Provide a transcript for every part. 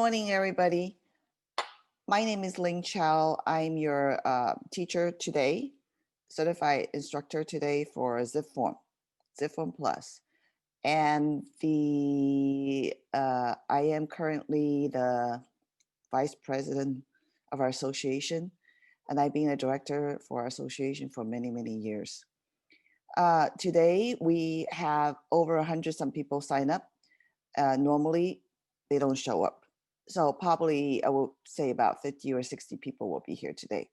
morning, everybody. My name is Ling Chow. I'm your teacher today, certified instructor today for zipForm Plus. And I am currently the vice president of our association, and I've been a director for our association for many, many years. Today, we have over 100 some people sign up. Normally, they don't show up. So probably I will say about 50 or 60 people will be here today.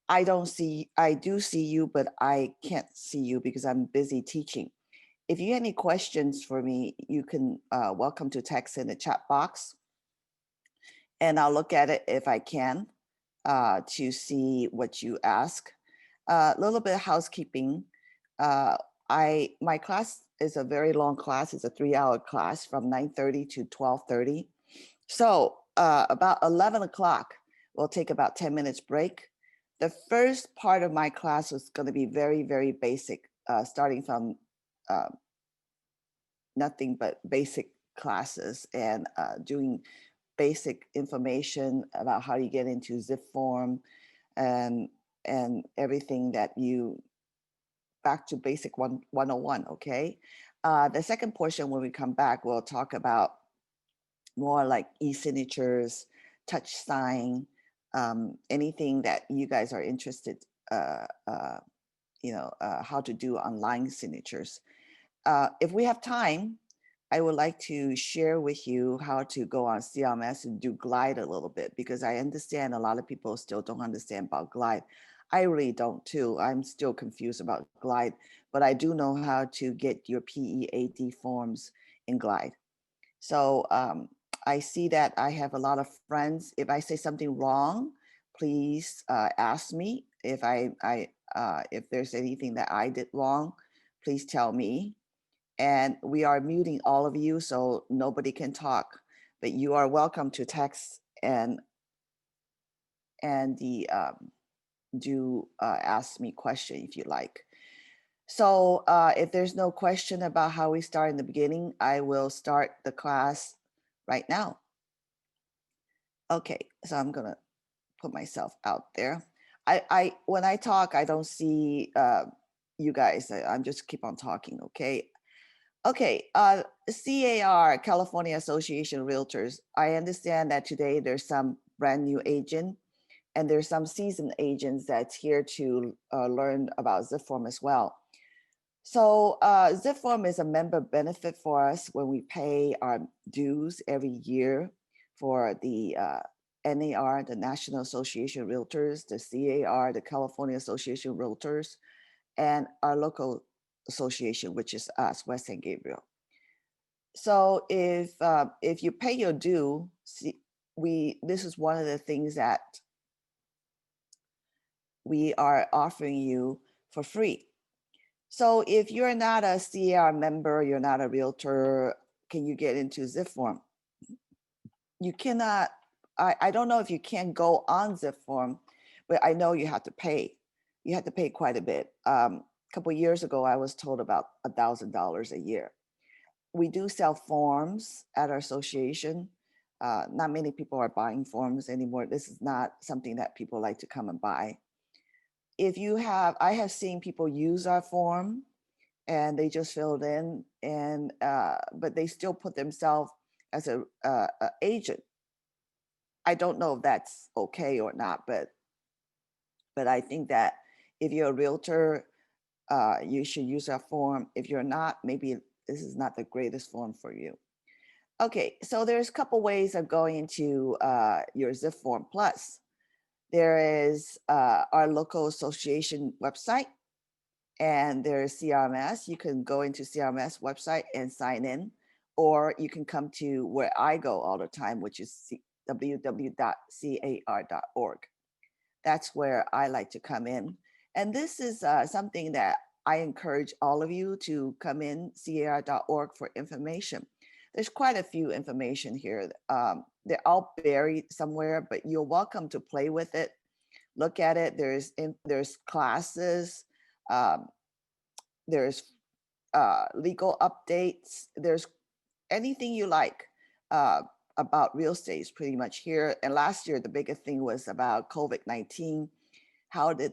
I do see you, but I can't see you because I'm busy teaching. If you have any questions for me, you can welcome to text in the chat box, and I'll look at it if I can to see what you ask. A little bit of housekeeping. My class is a very long class. It's a 3-hour class from 9:30 to 12:30. So about 11 o'clock, we'll take about 10 minutes break. The first part of my class was going to be very, very basic, starting from nothing but basic classes and doing basic information about how you get into zipForm and everything that you back to basic 101. Okay. The second portion, when we come back, we'll talk about more like e-signatures, touch sign, anything that you guys are interested, how to do online signatures. If we have time, I would like to share with you how to go on CMS and do Glide a little bit, because I understand a lot of people still don't understand about Glide. I really don't too. I'm still confused about Glide, but I do know how to get your PEAD forms in Glide. So I see that I have a lot of friends. If I say something wrong, please ask me. If if there's anything that I did wrong, please tell me. And we are muting all of you, so nobody can talk. But you are welcome to text and do ask me question if you like. So if there's no question about how we start in the beginning, I will start the class right now. Okay, so I'm gonna put myself out there. When I talk, I don't see you guys. I'm just keep on talking, okay? Okay, CAR, California Association of Realtors. I understand that today there's some brand new agent and there's some seasoned agents that's here to learn about zipForm as well. So zipForm is a member benefit for us when we pay our dues every year for the NAR, the National Association of Realtors, the CAR, the California Association of Realtors, and our local association, which is us, West San Gabriel. So if you pay your due, this is one of the things that we are offering you for free. So if you're not a CAR member, you're not a realtor, can you get into zipForm? You cannot, I don't know if you can go on zipForm, but I know you have to pay. You have to pay quite a bit. A couple of years ago, I was told about $1,000 a year. We do sell forms at our association. Not many people are buying forms anymore. This is not something that people like to come and buy. I have seen people use our form and they just filled in, and but they still put themselves as a agent. I don't know if that's okay or not, but I think that if you're a realtor, you should use our form. If you're not, maybe this is not the greatest form for you. Okay, so there's a couple ways of going into your zipForm Plus. There is our local association website, and there's CRMS. You can go into CRMS website and sign in, or you can come to where I go all the time, which is www.car.org. That's where I like to come in. And this is something that I encourage all of you to come in, car.org, for information. There's quite a few information here. They're all buried somewhere, but you're welcome to play with it. Look at it. There's classes. There's legal updates. There's anything you like about real estate is pretty much here. And last year, the biggest thing was about COVID-19. How did,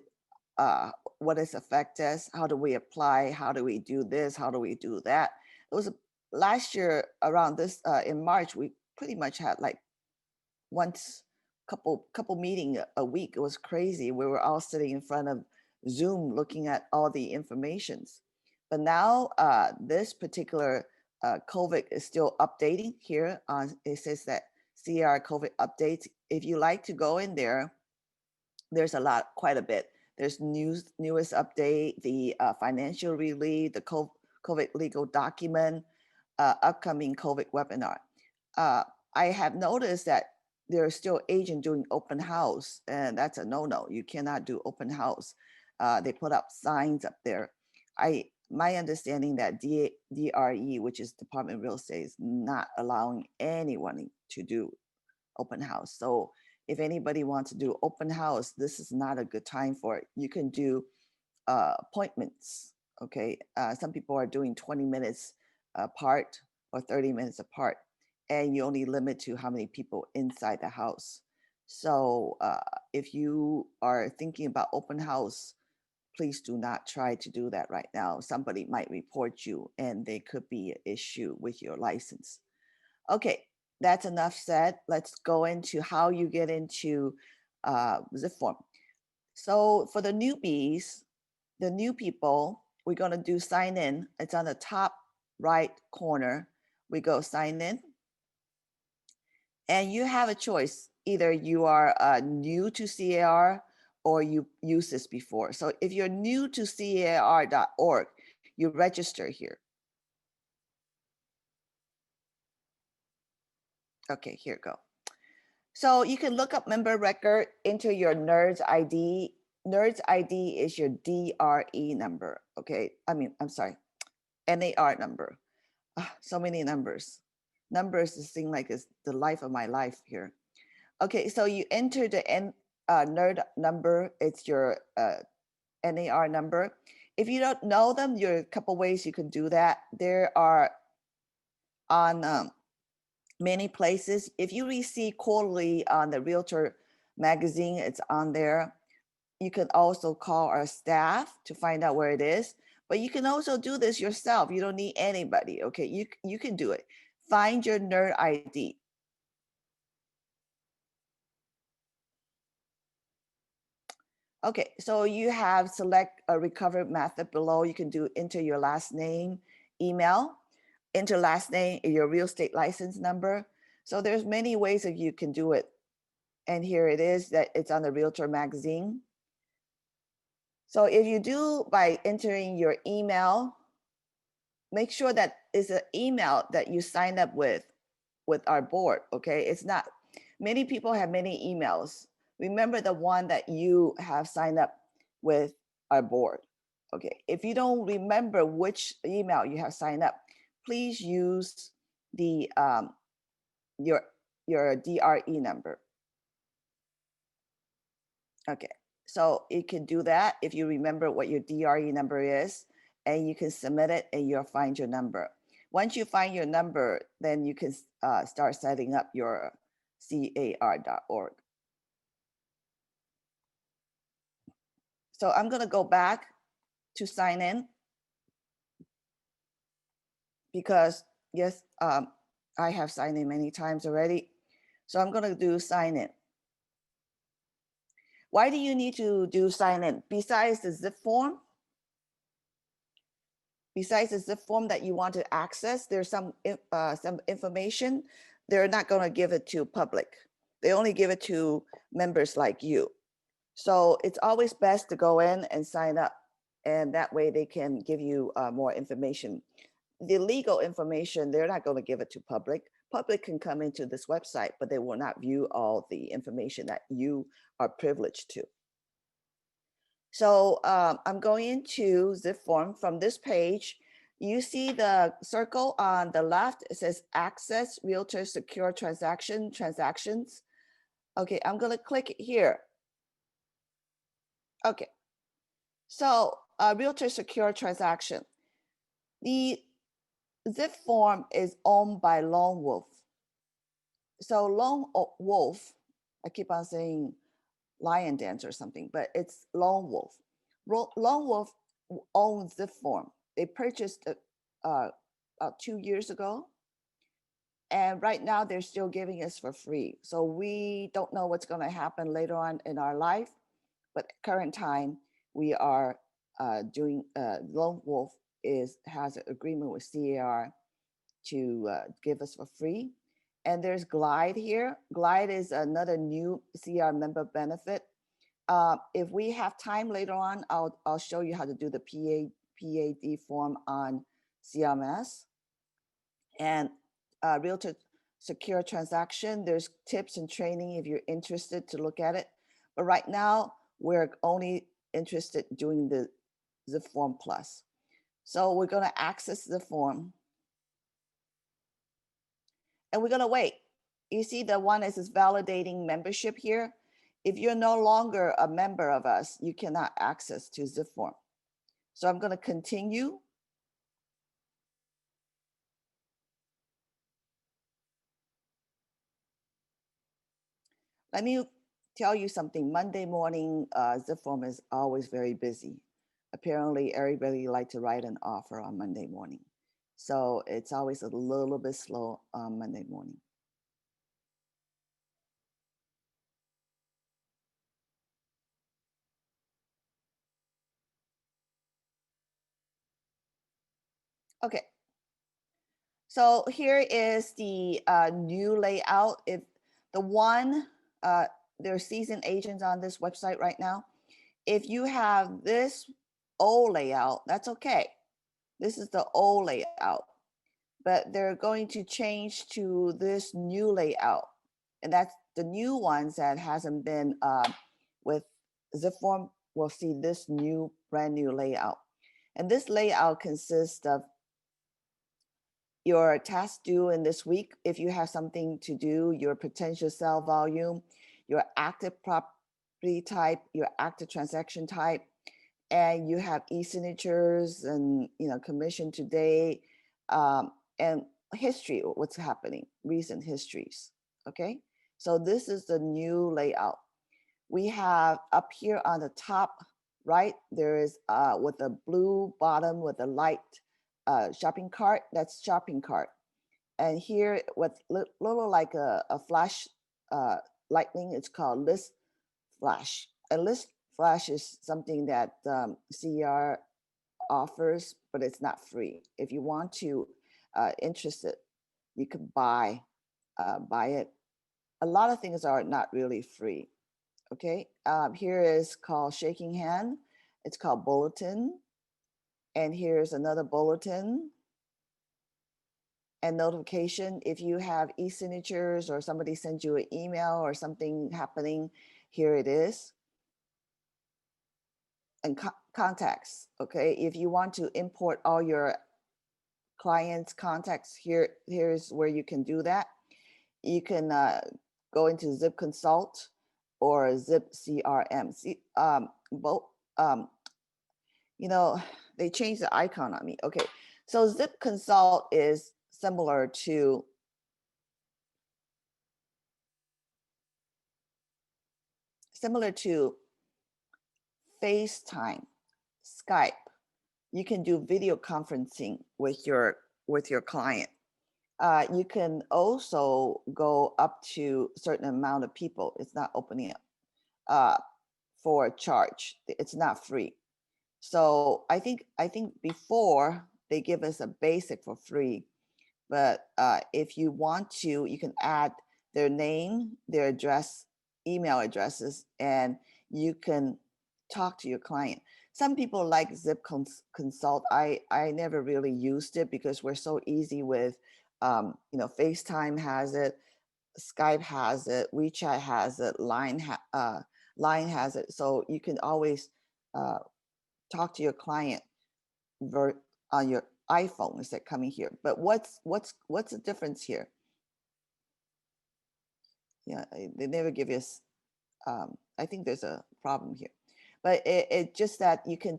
what has affected us? How do we apply? How do we do this? How do we do that? It was last year around this, in March, we pretty much had like once couple meeting a week. It was crazy. We were all sitting in front of Zoom looking at all the informations. But now this particular COVID is still updating here. It says that CR COVID updates. If you like to go in there, there's quite a bit. There's newest update, the financial relief, the COVID legal document, upcoming COVID webinar. I have noticed that there are still agents doing open house, and that's a no-no. You cannot do open house. They put up signs up there. My understanding that DRE, which is Department of Real Estate, is not allowing anyone to do open house. So if anybody wants to do open house, this is not a good time for it. You can do appointments. Okay, some people are doing 20 minutes apart or 30 minutes apart, and you only limit to how many people inside the house. So if you are thinking about open house, please do not try to do that right now. Somebody might report you and there could be an issue with your license. Okay, that's enough said. Let's go into how you get into zipForm. So for the newbies, the new people, we're going to do sign in. It's on the top right corner. We go sign in. And you have a choice. Either you are new to CAR or you used this before. So if you're new to car.org, you register here. Okay, here we go. So you can look up member record, enter your NERDS ID. NERDS ID is your DRE number, okay? I'm sorry, NAR number. So many numbers. Numbers seem like it's the life of my life here. Okay, so you enter the NERD number. It's your NAR number. If you don't know them, there are a couple ways you can do that. There are on many places. If you receive quarterly on the Realtor magazine, it's on there. You can also call our staff to find out where it is, but you can also do this yourself. You don't need anybody, okay? You can do it. Find your NERD ID. Okay, so you have select a recovery method below. You can do enter your last name, email, enter last name, your real estate license number. So there's many ways that you can do it. And here it is that it's on the Realtor magazine. So if you do by entering your email, make sure that it's an email that you sign up with our board, okay? It's not, many people have many emails. Remember the one that you have signed up with our board, okay? If you don't remember which email you have signed up, please use the your DRE number. Okay, so you can do that if you remember what your DRE number is, and you can submit it and you'll find your number. Once you find your number, then you can start setting up your car.org. So I'm going to go back to sign in because yes, I have signed in many times already. So I'm going to do sign in. Why do you need to do sign in? Besides the zip form, that you want to access, there's some information. They're not going to give it to public. They only give it to members like you. So it's always best to go in and sign up, and that way they can give you more information. The legal information, they're not going to give it to public. Public can come into this website, but they will not view all the information that you are privileged to. So I'm going into zipForm. From this page, you see the circle on the left. It says Access Realtor Secure Transactions. Okay, I'm going to click here. Okay, so Realtor Secure Transaction. The zipForm is owned by Lone Wolf. So lone wolf, I keep on saying lion dance or something, but it's lone wolf. Lone wolf owns zipForm. They purchased it about 2 years ago. And right now they're still giving us for free. So we don't know what's going to happen later on in our life, but current time we are doing Lone Wolf has an agreement with CAR to give us for free. And there's Glide here. Glide is another new CR member benefit. If we have time later on, I'll show you how to do the PAD form on CMS. And Realtor Secure Transaction, there's tips and training if you're interested to look at it. But right now, we're only interested doing the zipForm Plus. So we're going to access the form. And we're going to wait. You see the one that says validating membership here? If you're no longer a member of us, you cannot access to zipForm. So I'm going to continue. Let me tell you something. Monday morning, zipForm is always very busy. Apparently, everybody like to write an offer on Monday morning. So it's always a little bit slow on Monday morning. Okay. So here is the new layout. If the one, there are seasoned agents on this website right now. If you have this old layout, that's okay. This is the old layout, but they're going to change to this new layout. And that's the new ones that hasn't been with zipForm will see this new brand new layout. And this layout consists of your task due in this week, if you have something to do, your potential sale volume, your active property type, your active transaction type, and you have e-signatures and commission today, and history, what's happening, recent histories. Okay, so this is the new layout. We have up here on the top right, there is with a blue bottom with a light shopping cart, that's shopping cart. And here with little like a flash lightning, it's called list flash. A list flash is something that CR offers, but it's not free. If you want to interested, you could buy it. A lot of things are not really free. Okay, here is called shaking hand. It's called bulletin. And here's another bulletin and notification. If you have e-signatures or somebody sends you an email or something happening, here it is. And contacts, okay? If you want to import all your clients' contacts, here's where you can do that. You can go into Zip Consult or Zip CRM. Both, they changed the icon on me. Okay, so Zip Consult is similar to FaceTime, Skype. You can do video conferencing with your client. You can also go up to a certain amount of people. It's not opening up for a charge. It's not free. So I think before they give us a basic for free, but if you want to, you can add their name, their address, email addresses, and you can talk to your client. Some people like Zip Consult. I never really used it because we're so easy with, FaceTime has it, Skype has it, WeChat has it, Line has it. So you can always talk to your client on your iPhone instead of coming here. But what's the difference here? Yeah, they never give us. I think there's a problem here, but it just that you can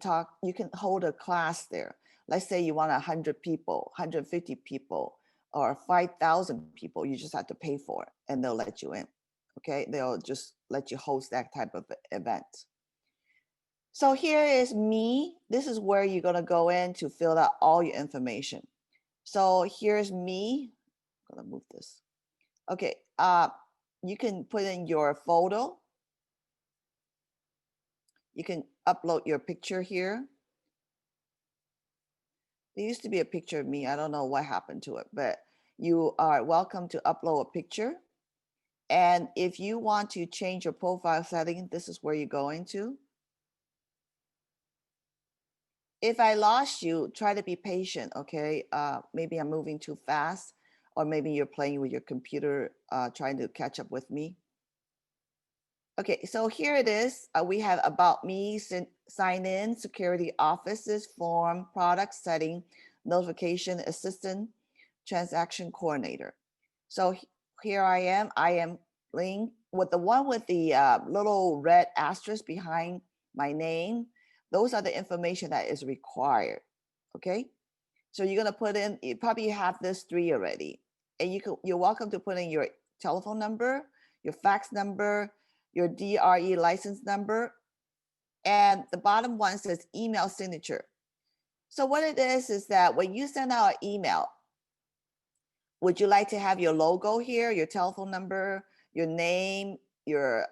hold a class there. Let's say you want 100 people, 150 people, or 5,000 people, you just have to pay for it and they'll let you in. Okay, they'll just let you host that type of event. So here is me. This is where you're going to go in to fill out all your information. So here's me. I'm going to move this. Okay, you can put in your photo. You can upload your picture here. There used to be a picture of me. I don't know what happened to it, but you are welcome to upload a picture. And if you want to change your profile setting, this is where you're going to. If I lost you, try to be patient, okay? Maybe I'm moving too fast, or maybe you're playing with your computer, trying to catch up with me. Okay, so here it is. We have about me, sign in, security offices, form, product setting, notification assistant, transaction coordinator. So here I am Ling, with the one with the little red asterisk behind my name. Those are the information that is required, okay? So you're gonna put in, you probably have this 3 already. And you're welcome to put in your telephone number, your fax number, your DRE license number, and the bottom one says email signature. So what it is that when you send out an email, would you like to have your logo here, your telephone number, your name, your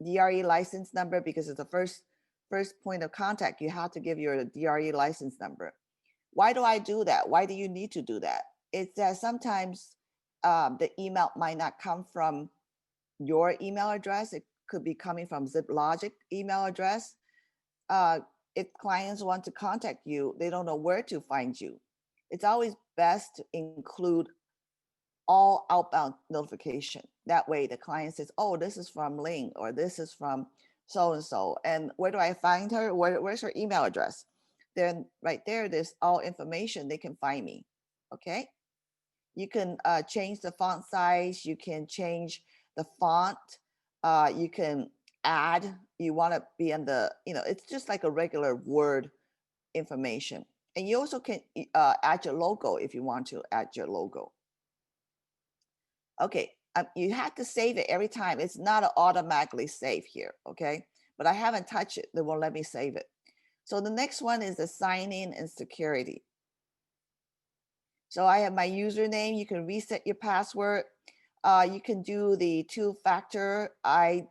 DRE license number, because it's the first point of contact, you have to give your DRE license number. Why do I do that? Why do you need to do that? It's that sometimes the email might not come from your email address. It could be coming from ZipLogic email address. If clients want to contact you, they don't know where to find you. It's always best to include all outbound notification. That way the client says, oh, this is from Ling, or this is from so-and-so. And where do I find her? Where's her email address? Then right there's all information. They can find me, okay? You can change the font size. You can change the font. You can add, you want to be in the, it's just like a regular Word information. And you also can add your logo if you want to add your logo. Okay, you have to save it every time. It's not automatically save here, okay? But I haven't touched it. They won't let me save it. So the next one is the sign in and security. So I have my username. You can reset your password. You can do the 2-factor. I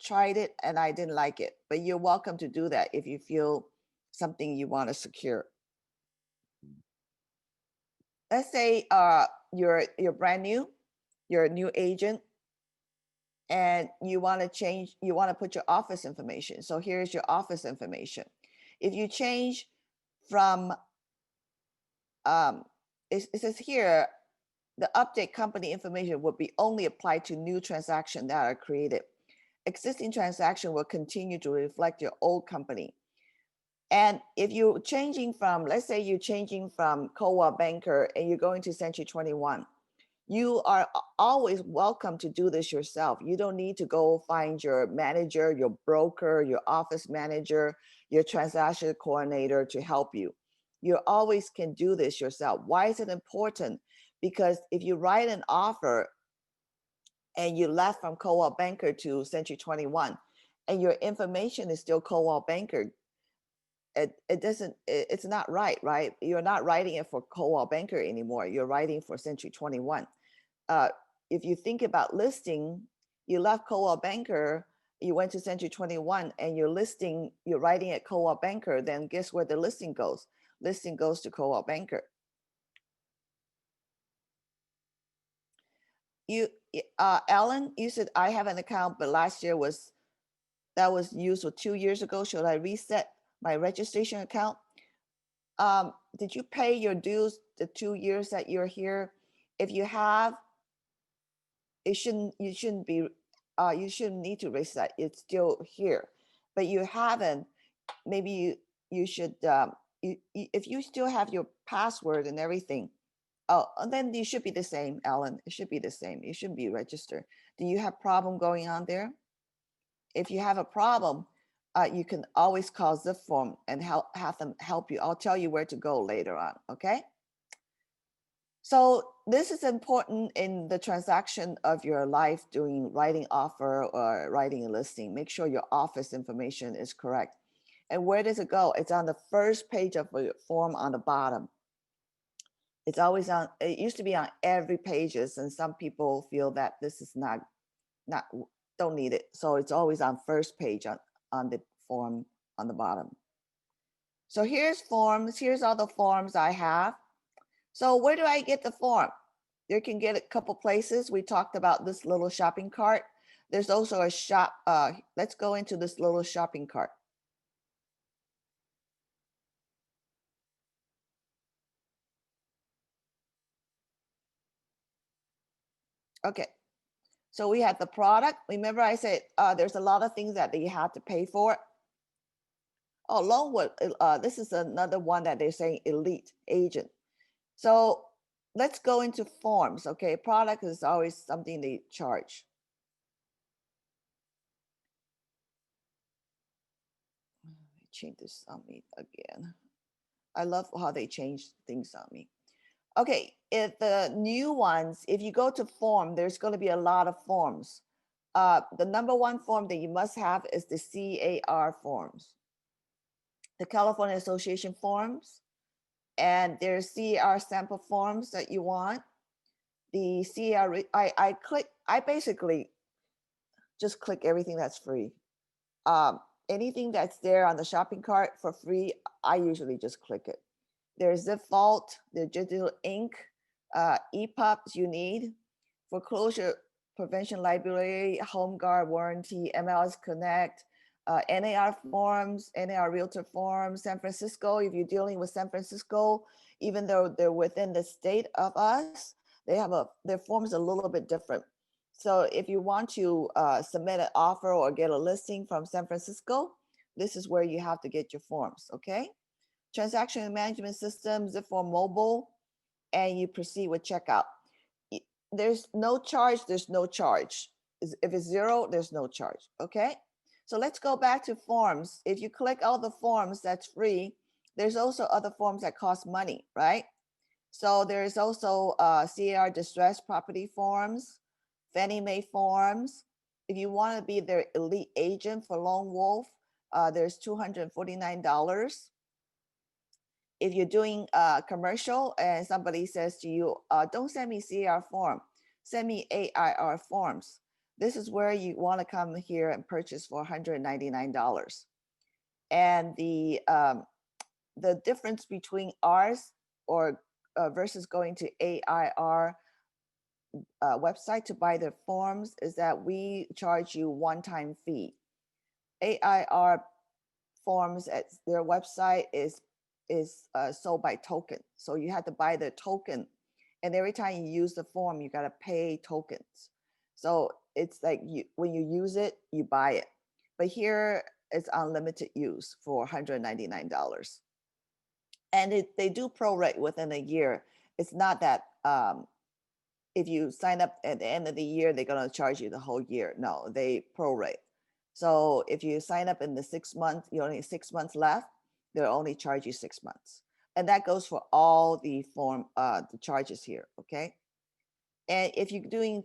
tried it and I didn't like it, but you're welcome to do that if you feel something you want to secure. Let's say you're brand new, you're a new agent, and you want to change, you want to put your office information. So here's your office information. If you change from, it says here, the update company information will be only applied to new transactions that are created. Existing transaction will continue to reflect your old company. And if you're changing from, let's say you're changing from Coldwell Banker and you're going to Century 21, you are always welcome to do this yourself. You don't need to go find your manager, your broker, your office manager, your transaction coordinator to help you. You always can do this yourself. Why is it important? Because if you write an offer and you left from Coldwell Banker to Century 21 and your information is still Coldwell Banker, it's not right? You're not writing it for Coldwell Banker anymore. You're writing for Century 21. If you think about listing, you left Coldwell Banker, you went to Century 21 and you're writing at Coldwell Banker, then guess where the listing goes? Listing goes to Coldwell Banker. Alan, you said I have an account, but last year that was used for 2 years ago. Should I reset my registration account? Did you pay your dues the 2 years that you're here? If you have, you shouldn't you shouldn't need to reset. It's still here, but you haven't. Maybe you should. If you still have your password and everything, then you should be the same, Alan. It should be the same. You should be registered. Do you have problem going on there? If you have a problem, you can always call zipForm and have them help you. I'll tell you where to go later on, okay? So this is important in the transaction of your life, doing writing offer or writing a listing. Make sure your office information is correct. And where does it go? It's on the first page of the form on the bottom. It's always on, it used to be on every pages, and some people feel that this is not, don't need it. So it's always on first page on the form on the bottom. So here's forms, here's all the forms I have. So where do I get the form? You can get it a couple places. We talked about this little shopping cart. There's also a shop. Let's go into this little shopping cart. Okay, so we had the product. Remember I said there's a lot of things that you have to pay for. Oh, along with, this is another one that they're saying elite agent. So let's go into forms, okay? Product is always something they charge. Change this on me again. I love how they change things on me. Okay, if the new ones, if you go to form, there's going to be a lot of forms. The number one form that you must have is the CAR forms, the California Association forms, and there's CAR sample forms that you want. The CAR, I basically just click everything that's free. Anything that's there on the shopping cart for free, I usually just click it. There's the vault, the digital ink, EPUBs you need, foreclosure prevention library, home guard warranty, MLS Connect, NAR forms, NAR realtor forms, San Francisco. If you're dealing with San Francisco, even though they're within the state of us, they have their forms a little bit different. So if you want to submit an offer or get a listing from San Francisco, this is where you have to get your forms, okay? Transaction management system, zipForm mobile, and you proceed with checkout. There's no charge, there's no charge. If it's zero, there's no charge, okay? So let's go back to forms. If you click all the forms, that's free. There's also other forms that cost money, right? So there's also CAR distress property forms, Fannie Mae forms. If you want to be their elite agent for Lone Wolf, there's $249. If you're doing a commercial and somebody says to you, don't send me CAR form, send me AIR forms. This is where you want to come here and purchase for $199. And the difference between ours or versus going to AIR website to buy the forms is that we charge you one-time fee. AIR forms at their website is sold by token. So you have to buy the token. And every time you use the form, you got to pay tokens. So it's like when you use it, you buy it. But here it's unlimited use for $199. And they do prorate within a year. It's not that if you sign up at the end of the year, they're going to charge you the whole year. No, they prorate. So if you sign up in the 6 months, you only 6 months left, they'll only charge you 6 months. And that goes for all the the charges here, okay? And if you're doing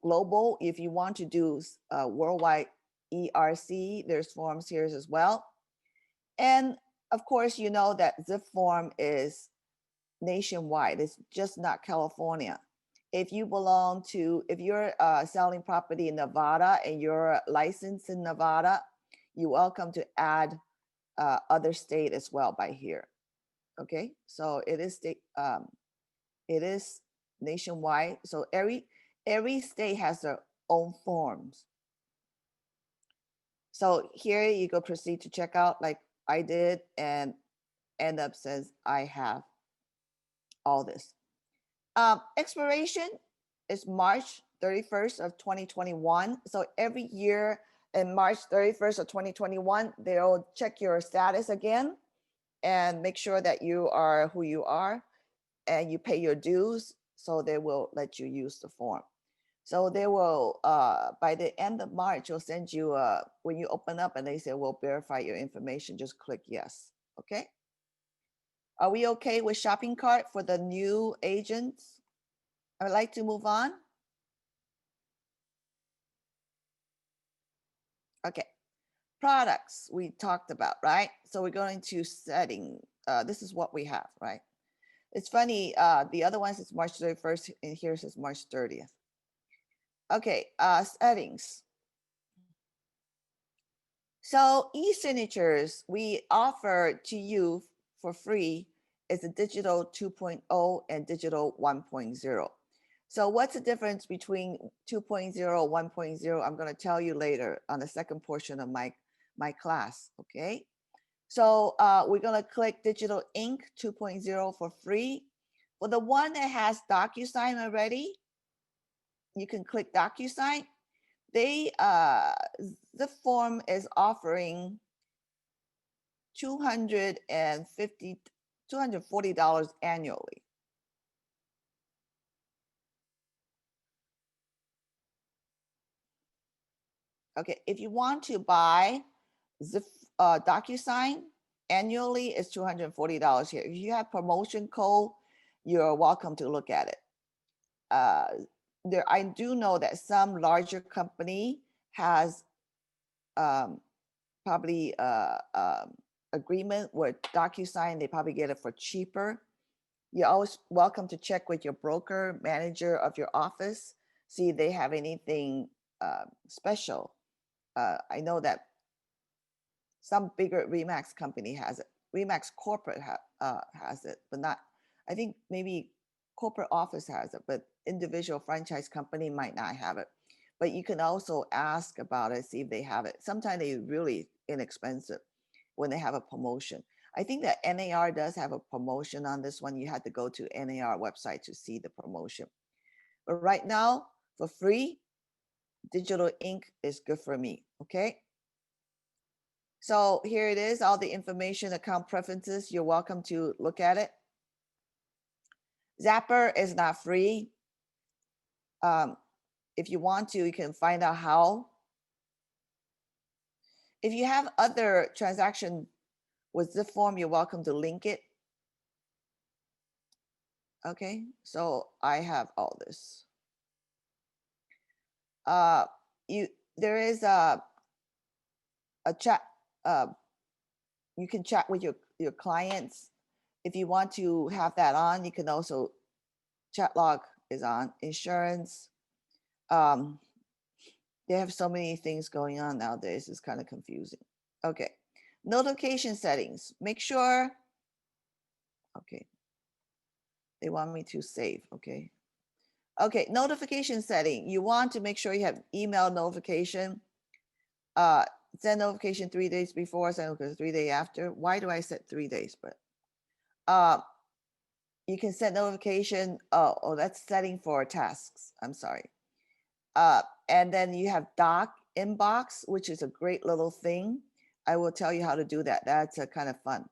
global, if you want to do worldwide ERC, there's forms here as well. And of course, you know that zipForm is nationwide. It's just not California. If you belong to, if you're selling property in Nevada and you're licensed in Nevada, you're welcome to add other state as well by here. Okay, so it is it is nationwide. So every state has their own forms. So here you go proceed to check out like I did and end up says I have all this. Expiration is March 31st of 2021. So every year in March 31st of 2021, they'll check your status again and make sure that you are who you are and you pay your dues. So they will let you use the form. So they will, by the end of March, they'll send you, when you open up and they say, we'll verify your information, just click yes, okay? Are we okay with shopping cart for the new agents? I'd like to move on. Okay, products we talked about, right? So we're going to setting. This is what we have, right? It's funny, the other ones is March 31st, and here's is March 30th. Okay, settings. So e-signatures we offer to you for free is a digital 2.0 and digital 1.0. So what's the difference between 2.0, 1.0? I'm going to tell you later on the second portion of my class, okay? So we're going to click Digital Ink 2.0 for free. For the one that has DocuSign already, you can click DocuSign. They zipForm is offering $240 annually. Okay, if you want to buy Zip DocuSign annually, it's $240 here. If you have promotion code, you're welcome to look at it. There, I do know that some larger company has probably agreement with DocuSign. They probably get it for cheaper. You're always welcome to check with your broker manager of your office, see if they have anything special. I know that some bigger Remax company has it. Remax corporate has it, but not, I think maybe corporate office has it, but individual franchise company might not have it. But you can also ask about it, see if they have it. Sometimes they're really inexpensive when they have a promotion. I think that NAR does have a promotion on this one. You had to go to NAR website to see the promotion. But right now, for free, digital ink is good for me, okay? So here it is, all the information, account preferences. You're welcome to look at it. Zapper is not free. If you want to, you can find out how. If you have other transaction with zipForm, you're welcome to link it. Okay, so I have all this. There is a chat. You can chat with your clients. If you want to have that on, you can also chat log is on. Insurance. They have so many things going on nowadays. It's kind of confusing. Okay, notification settings. Make sure. Okay, they want me to save. Okay. Okay, notification setting. You want to make sure you have email notification. Send notification 3 days before, send notification 3 days after. Why do I set 3 days? But you can set notification. Oh, that's setting for tasks. I'm sorry. And then you have doc inbox, which is a great little thing. I will tell you how to do that. That's a kind of fun.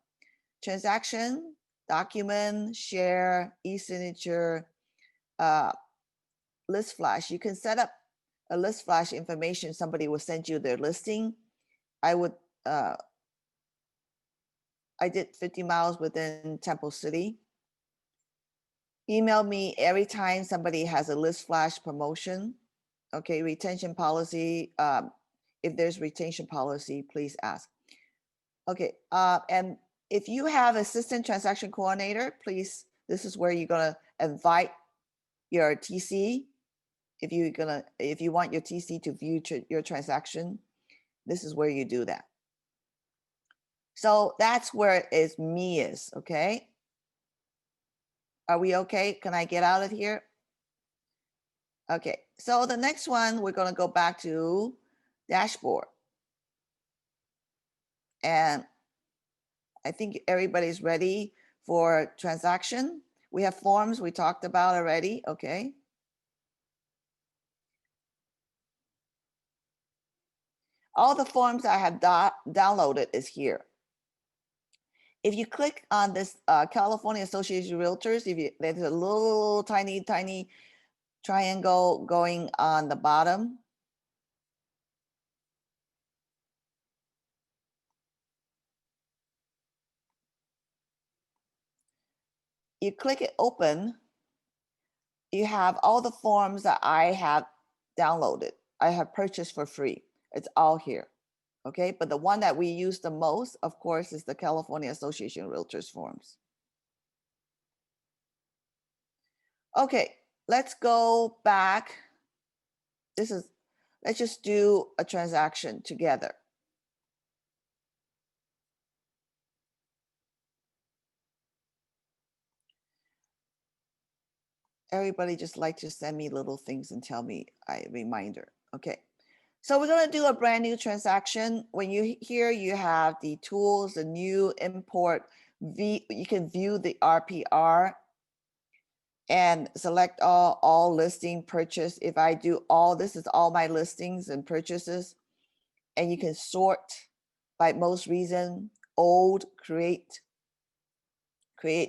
Transaction, document, share, e-signature, list flash. You can set up a list flash information. Somebody will send you their listing. I did 50 miles within Temple City. Email me every time somebody has a list flash promotion. Okay, retention policy. If there's retention policy, please ask. Okay, and if you have assistant transaction coordinator, please, this is where you're gonna invite your TC. If you want your TC to view your transaction, this is where you do that. So that's where it's me is, okay? Are we okay? Can I get out of here? Okay, so the next one, we're gonna go back to dashboard. And I think everybody's ready for transaction. We have forms we talked about already, okay? All the forms I have downloaded is here. If you click on this California Association of Realtors, there's a little tiny triangle going on the bottom. You click it open, you have all the forms that I have downloaded. I have purchased for free. It's all here. Okay, but the one that we use the most, of course, is the California Association of Realtors forms. Okay, let's go back. Let's just do a transaction together. Everybody just like to send me little things and tell me a reminder. Okay, so we're gonna do a brand new transaction. When you here, you have the tools, the new import, you can view the RPR and select all listing purchase. If I do all, this is all my listings and purchases, and you can sort by most recent, old, create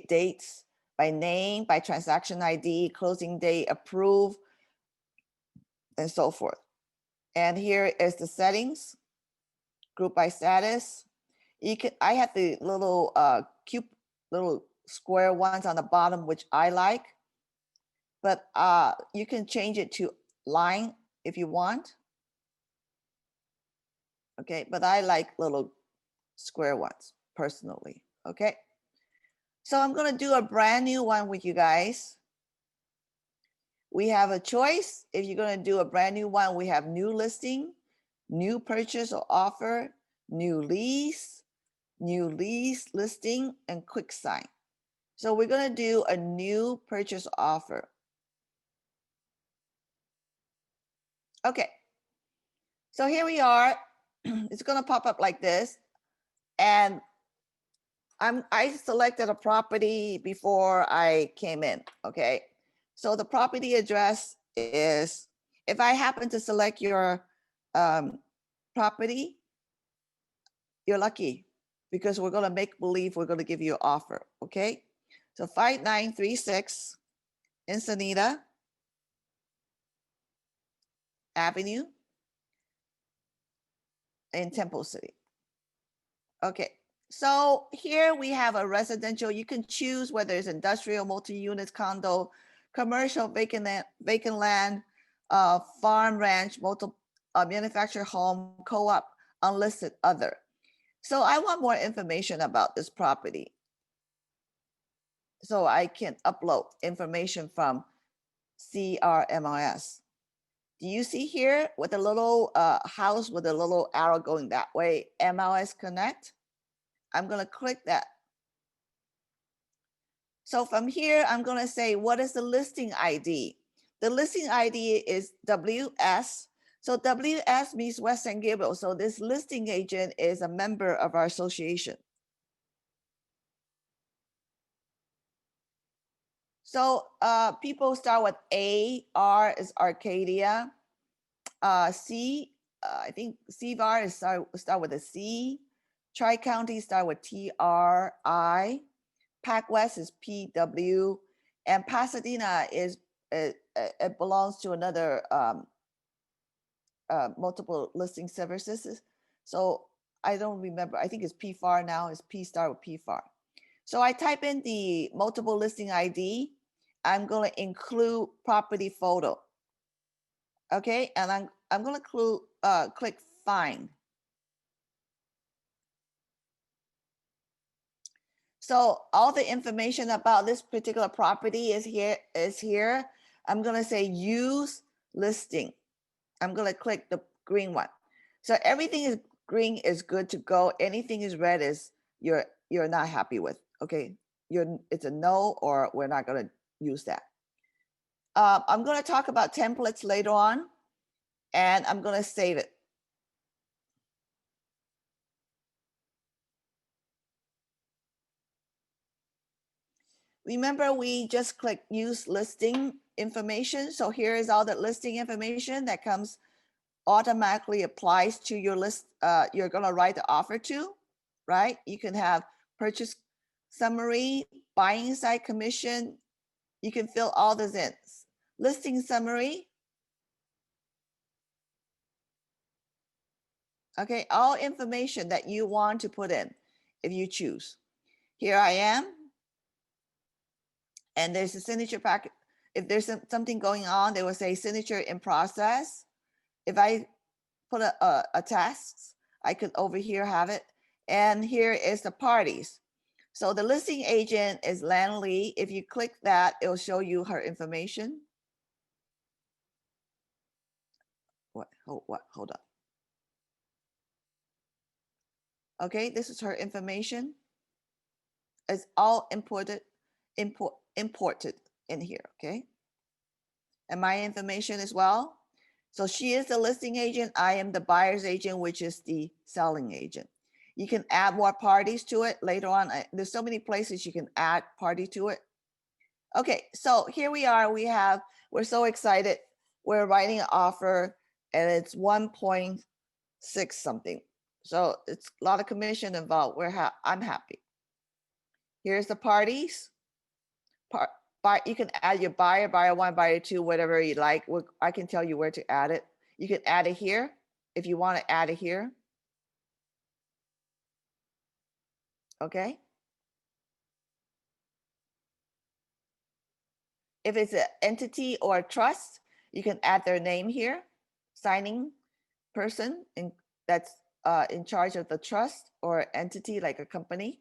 dates, by name, by transaction ID, closing date, approve, and so forth. And here is the settings, group by status. I have the little cube, little square ones on the bottom, which I like, but you can change it to line if you want. Okay, but I like little square ones personally. Okay, so I'm gonna do a brand new one with you guys. We have a choice. If you're gonna do a brand new one, we have new listing, new purchase or offer, new lease listing, and quick sign. So we're gonna do a new purchase offer. Okay, so here we are. It's gonna pop up like this, and I selected a property before I came in. Okay, so the property address is, if I happen to select your property, you're lucky, because we're gonna make believe we're gonna give you an offer. Okay, so 5936 Encinita Avenue in Temple City. Okay, so here we have a residential. You can choose whether it's industrial, multi-units, condo, commercial, vacant land, farm, ranch, manufactured home, co-op, unlisted, other. So I want more information about this property, so I can upload information from CRMLS. Do you see here with the little house with a little arrow going that way, MLS Connect? I'm gonna click that. So from here, I'm gonna say, what is the listing ID? The listing ID is WS. So WS means West San Gabriel. So this listing agent is a member of our association. So people start with A, R is Arcadia. C, I think CVR is start with a C. Tri-County start with TRI. Pac West is PW. And Pasadena is, it belongs to another multiple listing services. So I don't remember, I think it's PFAR now, it's P start with PFAR. So I type in the multiple listing ID. I'm going to include property photo. Okay, and I'm going to click find. So all the information about this particular property is here. I'm going to say use listing. I'm going to click the green one. So everything is green is good to go. Anything is red is you're not happy with. Okay, it's a no, or we're not going to use that. I'm going to talk about templates later on, and I'm going to save it. Remember, we just click use listing information. So here is all the listing information that comes automatically applies to your list. You're going to write the offer to, right? You can have purchase summary, buying side commission. You can fill all this in. Listing summary. Okay, all information that you want to put in if you choose. Here I am. and there's a signature packet. If there's something going on, they will say signature in process. If I put a task, I could over here have it. And here is the parties. So the listing agent is Lan Lee. If you click that, it'll show you her information. What? Hold up. Okay, this is her information. It's all imported in here. Okay, and my information as well. So she is the listing agent. I am the buyer's agent, which is the selling agent. You can add more parties to it later on. There's so many places you can add party to it. Okay, so here we are. We're so excited. We're writing an offer and it's 1.6 something. So it's a lot of commission involved. I'm happy. Here's the parties. You can add your buyer 1, buyer 2, whatever you like. I can tell you where to add it. You can add it here if you want to add it here. Okay. If it's an entity or a trust, you can add their name here, signing person that's in charge of the trust or entity like a company.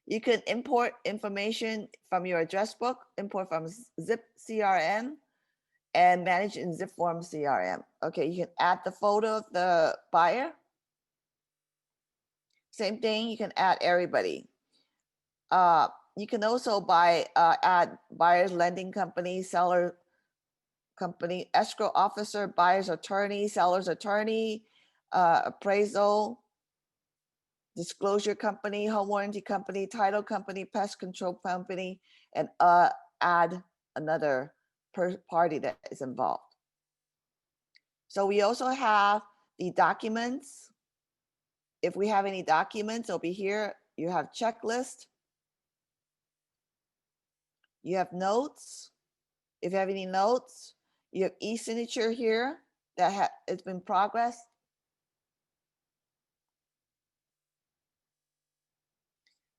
You can import information from your address book, import from zipCRM, and manage in zipForm CRM. Okay, you can add the photo of the buyer. Same thing, you can add everybody. You can also add buyer's lending company, seller company, escrow officer, buyer's attorney, seller's attorney, appraisal, disclosure company, home warranty company, title company, pest control company, and add another party that is involved. So we also have the documents. If we have any documents over here, you have checklist, you have notes. If you have any notes, you have e-signature here that it's been progress.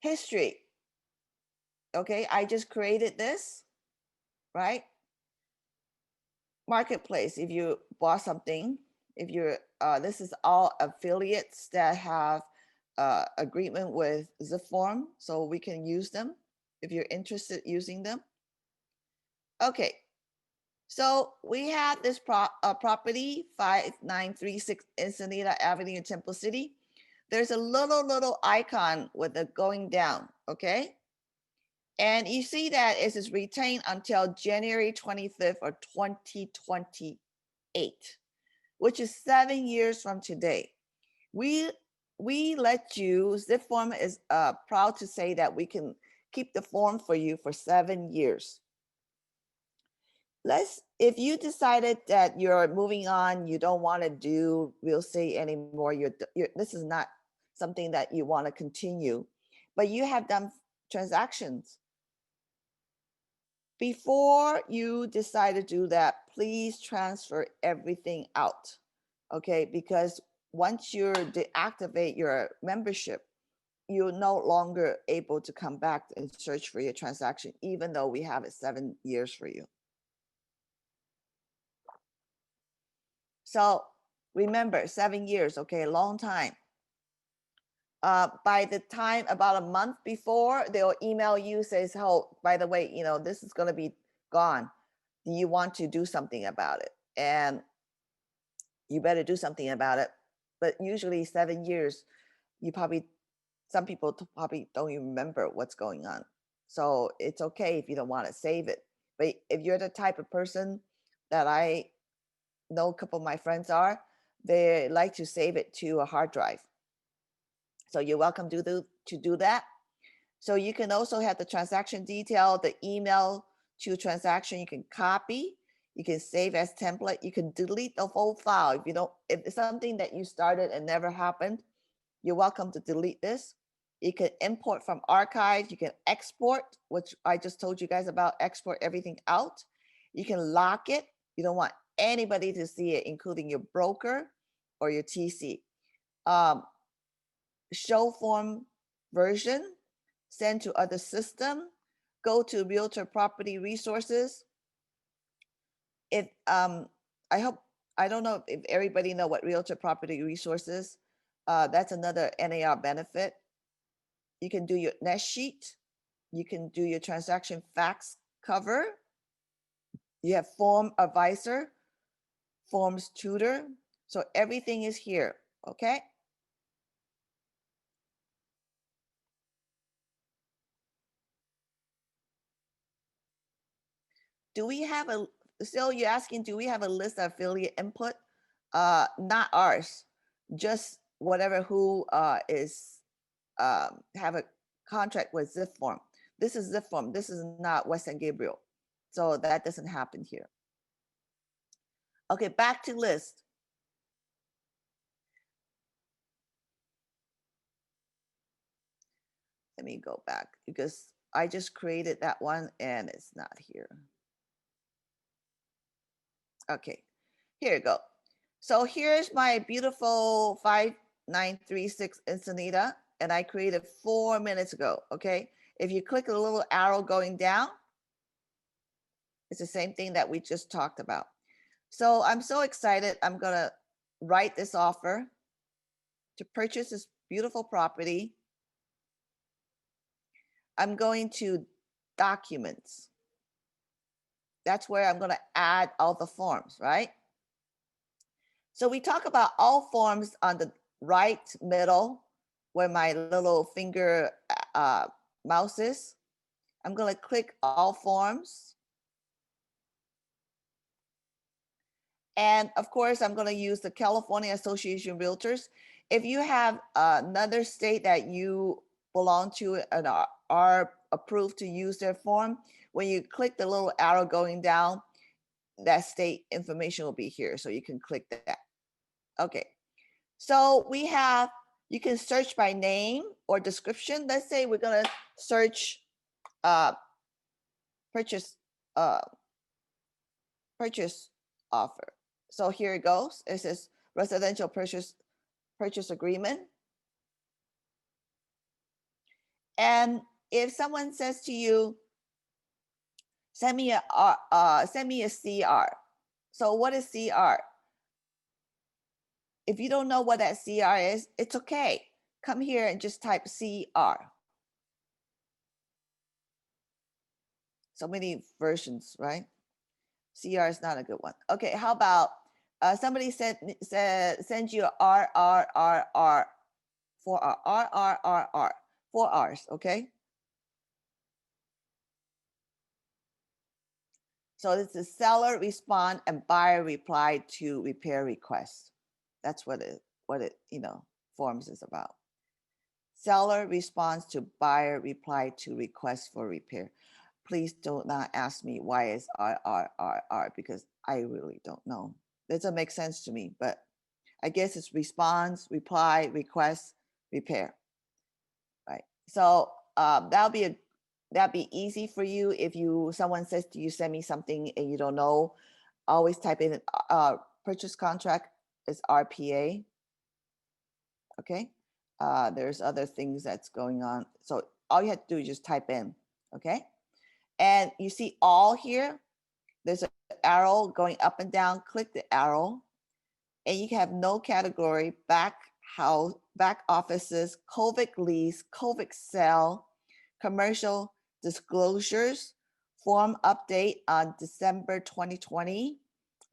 History. Okay, I just created this, right? Marketplace, if you bought something, if you're, this is all affiliates that have agreement with zipForm, so we can use them if you're interested using them. Okay, so we have this property 5936 Ensenada Avenue in Temple City. There's a little icon with it going down, okay? And you see that it is retained until January 25th of 2028, which is 7 years from today. We let you, zipForm is proud to say that we can keep the form for you for 7 years. If you decided that you're moving on, you don't want to do real estate anymore, this is not something that you want to continue, but you have done transactions. Before you decide to do that, please transfer everything out, okay? Because once you deactivate your membership, you're no longer able to come back and search for your transaction, even though we have it 7 years for you. So remember, 7 years, okay, long time. By the time about a month before, they'll email you, says, oh, by the way, this is going to be gone. Do you want to do something about it? And you better do something about it. But usually 7 years, some people probably don't even remember what's going on. So it's okay if you don't want to save it. But if you're the type of person that I know a couple of my friends are, they like to save it to a hard drive. So you're welcome to do that. So you can also have the transaction detail, the email to transaction. You can copy, you can save as template, you can delete the whole file. If it's something that you started and never happened, you're welcome to delete this. You can import from archive, you can export, which I just told you guys about, export everything out. You can lock it. You don't want anybody to see it, including your broker or your TC. Show form version, send to other system, go to Realtor Property Resources. It I hope, I don't know if everybody know what Realtor Property Resources. That's another NAR benefit. You can do your nest sheet. You can do your transaction facts cover. You have form advisor, forms tutor. So everything is here, okay? Do we have a, still you're asking, do we have a list of affiliate input? Not ours, just whatever who is have a contract with zipForm. This is zipForm. This is not West San Gabriel. So that doesn't happen here. Okay, back to list. Let me go back because I just created that one and it's not here. Okay, here you go. So here's my beautiful 5936 Ensenada, and I created 4 minutes ago, okay? If you click the little arrow going down, it's the same thing that we just talked about. So I'm so excited. I'm gonna write this offer to purchase this beautiful property. I'm going to documents. That's where I'm gonna add all the forms, right? So we talk about all forms on the right middle where my little finger mouse is. I'm gonna click all forms. And of course, I'm gonna use the California Association of Realtors. If you have another state that you belong to and are approved to use their form, when you click the little arrow going down, that state information will be here. So you can click that. Okay. So we have, you can search by name or description. Let's say we're gonna search purchase purchase offer. So here it goes. It says residential purchase agreement. And if someone says to you, send me a CR. So what is CR? If you don't know what that CR is, it's okay. Come here and just type CR. So many versions, right? CR is not a good one. Okay, how about somebody send you a RRRR, 4R, RRRR, 4Rs, okay? So this is seller respond and buyer reply to repair request. That's what it forms is about. Seller responds to buyer reply to request for repair. Please do not ask me why it's RRRR because I really don't know. That doesn't make sense to me, but I guess it's response, reply, request, repair, right? So that'd be easy for you if someone says to you, send me something and you don't know. Always type in purchase contract is RPA. Okay. There's other things that's going on. So all you have to do is just type in, okay? And you see all here, there's an arrow going up and down, click the arrow, and you can have no category, back offices, COVID lease, COVID sale, commercial disclosures, form update on December 2020,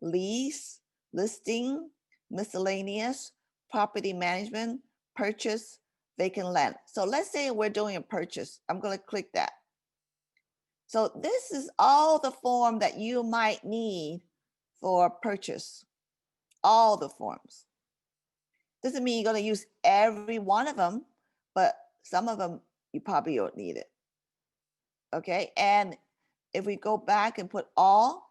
lease, listing, miscellaneous, property management, purchase, vacant land. So let's say we're doing a purchase. I'm going to click that. So this is all the form that you might need for purchase, all the forms. Doesn't mean you're going to use every one of them, but some of them you probably don't need it. Okay, and if we go back and put all,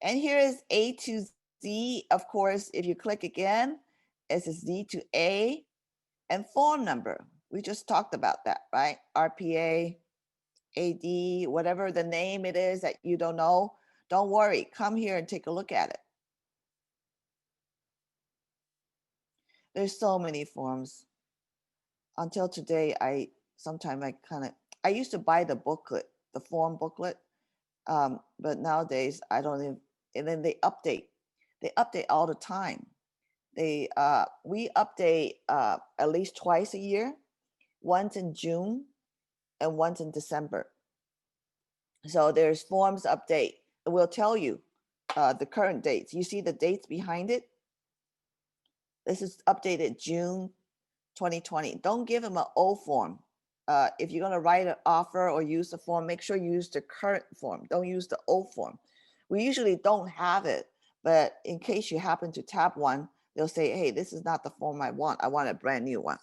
and here is A to Z, of course, if you click again, it's a Z to A, and form number. We just talked about that, right? RPA, AD, whatever the name it is that you don't know, don't worry, come here and take a look at it. There's so many forms. Until today, I used to buy the booklet the form booklet. But nowadays I don't even, and then they update all the time. We update at least twice a year, once in June and once in December. So there's forms update. It will tell you the current dates. You see the dates behind it. This is updated June 2020. Don't give them an old form. If you're going to write an offer or use the form, make sure you use the current form. Don't use the old form. We usually don't have it, but in case you happen to tap one, they'll say, hey, this is not the form I want. I want a brand new one.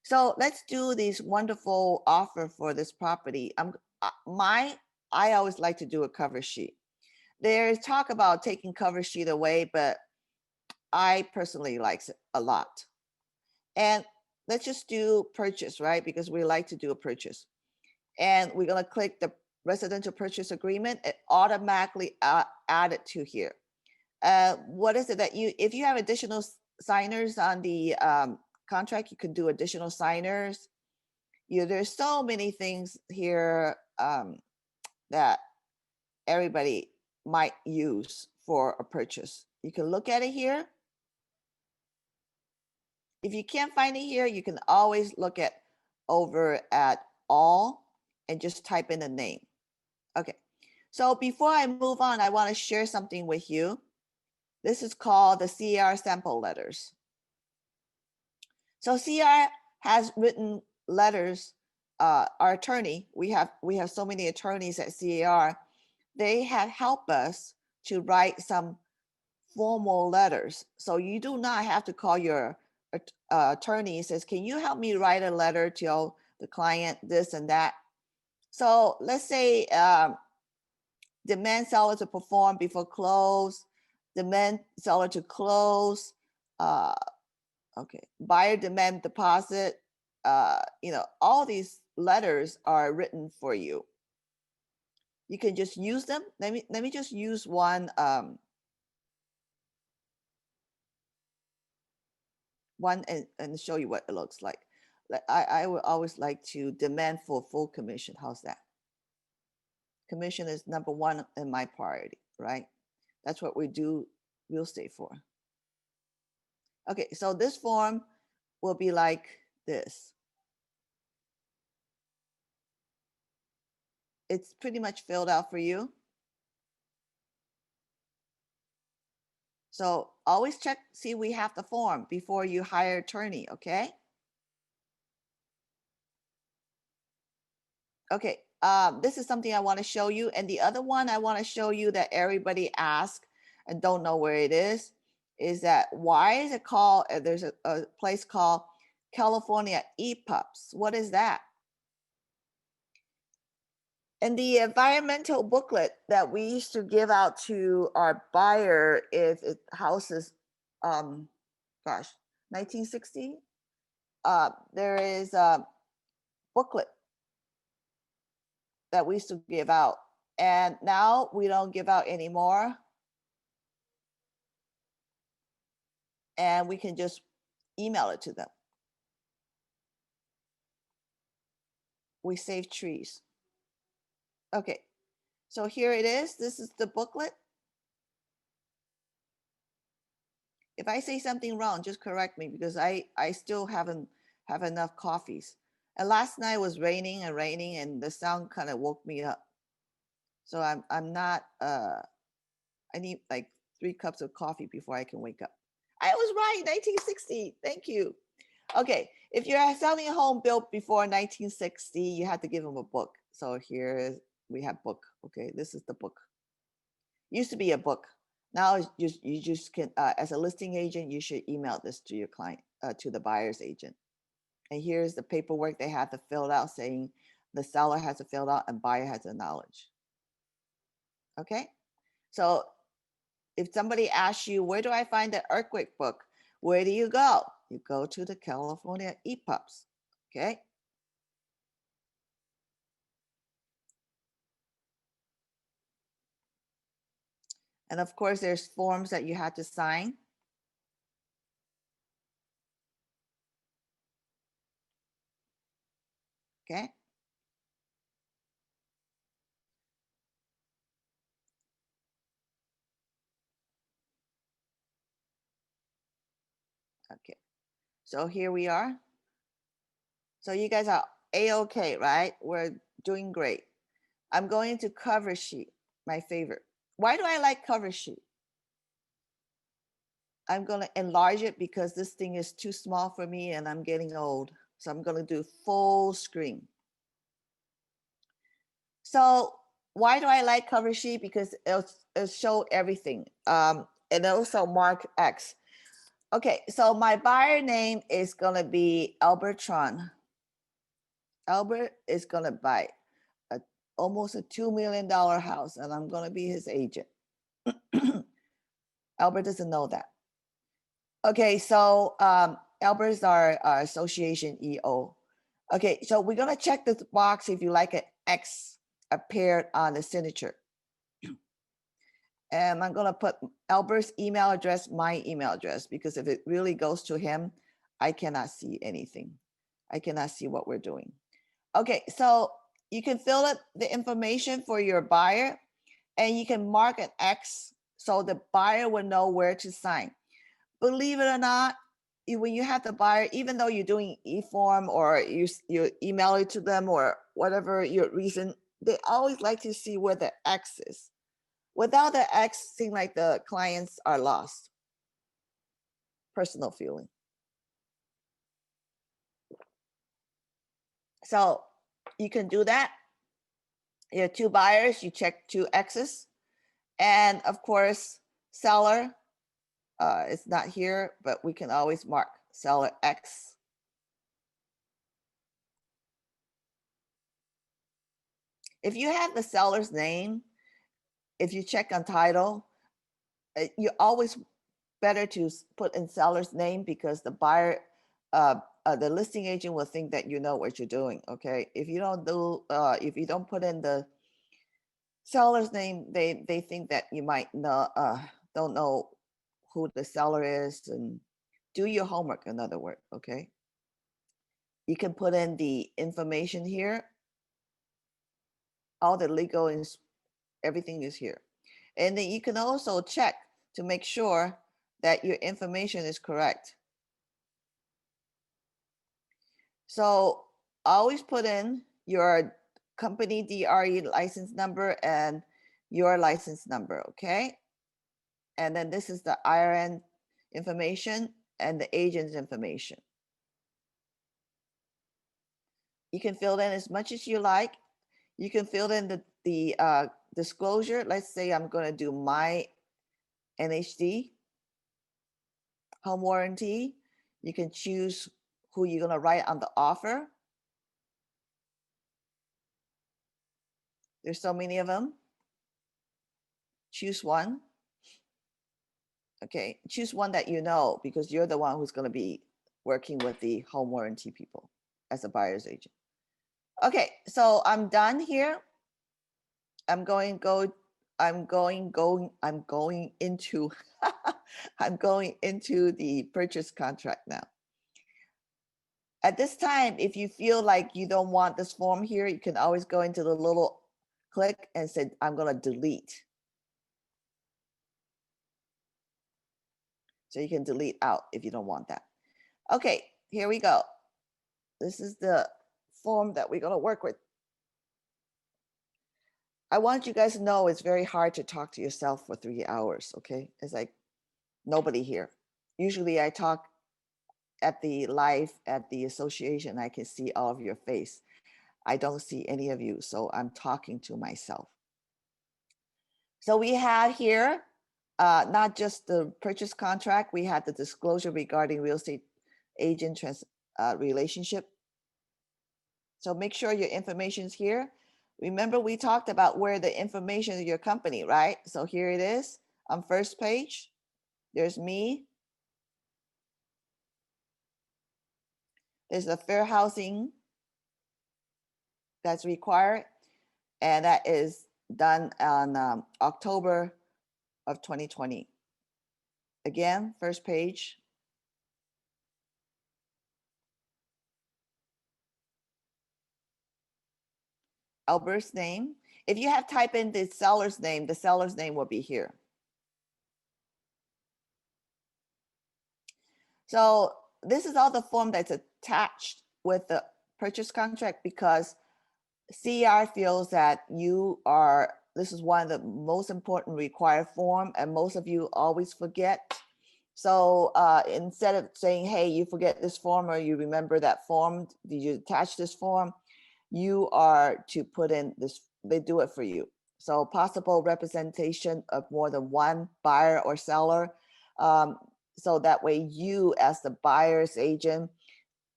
So let's do this wonderful offer for this property. I always like to do a cover sheet. There's talk about taking cover sheet away, but I personally like it a lot. And let's just do purchase, right? Because we like to do a purchase. And we're going to click the residential purchase agreement. It automatically added to here. What is it that if you have additional signers on the contract, you can do additional signers. There's so many things here that everybody might use for a purchase. You can look at it here. If you can't find it here, you can always look at over at all and just type in the name. Okay, so before I move on, I want to share something with you. This is called the CR sample letters. So CR has written letters. Our attorney, we have so many attorneys at CAR. They have helped us to write some formal letters. So you do not have to call your attorney and says, can you help me write a letter to the client, this and that. So let's say demand seller to perform before close, demand seller to close, okay, buyer demand deposit, all these letters are written for you. You can just use them. Let me just use one and show you what it looks like. I would always like to demand for full commission. How's that? Commission is number one in my priority, right? That's what we do real estate for. Okay, so this form will be like this. It's pretty much filled out for you. So always check, see we have the form before you hire attorney, okay? Okay, this is something I want to show you. And the other one I want to show you that everybody asks and don't know where it is that why is it called, there's a place called California EPUBs. What is that? And the environmental booklet that we used to give out to our buyer if it houses, 1960, there is a booklet that we used to give out. And now we don't give out anymore. And we can just email it to them. We save trees. Okay, so here it is. This is the booklet. If I say something wrong, just correct me because I still haven't have enough coffees. And last night was raining and the sound kind of woke me up. So I'm not, I need like 3 cups of coffee before I can wake up. I was right, 1960, thank you. Okay, if you're selling a home built before 1960, you have to give them a book. So here we have book, okay, this is the book. Used to be a book. Now you just can, as a listing agent, you should email this to your client, to the buyer's agent. And here's the paperwork they have to fill out saying the seller has to fill out and buyer has to acknowledge. Okay, so if somebody asks you, where do I find the earthquake book? Where do you go? You go to the California EPUBs, okay? And of course, there's forms that you have to sign. Okay. Okay, so here we are. So you guys are A-okay, right? We're doing great. I'm going to cover sheet, my favorite. Why do I like cover sheet? I'm going to enlarge it because this thing is too small for me and I'm getting old. So I'm going to do full screen. So why do I like cover sheet? Because it'll show everything. And also mark X. Okay, so my buyer name is going to be Albertron. Albert is going to buy almost a $2 million house and I'm going to be his agent. Albert doesn't know that. Okay, so Albert is our association EO. Okay, so we're going to check this box if you like an X appeared on the signature. And I'm going to put Albert's email address, my email address, because if it really goes to him, I cannot see anything. I cannot see what we're doing. Okay, so you can fill up the information for your buyer and you can mark an X so the buyer will know where to sign. Believe it or not, when you have the buyer, even though you're doing e-form or you email it to them or whatever your reason, they always like to see where the X is. Without the X, seem like the clients are lost. Personal feeling. So you can do that. You have two buyers, you check two X's. And of course, seller, it's not here, but we can always mark seller X. If you have the seller's name, if you check on title, you always better to put in seller's name because the buyer, the listing agent will think that you know what you're doing. Okay, if you don't do, if you don't put in the seller's name, they think that you might know, don't know who the seller is, and do your homework. In other words, okay. You can put in the information here. All the legal is everything is here, and then you can also check to make sure that your information is correct. So always put in your company DRE license number and your license number, okay? And then this is the IRN information and the agent's information. You can fill in as much as you like. You can fill in the disclosure. Let's say I'm going to do my NHD, home warranty. You can choose who you're going to write on the offer. There's so many of them. Choose one. Okay, choose one that you know because you're the one who's going to be working with the home warranty people as a buyer's agent. Okay, so I'm done here. I'm going into I'm going into the purchase contract now. At this time, if you feel like you don't want this form here, you can always go into the little click and say, I'm going to delete. So you can delete out if you don't want that. Okay, here we go. This is the form that we're going to work with. I want you guys to know it's very hard to talk to yourself for 3 hours, okay? It's like nobody here. Usually I talk at the live at the association, I can see all of your face. I don't see any of you, so I'm talking to myself. So we have here not just the purchase contract, we had the disclosure regarding real estate agent relationship. So make sure your information is here. Remember, we talked about where the information of your company, right? So here it is on first page. There's me. There's the fair housing that's required. And that is done on October of 2020. Again, first page. Albert's name. If you have type in the seller's name will be here. So this is all the form that's attached with the purchase contract, because CER feels that this is one of the most important required form, and most of you always forget. So instead of saying, hey, you forget this form, or you remember that form, did you attach this form? You are to put in this, they do it for you. So possible representation of more than one buyer or seller. So that way you, as the buyer's agent,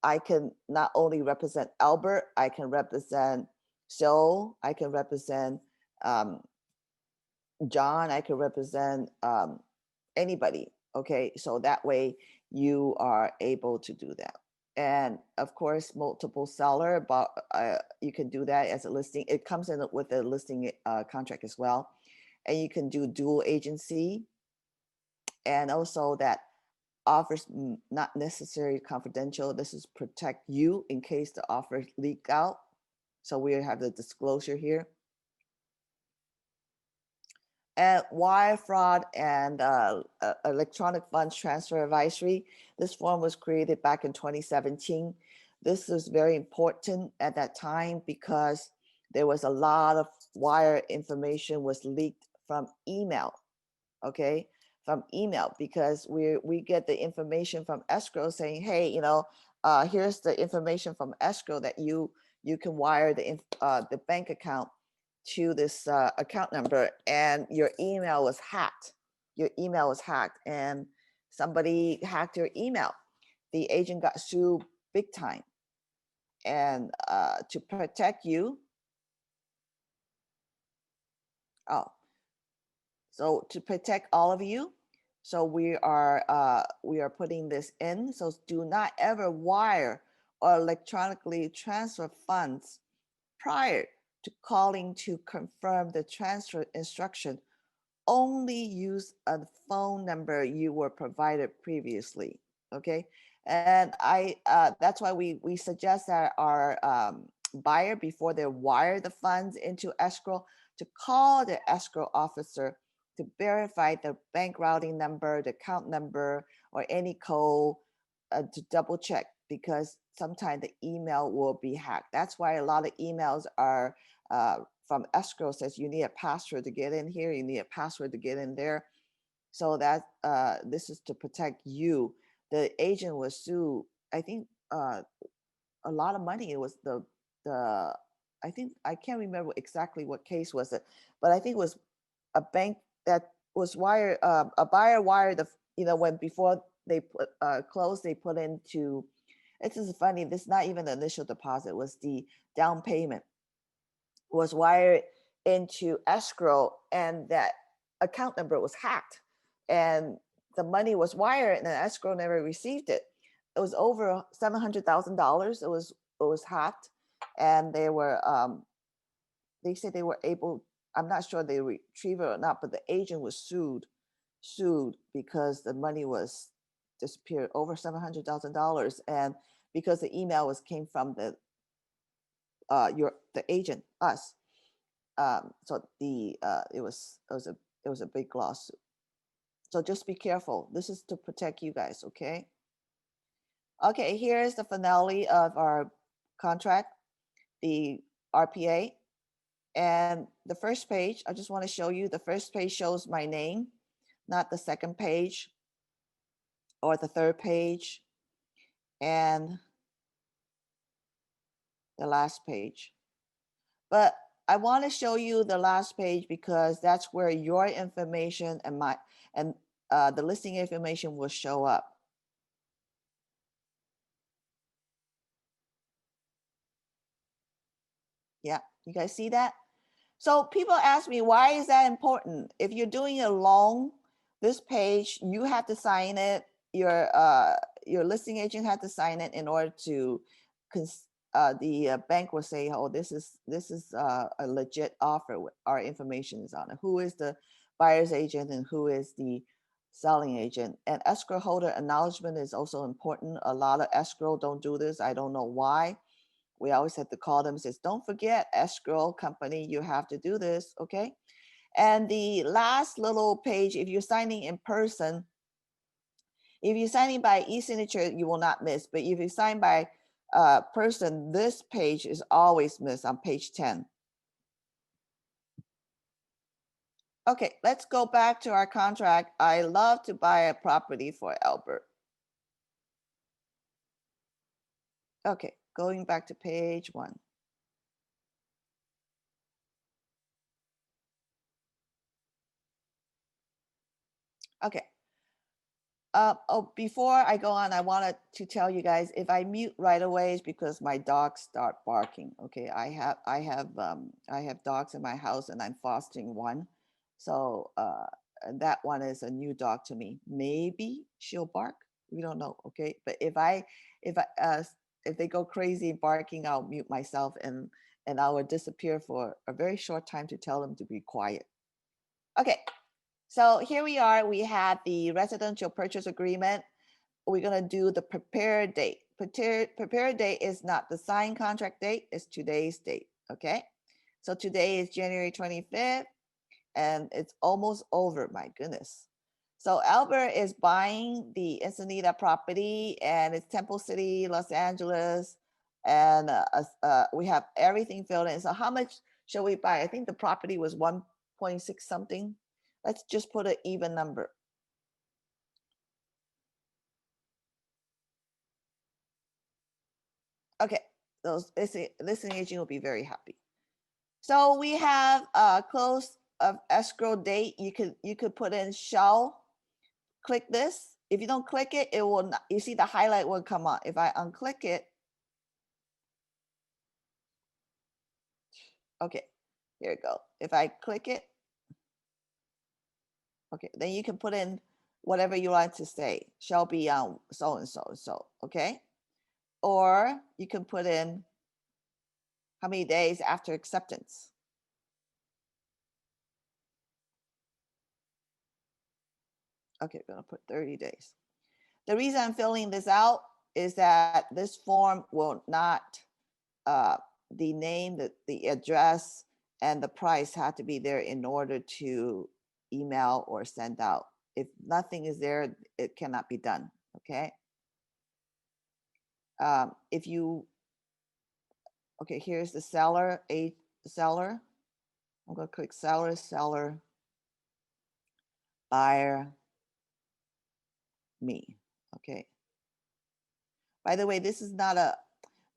I can not only represent Albert, I can represent Joe, I can represent John, I can represent anybody. Okay, so that way you are able to do that. And of course, multiple seller, but you can do that as a listing. It comes in with a listing contract as well. And you can do dual agency, and also that offers not necessarily confidential. This is protect you in case the offer leak out. So we have the disclosure here. And wire fraud and electronic funds transfer advisory. This form was created back in 2017. This was very important at that time because there was a lot of wire information was leaked from email. Okay, from email, because we get the information from escrow saying, hey, here's the information from escrow that you can wire the bank account to this account number, and your email was hacked. Your email was hacked, and somebody hacked your email. The agent got sued big time, and to protect you. Oh, so to protect all of you, so we are putting this in. So do not ever wire or electronically transfer funds prior to calling to confirm the transfer instruction. Only use a phone number you were provided previously. Okay, and that's why we suggest that our buyer, before they wire the funds into escrow, to call the escrow officer to verify the bank routing number, the account number, or any code, to double check, because sometimes the email will be hacked. That's why a lot of emails are from escrow says you need a password to get in here, you need a password to get in there. So that this is to protect you. The agent was sued, I think, a lot of money. It was the I think, I can't remember exactly what case was it, but I think it was a bank that was wired, a buyer wired the, when before they put closed, they put into, it's just funny, this is not even the initial deposit, was the down payment was wired into escrow, and that account number was hacked, and the money was wired and the escrow never received it. It was over $700,000. It was hacked, and they said they were able, I'm not sure they retrieved it or not, but the agent was sued because the money was disappeared, over $700,000, and because the email came from the agent, us. So it was a big lawsuit. So just be careful. This is to protect you guys, okay? Okay, here is the finale of our contract, the RPA. And the first page, I just want to show you, the first page shows my name, not the second page or the third page, and the last page. But I want to show you the last page because that's where your information and the listing information will show up. Yeah, you guys see that? So people ask me, why is that important? If you're doing a loan, this page, you have to sign it. Your listing agent had to sign it in order to, the bank will say, oh, this is a legit offer. Our information is on it. Who is the buyer's agent and who is the selling agent? And escrow holder acknowledgement is also important. A lot of escrow don't do this. I don't know why. We always have to call them and says, don't forget, escrow company, you have to do this, okay? And the last little page, if you're signing in person, If you sign in by e-signature, you will not miss. But if you sign by person, this page is always missed on page 10. Okay, let's go back to our contract. I love to buy a property for Albert. Okay, going back to page 1. Okay. Oh, before I go on, I wanted to tell you guys, if I mute right away, it's because my dogs start barking. Okay, I have dogs in my house, and I'm fostering one, so and that one is a new dog to me. Maybe she'll bark. We don't know. Okay, but if they go crazy barking, I'll mute myself, and I will disappear for a very short time to tell them to be quiet. Okay. So here we are, we had the residential purchase agreement. We're gonna do the prepared date. Prepared date is not the signed contract date, it's today's date, okay? So today is January 25th, and it's almost over, my goodness. So Albert is buying the Encinitas property, and it's Temple City, Los Angeles, and we have everything filled in. So how much shall we buy? I think the property was 1.6 something. Let's just put an even number. Okay, those listing agent will be very happy. So we have a close of escrow date. You could put in shall. Click this. If you don't click it, it will not, you see the highlight will come on. If I unclick it, okay, here we go. If I click it, okay, then you can put in whatever you want to say. Shall be on so and so and so, okay? Or you can put in how many days after acceptance. Okay, we're gonna put 30 days. The reason I'm filling this out is that this form will not, the name, the address, and the price have to be there in order to email or send out. If nothing is there, it cannot be done, okay? If you, okay, here's the seller, a seller. I'm gonna click seller, seller, buyer, me, okay? By the way, this is not a,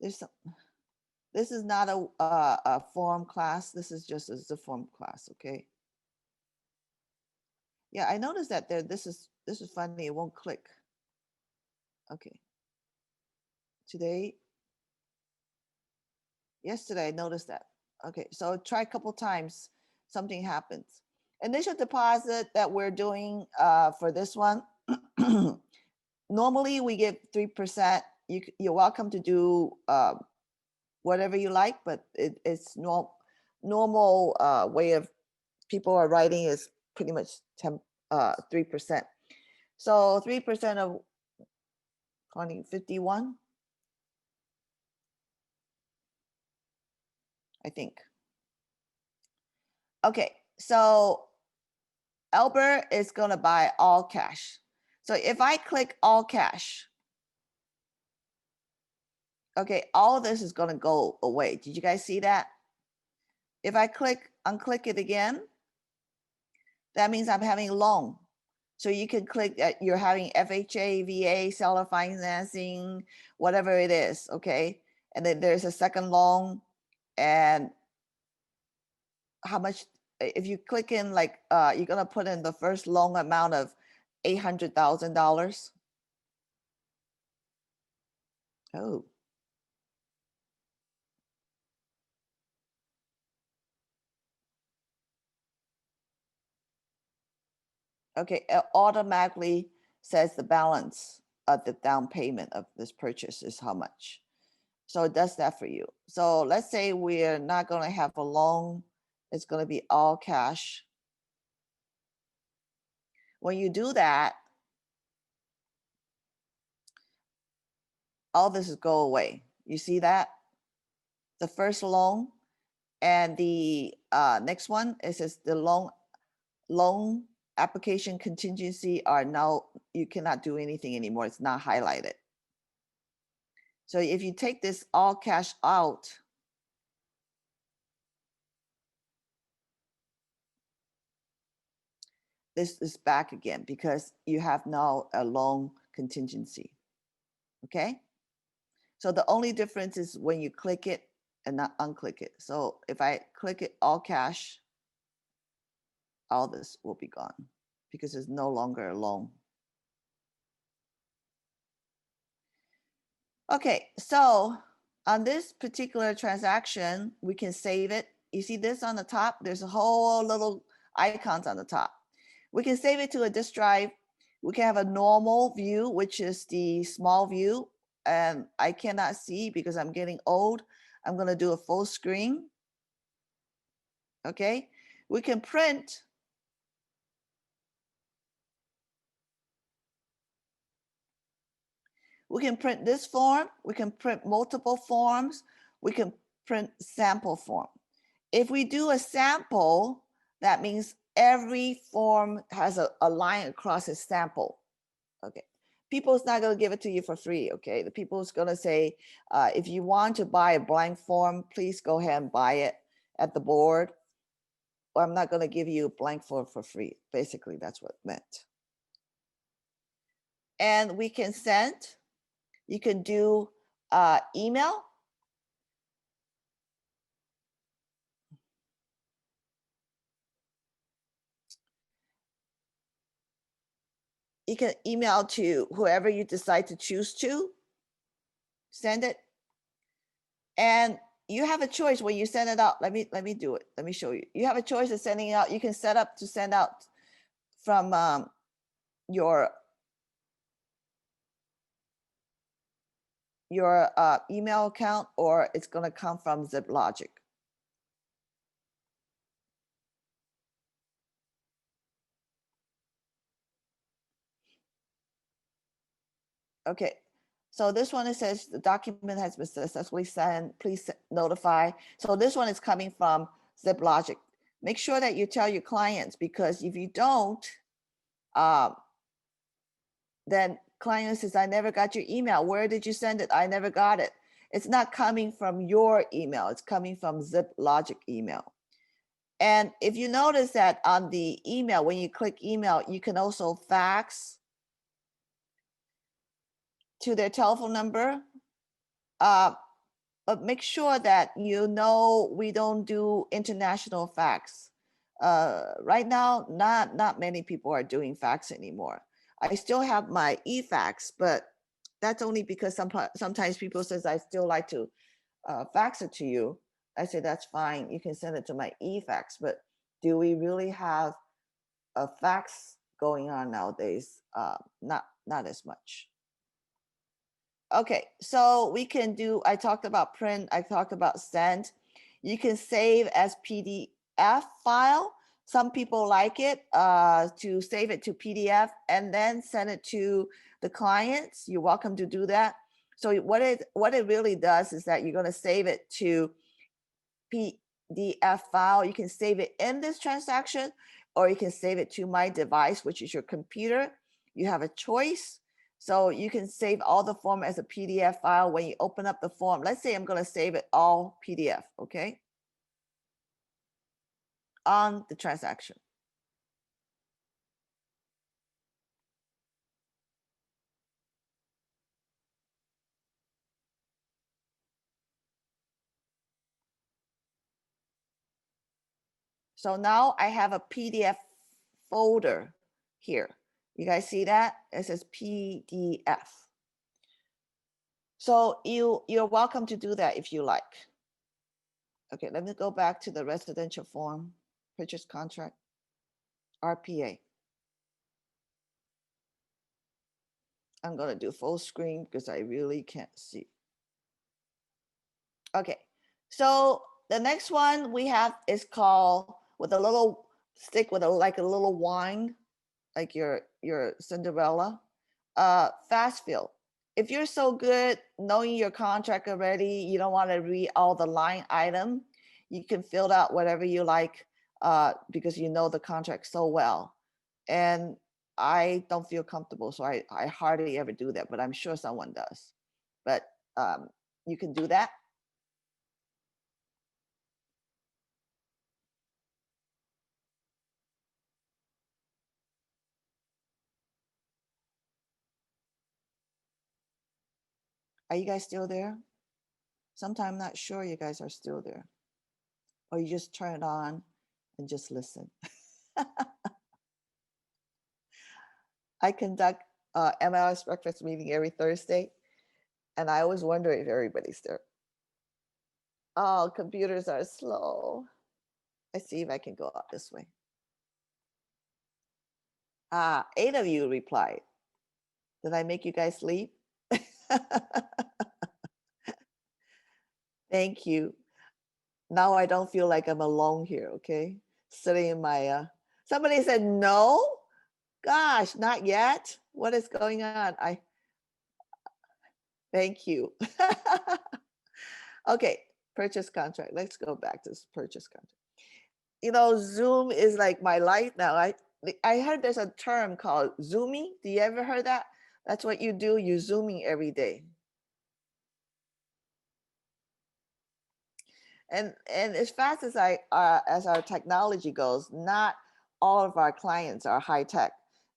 this is not a form class. This is just a zipForm class, okay? Yeah, I noticed that there. This is funny. It won't click. Okay. Today, yesterday, I noticed that. Okay, so try a couple times. Something happens. Initial deposit that we're doing for this one. Normally, we give 3%. You're welcome to do whatever you like, but it's normal way of people are writing is pretty much 3%. So 3% of 51, I think. Okay, so Albert is gonna buy all cash. So if I click all cash, okay, all of this is gonna go away. Did you guys see that? If I unclick it again, that means I'm having loan. So you can click that you're having FHA, VA, seller financing, whatever it is, okay? And then there's a second loan, and how much, if you click in like, you're gonna put in the first loan amount of $800,000. Oh, okay, it automatically says the balance of the down payment of this purchase is how much. So it does that for you. So let's say we're not gonna have a loan, it's gonna be all cash. When you do that, all this is go away. You see that? The first loan and the next one, it says the loan application contingency are now, you cannot do anything anymore. It's not highlighted. So if you take this all cash out, this is back again because you have now a loan contingency. Okay. So the only difference is when you click it and not unclick it. So if I click it all cash, all this will be gone because it's no longer a loan. Okay, so on this particular transaction, we can save it. You see this on the top? There's a whole little icons on the top. We can save it to a disk drive. We can have a normal view, which is the small view. And I cannot see because I'm getting old. I'm going to do a full screen. Okay, we can print. We can print this form. We can print multiple forms. We can print sample form. If we do a sample, that means every form has a line across its sample. Okay. People's not going to give it to you for free. Okay. The people's going to say, if you want to buy a blank form, please go ahead and buy it at the board. Or I'm not going to give you a blank form for free. Basically, that's what it meant. And we can send. You can do email. You can email to whoever you decide to choose to send it. And you have a choice when you send it out. Let me do it. Let me show you. You have a choice of sending it out. You can set up to send out from your email account, or it's going to come from ZipLogic. Okay, so this one, it says the document has been successfully sent. Please notify. So this one is coming from ZipLogic. Make sure that you tell your clients, because if you don't, then client says, I never got your email. Where did you send it? I never got it. It's not coming from your email. It's coming from ZipLogic email. And if you notice that on the email, when you click email, you can also fax to their telephone number. But make sure that you know we don't do international fax. Right now, not many people are doing fax anymore. I still have my e-fax, but that's only because sometimes people says I still like to fax it to you. I say that's fine. You can send it to my e-fax, but do we really have a fax going on nowadays? Not as much. Okay, so we can do, I talked about print, I talked about send. You can save as PDF file. Some people like it to save it to PDF and then send it to the clients. You're welcome to do that. So what it really does is that you're going to save it to PDF file. You can save it in this transaction, or you can save it to my device, which is your computer. You have a choice. So you can save all the form as a PDF file when you open up the form. Let's say I'm going to save it all PDF, okay? On the transaction. So now I have a PDF folder here. You guys see that? It says PDF. So you're welcome to do that if you like. Okay, let me go back to the residential form, purchase contract, RPA. I'm going to do full screen because I really can't see. Okay, so the next one we have is called, with a little stick with like a little wine, like your Cinderella, fast fill. If you're so good knowing your contract already, you don't want to read all the line item, you can fill out whatever you like because you know the contract so well. And I don't feel comfortable, so I hardly ever do that, but I'm sure someone does. But you can do that. Are you guys still there? Sometimes I'm not sure you guys are still there, or you just turn it on and just listen. I conduct MLS breakfast meeting every Thursday, and I always wonder if everybody's there. Oh, computers are slow. Let's see if I can go up this way. Ah, 8 of you replied. Did I make you guys sleep? Thank you. Now I don't feel like I'm alone here, okay? Sitting in my somebody said no? Gosh, not yet. What is going on? I thank you. Okay, purchase contract. Let's go back to this purchase contract. You know, Zoom is like my life now. I heard there's a term called zooming. Do you ever heard that? That's what you do. You're zooming every day. And as fast as as our technology goes, not all of our clients are high tech,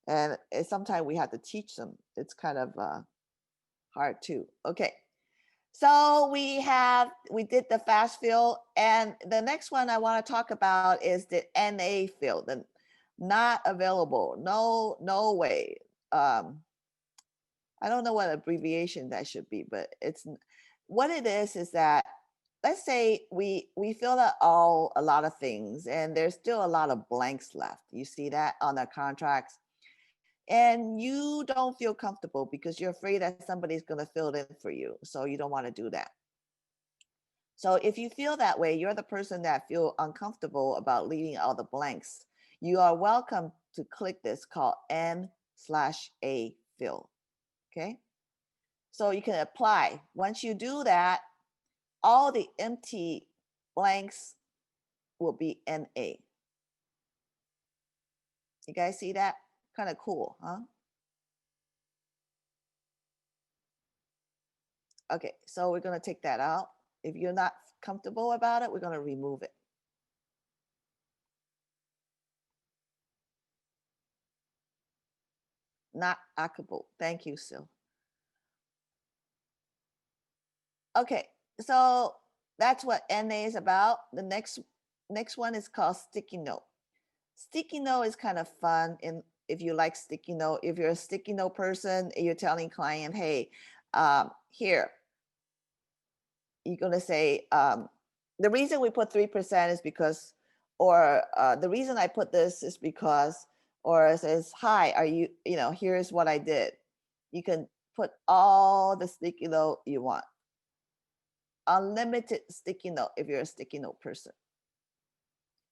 and sometimes we have to teach them. It's kind of hard too. Okay, so we did the fast fill, and the next one I want to talk about is the NA field, the not available. No way. I don't know what abbreviation that should be, but it's what it is that let's say we filled out a lot of things and there's still a lot of blanks left. You see that on the contracts, and you don't feel comfortable because you're afraid that somebody's going to fill it in for you, so you don't want to do that. So if you feel that way, you're the person that feel uncomfortable about leaving all the blanks, you are welcome to click this called N/A fill. Okay, so you can apply. Once you do that, all the empty blanks will be NA. You guys see that? Kind of cool, huh? Okay, so we're going to take that out. If you're not comfortable about it, we're going to remove it. Not applicable. Thank you, Sil. Okay, so that's what NA is about. The next one is called sticky note. Sticky note is kind of fun, and if you like sticky note, if you're a sticky note person, you're telling client, hey, here, you're gonna say, the reason we put 3% is because, or the reason I put this is because, or it says, hi, are you, here's what I did. You can put all the sticky note you want. Unlimited sticky note if you're a sticky note person.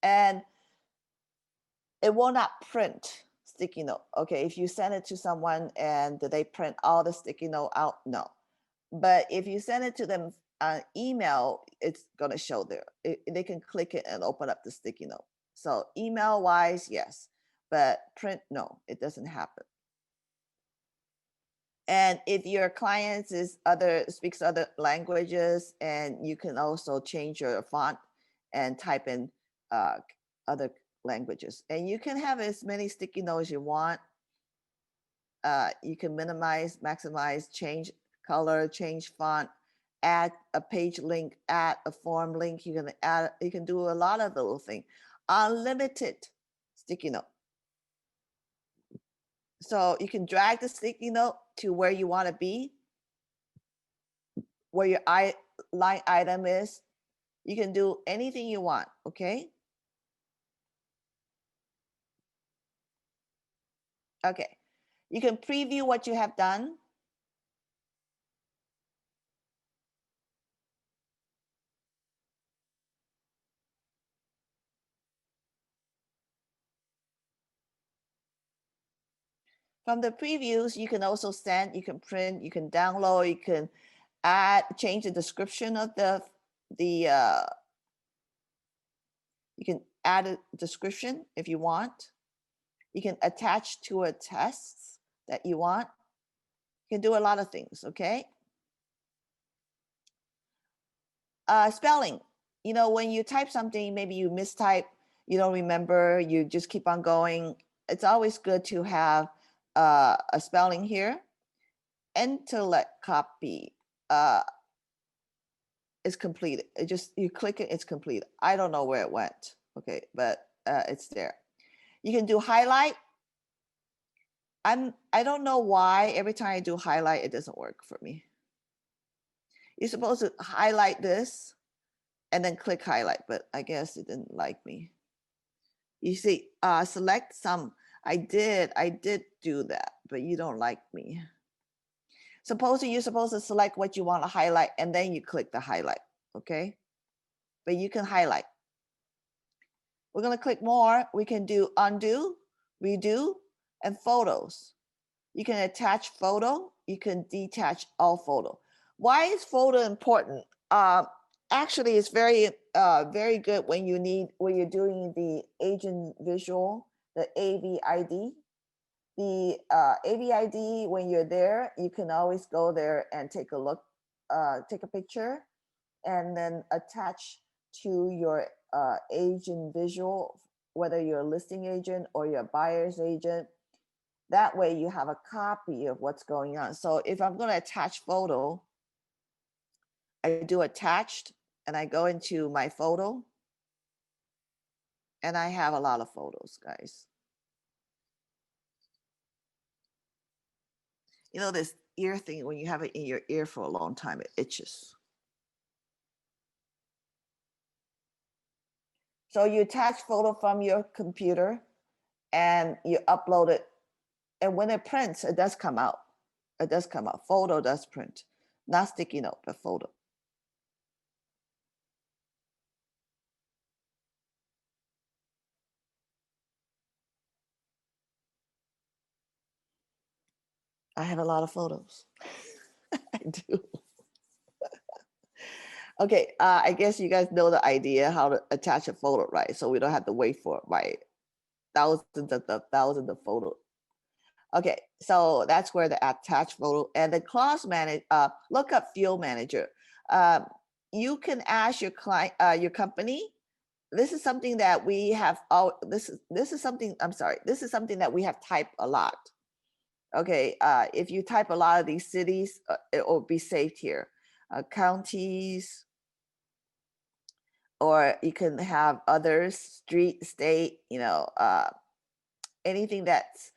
And it will not print sticky note. Okay, if you send it to someone and they print all the sticky note out, no. But if you send it to them email, it's gonna show there. They can click it and open up the sticky note. So email wise, yes, but print, no, it doesn't happen. And if your client speaks other languages, and you can also change your font and type in other languages, and you can have as many sticky notes you want. You can minimize, maximize, change color, change font, add a page link, add a form link. You can do a lot of little things. Unlimited sticky note. So you can drag the sticky note to where you want to be, where your line item is. You can do anything you want, okay? Okay. You can preview what you have done. From the previews, you can also send, you can print, you can download, you can change the description of you can add a description if you want. You can attach to a test that you want. You can do a lot of things, okay? Spelling, you know, when you type something, maybe you mistype, you don't remember, you just keep on going. It's always good to have a spelling here. Intellect copy is completed. It just, you click it, it's complete. I don't know where it went, okay, but it's there. You can do highlight. I don't know why every time I do highlight, it doesn't work for me. You're supposed to highlight this and then click highlight, but I guess it didn't like me. You see, select some. I did do that, but you don't like me. Supposing you're supposed to select what you want to highlight and then you click the highlight, okay? But you can highlight. We're gonna click more. We can do undo, redo, and photos. You can attach photo. You can detach all photo. Why is photo important? Actually, it's very, very good when you're doing the agent visual, the AVID. The AVID, when you're there, you can always go there and take a look, take a picture, and then attach to your agent visual, whether you're a listing agent or you're a buyer's agent. That way you have a copy of what's going on. So if I'm going to attach photo, I do attached and I go into my photo and I have a lot of photos, guys. You know, this ear thing, when you have it in your ear for a long time, it itches. So you attach photo from your computer and you upload it. And when it prints, it does come out. It does come out. Photo does print. Not sticky note, but photo. I have a lot of photos. I do. Okay, I guess you guys know the idea how to attach a photo, right? So we don't have to wait for it, right? Thousands of photos. Okay, so that's where the attach photo and the clause manage. Look up field manager. You can ask your client, your company. This is something that we have. This is something. I'm sorry. This is something that we have typed a lot. Okay, if you type a lot of these cities, it will be saved here. Counties, or you can have others, street, state, you know, anything that's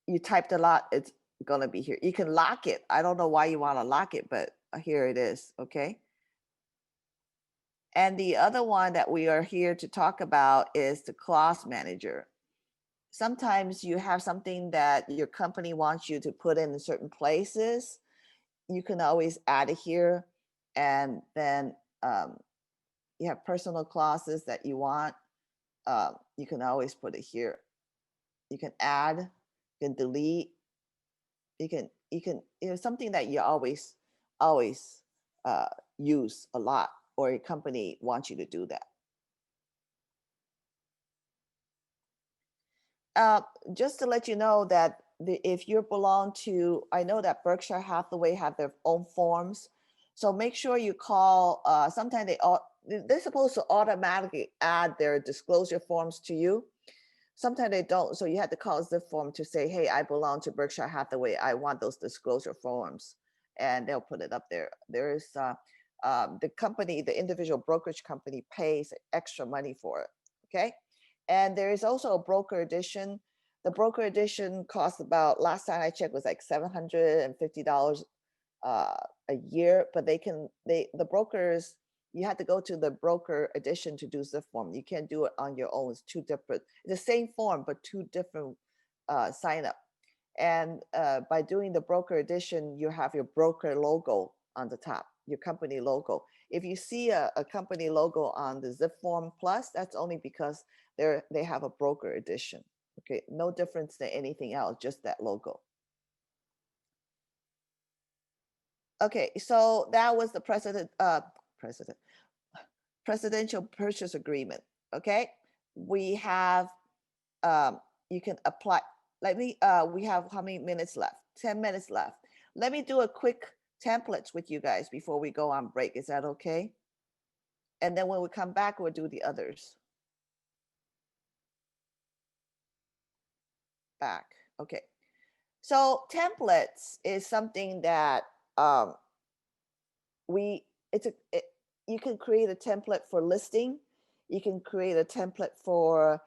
you typed a lot, it's gonna be here. You can lock it. I don't know why you want to lock it, but here it is, okay? And the other one that we are here to talk about is the clause manager. Sometimes you have something that your company wants you to put in certain places. You can always add it here, and then you have personal clauses that you want. You can always put it here. You can add, you can delete, you know, something that you always uh, use a lot, or your company wants you to do that. Just to let you know that if you belong to, I know that Berkshire Hathaway have their own forms, so make sure you call. Sometimes they're supposed to automatically add their disclosure forms to you. Sometimes they don't, so you have to call zipForm to say, hey, I belong to Berkshire Hathaway, I want those disclosure forms, and they'll put it up there. There's the company, the individual brokerage company pays extra money for it, okay? And there is also a broker edition. The broker edition costs about, last time I checked, was like $750 a year, but the brokers, you have to go to the broker edition to do zipForm. You can't do it on your own. It's two different, the same form, but two different sign up. And by doing the broker edition, you have your broker logo on the top, your company logo. If you see a company logo on the zipForm Plus, that's only because they have a broker edition. Okay, no difference than anything else, just that logo. Okay, so that was the presidential purchase agreement. Okay, we have you can apply. Let me, we have how many minutes left? 10 minutes left. Let me do a quick templates with you guys before we go on break. Is that okay? And then when we come back, we'll do the others. Back. Okay. So templates is something that you can create a template for listing. You can create a template for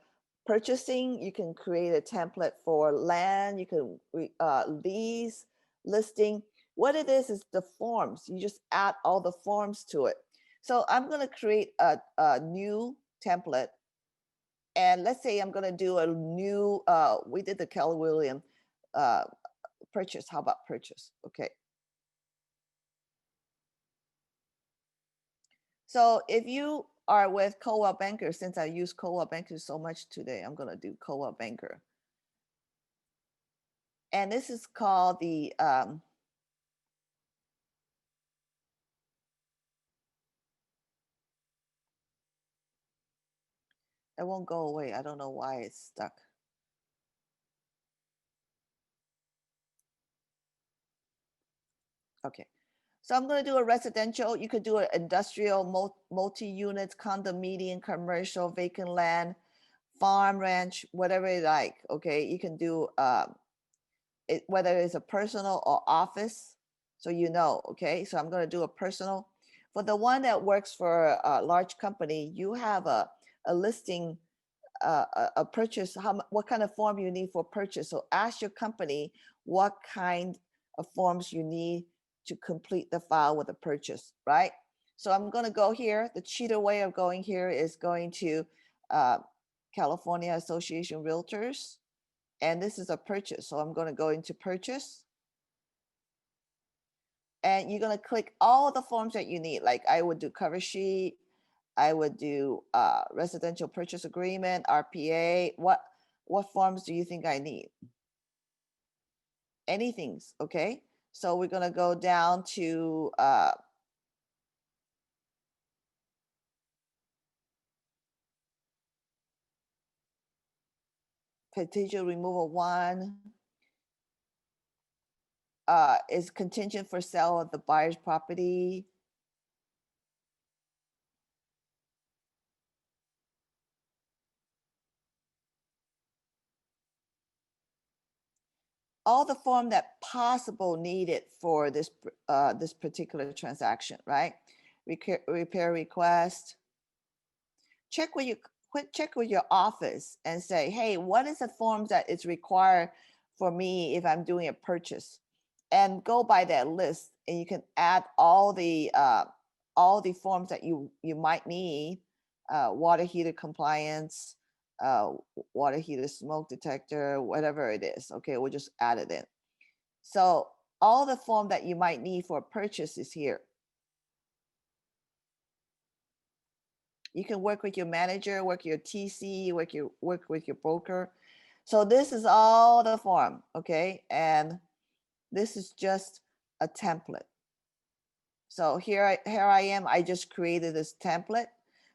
purchasing. You can create a template for land. You can lease, listing. What it is the forms. You just add all the forms to it. So I'm going to create a new template. And let's say I'm going to do a new, we did the Keller Williams purchase. How about purchase? Okay. So if you are with Coldwell Banker, since I use Coldwell Banker so much today, I'm going to do Coldwell Banker. And this is called the, it won't go away. I don't know why it's stuck. Okay. So I'm going to do a residential. You could do an industrial, multi-unit, condominium, commercial, vacant land, farm, ranch, whatever you like. Okay. You can do it, whether it's a personal or office. So you know, okay. So I'm going to do a personal. For the one that works for a large company, you have a listing, a purchase, what kind of form you need for purchase. So ask your company what kind of forms you need to complete the file with a purchase, right? So I'm going to go here. The cheater way of going here is going to California Association Realtors. And this is a purchase. So I'm going to go into purchase. And you're going to click all the forms that you need. Like I would do cover sheet. I would do residential purchase agreement, RPA. What forms do you think I need? Anything's okay. So we're going to go down to petition removal one. Is contingent for sale of the buyer's property. All the form that possible needed for this this particular transaction, right? Repair request. Check with your office and say, hey, what is the forms that is required for me if I'm doing a purchase? And go by that list, and you can add all the forms that you might need. Water heater compliance, water heater smoke detector, whatever it is. Okay, we'll just add it in. So all the form that you might need for a purchase is here. You can work with your manager, work your TC, work with your broker. So this is all the form, okay? And this is just a template. So here I am, I just created this template.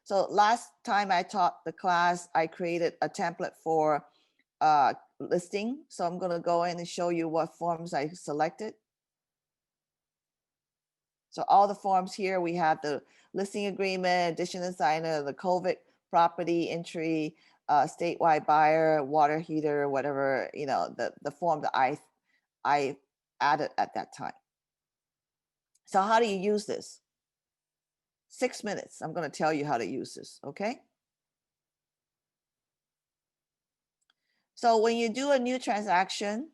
So last time I taught the class, I created a template for listing. So I'm gonna go in and show you what forms I selected. So all the forms here, we have the listing agreement, addition and signer, the COVID property entry, statewide buyer, water heater, whatever, you know, the form that I added at that time. So how do you use this? 6 minutes. I'm going to tell you how to use this, okay? So when you do a new transaction,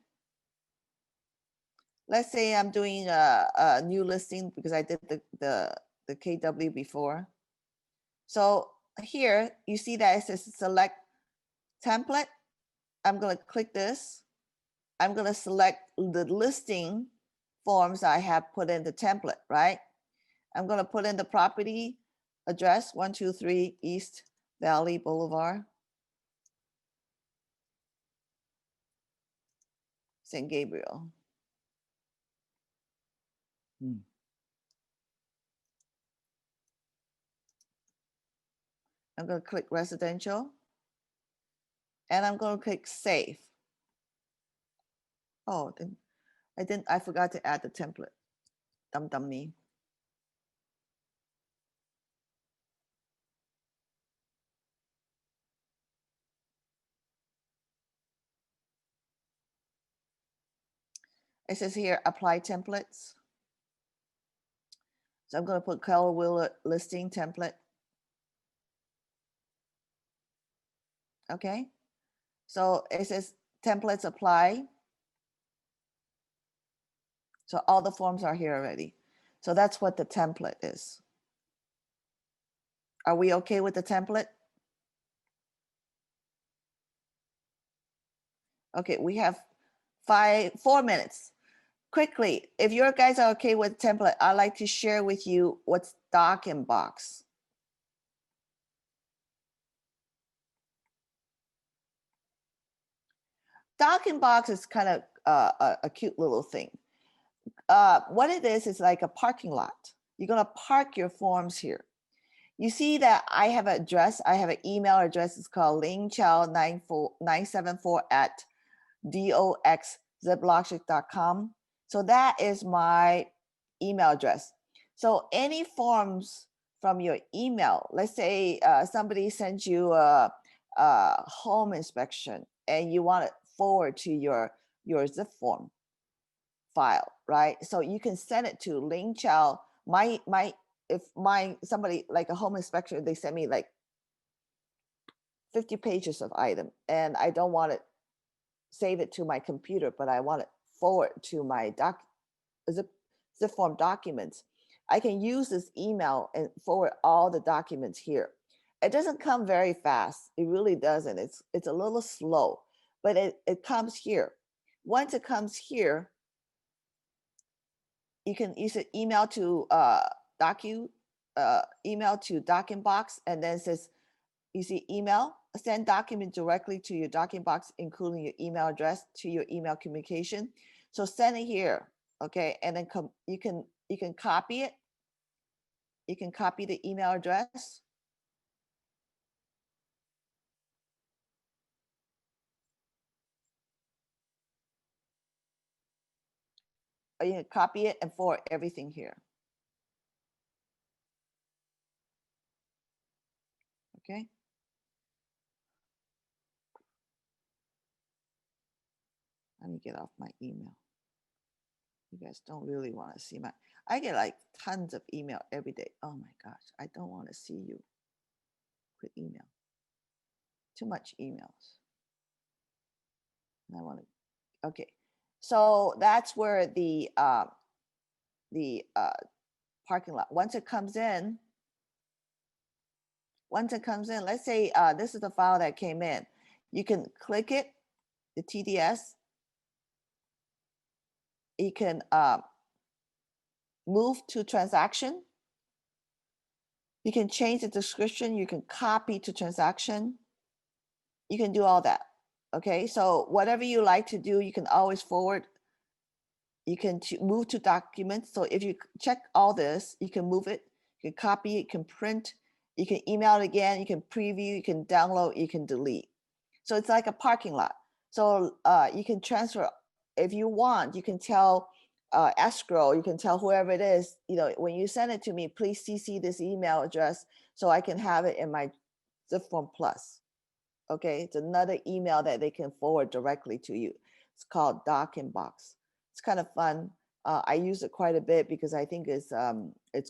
let's say I'm doing a new listing because I did the KW before. So here you see that it says select template. I'm going to click this. I'm going to select the listing forms I have put in the template, right? I'm going to put in the property address, 123 East Valley Boulevard, St. Gabriel. I'm going to click residential. and I'm going to click save. Oh, I forgot to add the template. Dum me. It says here, apply templates. So I'm going to put color wheel listing template. Okay. So it says templates apply. So all the forms are here already. So that's what the template is. Are we okay with the template? Okay, we have 4 minutes. Quickly, if you guys are okay with template, I'd like to share with you what's Doc-in-Box. Doc-in-Box is kind of a cute little thing. What it is like a parking lot. You're gonna park your forms here. You see that I have an address, I have an email address, it's called Ling Chow 974 at doxziplogic.com. So that is my email address. So any forms from your email, let's say somebody sends you a home inspection and you want it forward to your zipForm file, right? So you can send it to Ling Chow. If somebody like a home inspector, they send me like 50 pages of item and I don't want it save it to my computer, but I want it forward to my zipForm documents. I can use this email and forward all the documents here. It doesn't come very fast. It really doesn't. It's a little slow, but it comes here. Once it comes here, you can use it email to email to Doc-in-Box, and then it says you see email, send document directly to your Doc-in-Box, including your email address to your email communication. So send it here, okay? And then you can copy it. You can copy the email address. Or you can copy it and forward everything here. Okay. Let me get off my email. You guys don't really want to see I get like tons of email every day. Oh my gosh, I don't want to see you. Quit email. Too much emails. And I want to, okay. So that's where the parking lot, once it comes in, let's say this is the file that came in. You can click it, the TDS. You can move to transaction. You can change the description. You can copy to transaction. You can do all that. Okay, so whatever you like to do, you can always forward. You can move to documents. So if you check all this, you can move it, you can copy, you can print, you can email it again, you can preview, you can download, you can delete. So it's like a parking lot. So you can transfer, if you want, you can tell escrow, you can tell whoever it is, when you send it to me, please CC this email address so I can have it in my zipForm Plus. Okay, it's another email that they can forward directly to you. It's called Doc-in-Box. It's kind of fun. I use it quite a bit because I think it's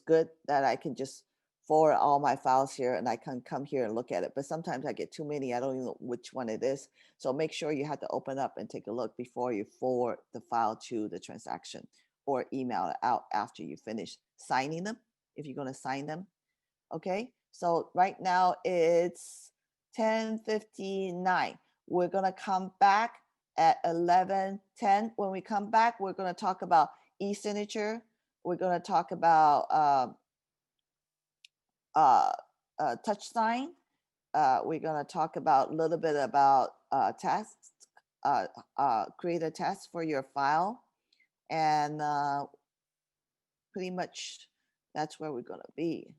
good that I can just forward all my files here and I can come here and look at it. But sometimes I get too many. I don't even know which one it is. So make sure you have to open up and take a look before you forward the file to the transaction or email it out after you finish signing them, if you're going to sign them. Okay, so right now it's 10:59. We're gonna come back at 11:10. When we come back, we're gonna talk about e-signature. We're gonna talk about touch sign. We're gonna talk about a little bit about tasks, create a task for your file, and pretty much that's where we're gonna be.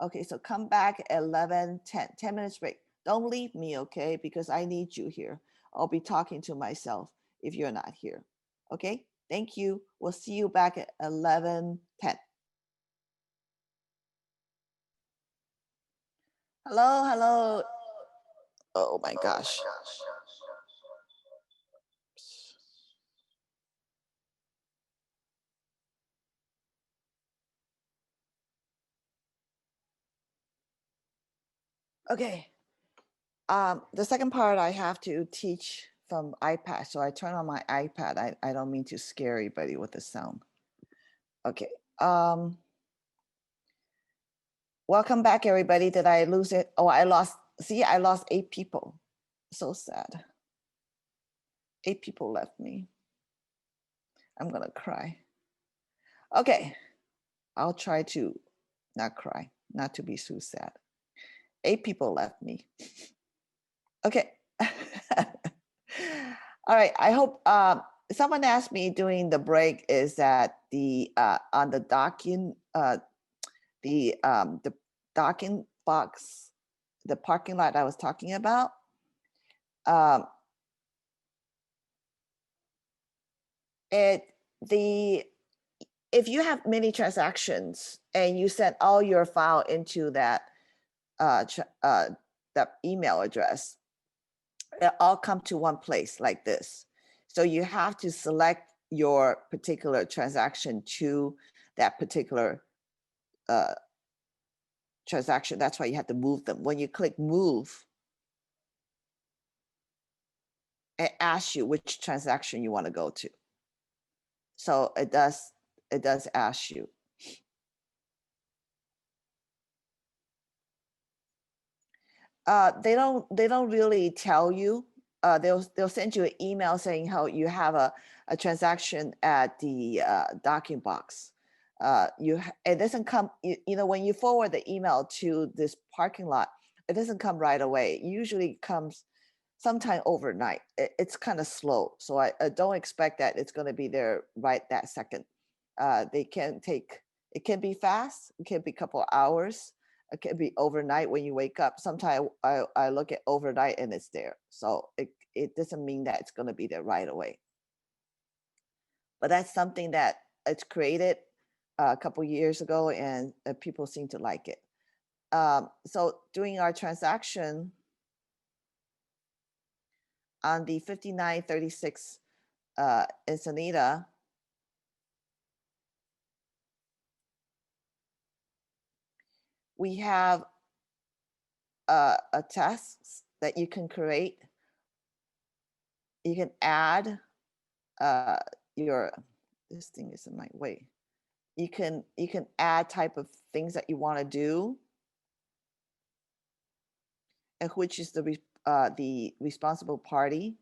Okay, so come back at 11:10. 10 minutes break. Don't leave me, okay? Because I need you here. I'll be talking to myself if you're not here. Okay? Thank you. We'll see you back at 11:10. Hello, hello. Oh my gosh. Okay. The second part I have to teach from iPad. So I turn on my iPad. I don't mean to scare anybody with the sound. Okay. Welcome back, everybody. Did I lose it? Oh, I lost. See, I lost 8 people. So sad. 8 people left me. I'm gonna cry. Okay. I'll try to not cry, not to be so sad. 8 people left me. Okay. All right. I hope someone asked me during the break is that the on the docking the docking box, the parking lot I was talking about. If you have many transactions and you send all your file into that that email address, it all come to one place like this. So you have to select your particular transaction to that particular transaction. That's why you have to move them. When you click move, it asks you which transaction you want to go to. So it does ask you. They don't really tell you. They'll send you an email saying how you have a transaction at the docking box. It doesn't come. You know, when you forward the email to this parking lot, it doesn't come right away. It usually comes sometime overnight. It's kind of slow, so I don't expect that it's going to be there right that second. They can take. It can be fast. It can be a couple of hours. It can be overnight when you wake up. Sometimes I look at overnight and it's there. So it doesn't mean that it's going to be there right away. But that's something that it's created a couple years ago, and people seem to like it. So doing our transaction on the 5936 Ensenada, we have a test that you can create. You can add your, this thing is in my way. You can add type of things that you want to do, and which is the responsible party.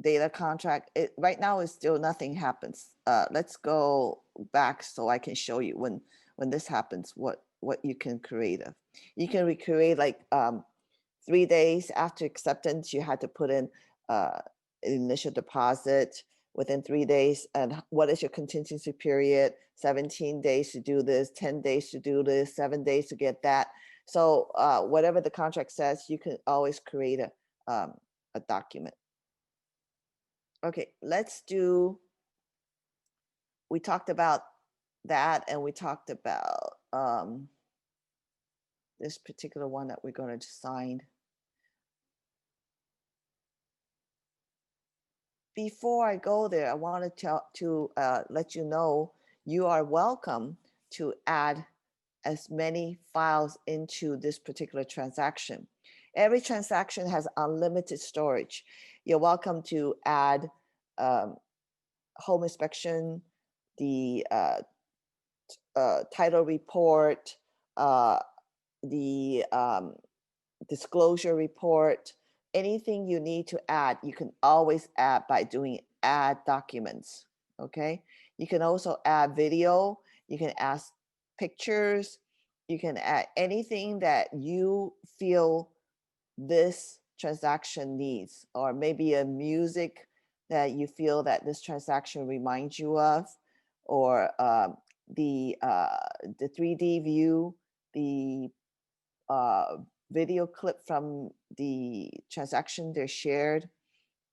Data contract. Right now is still nothing happens. Let's go back so I can show you when this happens what you can create. You can recreate like 3 days after acceptance. You had to put in initial deposit within 3 days, and what is your contingency period? 17 days to do this, 10 days to do this, 7 days to get that. So whatever the contract says, you can always create a document. Okay, let's do, we talked about that, and we talked about this particular one that we're going to sign. Before I go there, I wanted to let you know you are welcome to add as many files into this particular transaction. Every transaction has unlimited storage. You're welcome to add home inspection, the title report, the disclosure report, anything you need to add, you can always add by doing add documents, okay? You can also add video, you can add pictures, you can add anything that you feel this transaction needs, or maybe a music that you feel that this transaction reminds you of, or the 3D view, the video clip from the transaction they shared,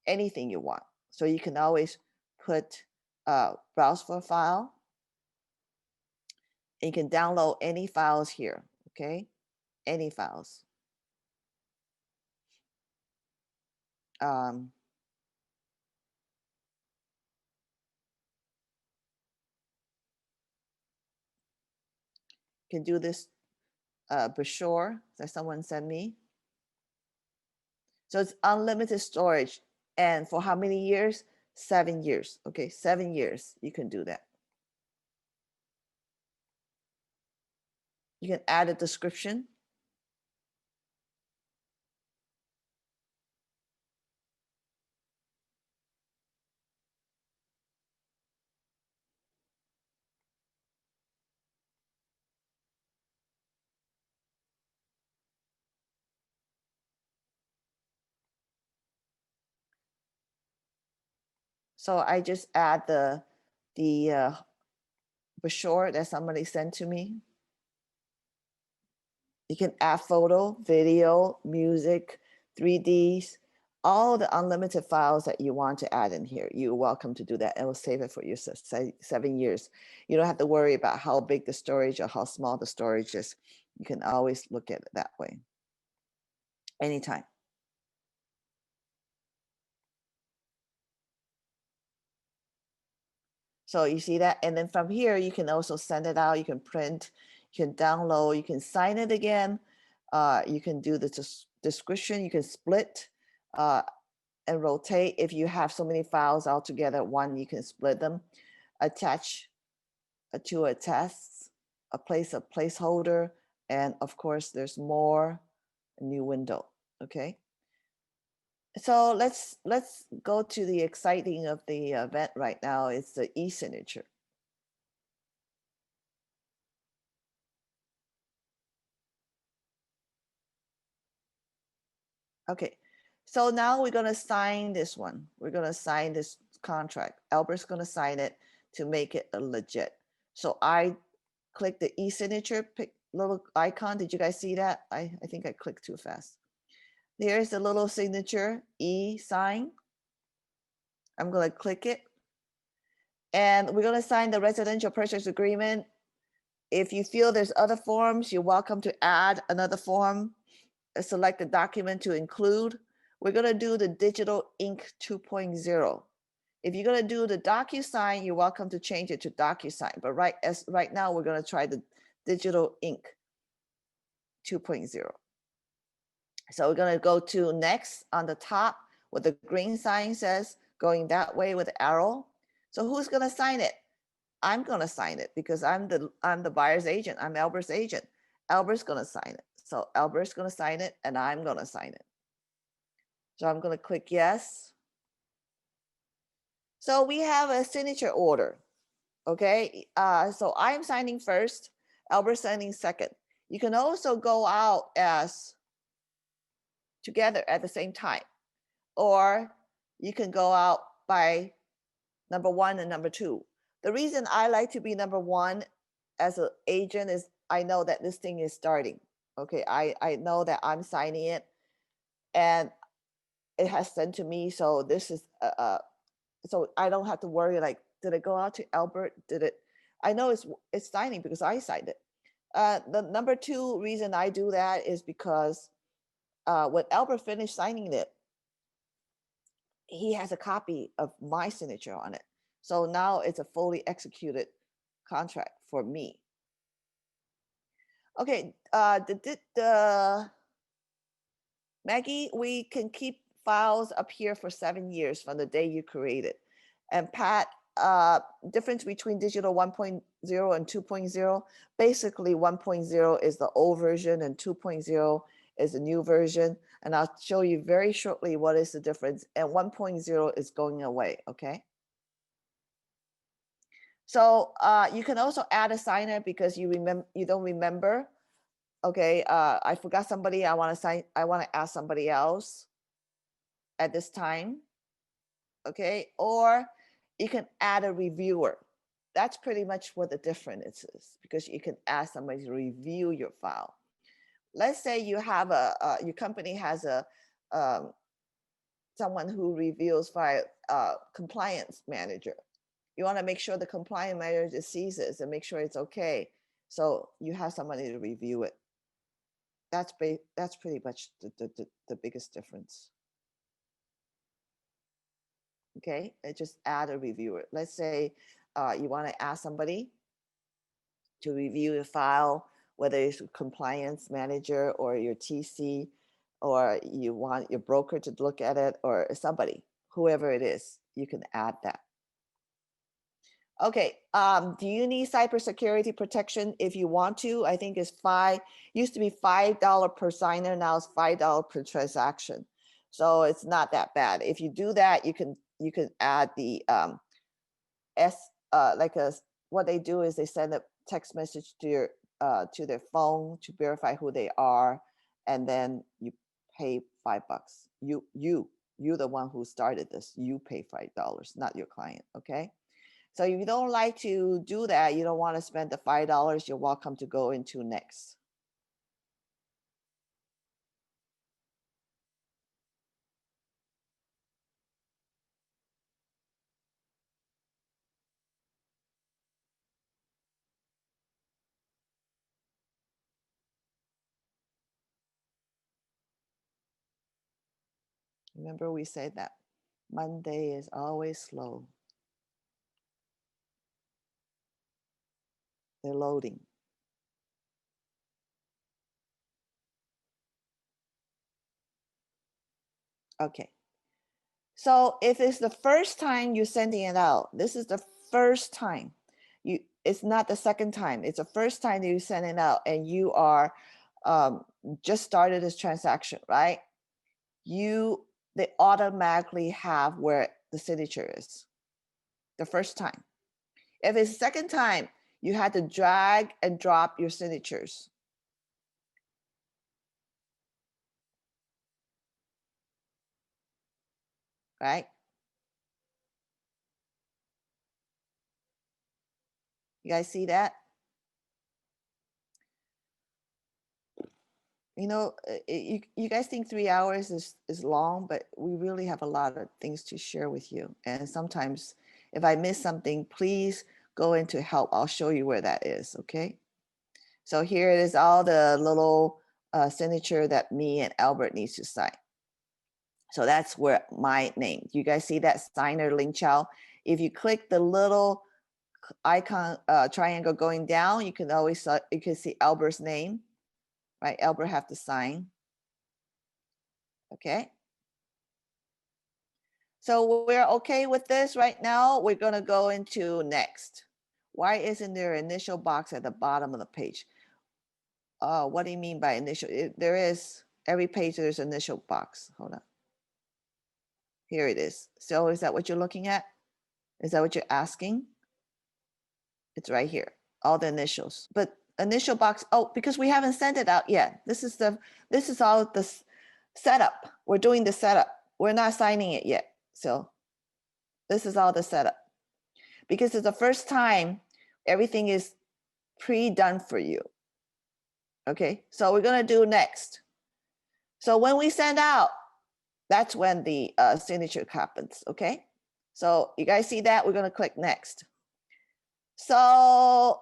anything you want. So you can always put browse for a file. And you can download any files here, okay? Any files. Can do this brochure that someone sent me. So it's unlimited storage. And for how many years? 7 years. Okay, 7 years you can do that. You can add a description. So I just add the brochure that somebody sent to me. You can add photo, video, music, 3Ds, all the unlimited files that you want to add in here. You're welcome to do that. It will save it for you 7 years. You don't have to worry about how big the storage or how small the storage is. You can always look at it that way. Anytime. So you see that? And then from here, you can also send it out. You can print, you can download, you can sign it again. You can do the description, you can split and rotate. If you have so many files all together, one, you can split them, attach to a test, a placeholder, and of course there's more, a new window, okay? So let's go to the exciting of the event right now. It's the e-signature. Okay, so now we're gonna sign this one. We're gonna sign this contract. Albert's gonna sign it to make it a legit. So I click the e-signature little icon. Did you guys see that? I think I clicked too fast. There's the little signature e-sign. I'm gonna click it. And we're gonna sign the residential purchase agreement. If you feel there's other forms, you're welcome to add another form. Select the document to include. We're gonna do the digital ink 2.0. If you're gonna do the DocuSign, you're welcome to change it to DocuSign. But right now, we're gonna try the digital ink 2.0. So we're gonna go to next on the top where the green sign says, going that way with the arrow. So who's gonna sign it? I'm gonna sign it because I'm the buyer's agent. I'm Albert's agent. Albert's gonna sign it. So Albert's gonna sign it and I'm gonna sign it. So I'm gonna click yes. So we have a signature order, okay? So I'm signing first, Albert's signing second. You can also go out as together at the same time, or you can go out by number one and number two. The reason I like to be number one as an agent is I know that this thing is starting. Okay, I know that I'm signing it and it has sent to me. So this is, so I don't have to worry like, did it go out to Albert? Did it? I know it's signing because I signed it. The number two reason I do that is because when Albert finished signing it, he has a copy of my signature on it. So now it's a fully executed contract for me. Okay, Maggie, we can keep files up here for 7 years from the day you create it. And Pat, difference between digital 1.0 and 2.0, basically 1.0 is the old version and 2.0 is the new version. And I'll show you very shortly what is the difference. And 1.0 is going away, okay? So you can also add a signer because you don't remember. Okay, I forgot somebody. I want to ask somebody else at this time. Okay, or you can add a reviewer. That's pretty much what the difference is, because you can ask somebody to review your file. Let's say you have your company has um, someone who reviews file, compliance manager. You want to make sure the compliance manager sees this and make sure it's okay. So you have somebody to review it. That's pretty much the biggest difference. Okay, just add a reviewer. Let's say you want to ask somebody to review your file, whether it's a compliance manager or your TC, or you want your broker to look at it, or somebody, whoever it is, you can add that. Okay, do you need cybersecurity protection? If you want to, I think it's used to be $5 per signer, now it's $5 per transaction. So it's not that bad. If you do that, you can add the what they do is they send a text message to your to their phone to verify who they are, and then you pay $5. You the one who started this. You pay $5, not your client. Okay. So if you don't like to do that, you don't want to spend the $5, you're welcome to go into next. Remember we said that Monday is always slow. They're loading. Okay. So if it's the first time you're sending it out, this is the first time. It's not the second time. It's the first time that you send it out, and you are just started this transaction, right? They automatically have where the signature is the first time. If it's the second time, you had to drag and drop your signatures. Right? You guys see that? You know, you guys think 3 hours is long, but we really have a lot of things to share with you. And sometimes if I miss something, please go into help. I'll show you where that is, okay? So here it is, all the little signature that me and Albert needs to sign. So that's where my name. You guys see that signer Ling Chow? If you click the little icon triangle going down, you can see Albert's name, right? Albert have to sign. Okay. So we're okay with this right now. We're going to go into next. Why isn't there an initial box at the bottom of the page? What do you mean by initial? There is, every page there's an initial box. Hold on. Here it is. So is that what you're looking at? Is that what you're asking? It's right here, all the initials. But initial box, because we haven't sent it out yet. This is all the setup. We're doing the setup. We're not signing it yet. So this is all the setup. Because it's the first time everything is pre-done for you. Okay, so we're gonna do next. So when we send out, that's when the signature happens, okay? So you guys see that? We're gonna click next. So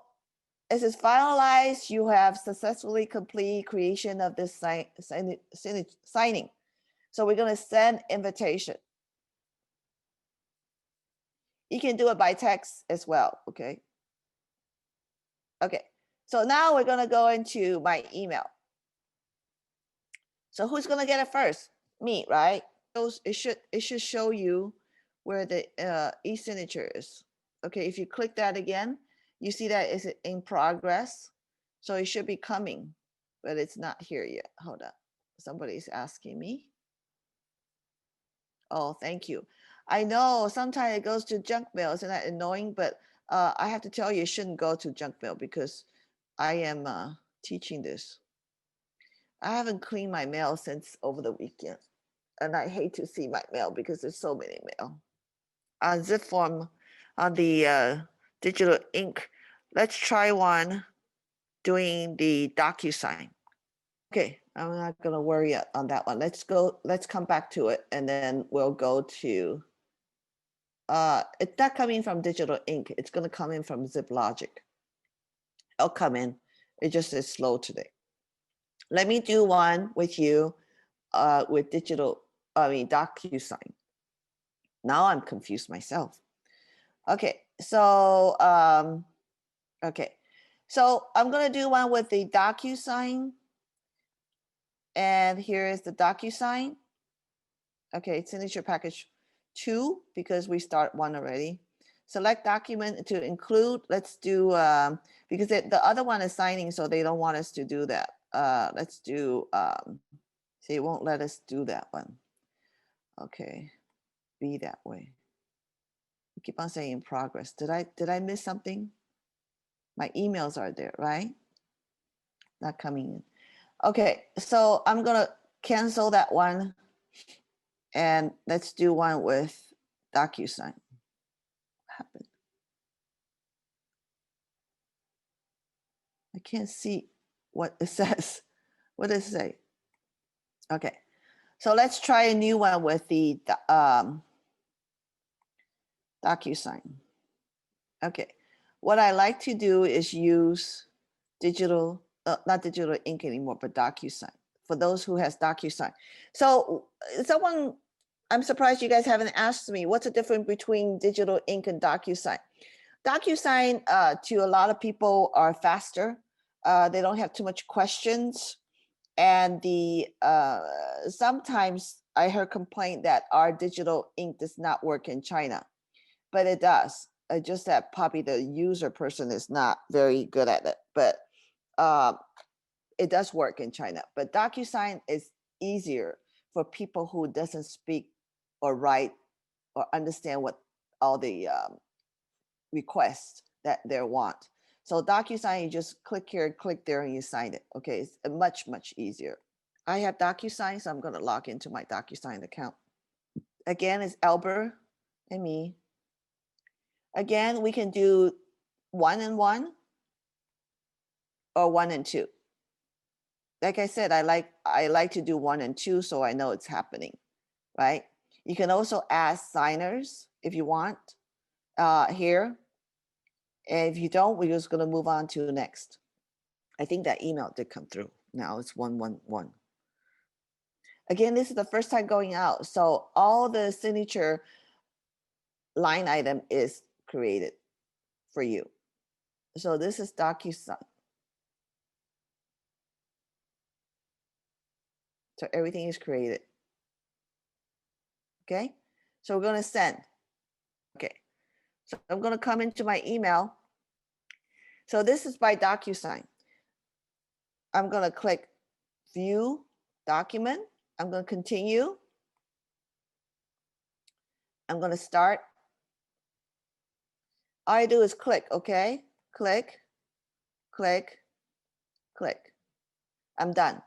as it's finalized, you have successfully complete creation of this signing. So we're gonna send invitation. You can do it by text as well, okay? Okay, so now we're gonna go into my email. So who's gonna get it first? Me, right? It should show you where the e-signature is. Okay, if you click that again, you see that is in progress. So it should be coming, but it's not here yet. Hold up. Somebody's asking me. Oh, thank you. I know sometimes it goes to junk mail. Isn't that annoying? But I have to tell you, it shouldn't go to junk mail because I am teaching this. I haven't cleaned my mail since over the weekend. And I hate to see my mail because there's so many mail. On zipForm, on the digital ink. Let's try one doing the DocuSign. Okay, I'm not gonna worry on that one. Let's come back to it and then we'll go to, it's not coming from digital ink. It's gonna come in from ZipLogic. It'll come in. It just is slow today. Let me do one with you with DocuSign. Now I'm confused myself. Okay, so okay, so I'm gonna do one with the DocuSign, and here is the DocuSign. Okay, signature package 2 because we start one already. Select document to include. Let's do because the other one is signing, so they don't want us to do that. Let's do. See, it won't let us do that one. Okay, be that way. I keep on saying in progress. Did I miss something? My emails are there, right? Not coming in. Okay, so I'm gonna cancel that one, and let's do one with DocuSign. What happened? I can't see what it says. What does it say? Okay, so let's try a new one with the DocuSign. Okay, what I like to do is use digital, not digital ink anymore, but DocuSign for those who has DocuSign. So someone, I'm surprised you guys haven't asked me what's the difference between digital ink and DocuSign. DocuSign to a lot of people are faster. They don't have too much questions. And the sometimes I heard complaint that our digital ink does not work in China, but it does. Just that probably the user person is not very good at it, but it does work in China. But DocuSign is easier for people who doesn't speak or write or understand what all the requests that they want. So DocuSign, you just click here, click there, and you sign it. Okay, it's much, much easier. I have DocuSign, so I'm going to log into my DocuSign account. Again, it's Albert and me. Again, we can do 1 and 1 or 1 and 2. Like I said, I like to do 1 and 2 so I know it's happening, right? You can also add signers if you want here. And if you don't, we're just going to move on to the next. I think that email did come through. Now it's 111. Again, this is the first time going out. So all the signature line item is created for you. So this is DocuSign. So everything is created. Okay, so we're going to send. Okay, so I'm going to come into my email. So this is by DocuSign. I'm going to click view document. I'm going to continue. I'm going to start. All I do is click, okay? Click, click, click. I'm done.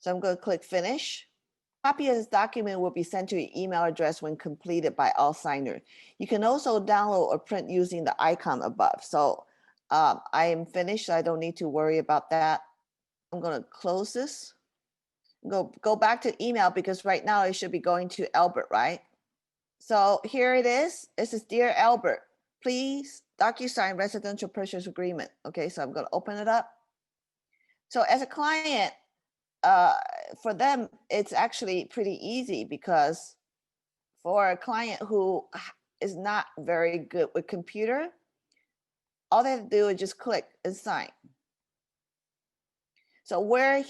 So I'm going to click finish. A copy of this document will be sent to your email address when completed by all signers. You can also download or print using the icon above. So I am finished. So I don't need to worry about that. I'm going to close this. Go back to email because right now it should be going to Albert, right? So here it is. This is Dear Albert, please DocuSign residential purchase agreement. Okay, so I'm going to open it up. So as a client, for them, it's actually pretty easy because for a client who is not very good with computer, all they have to do is just click and sign. So where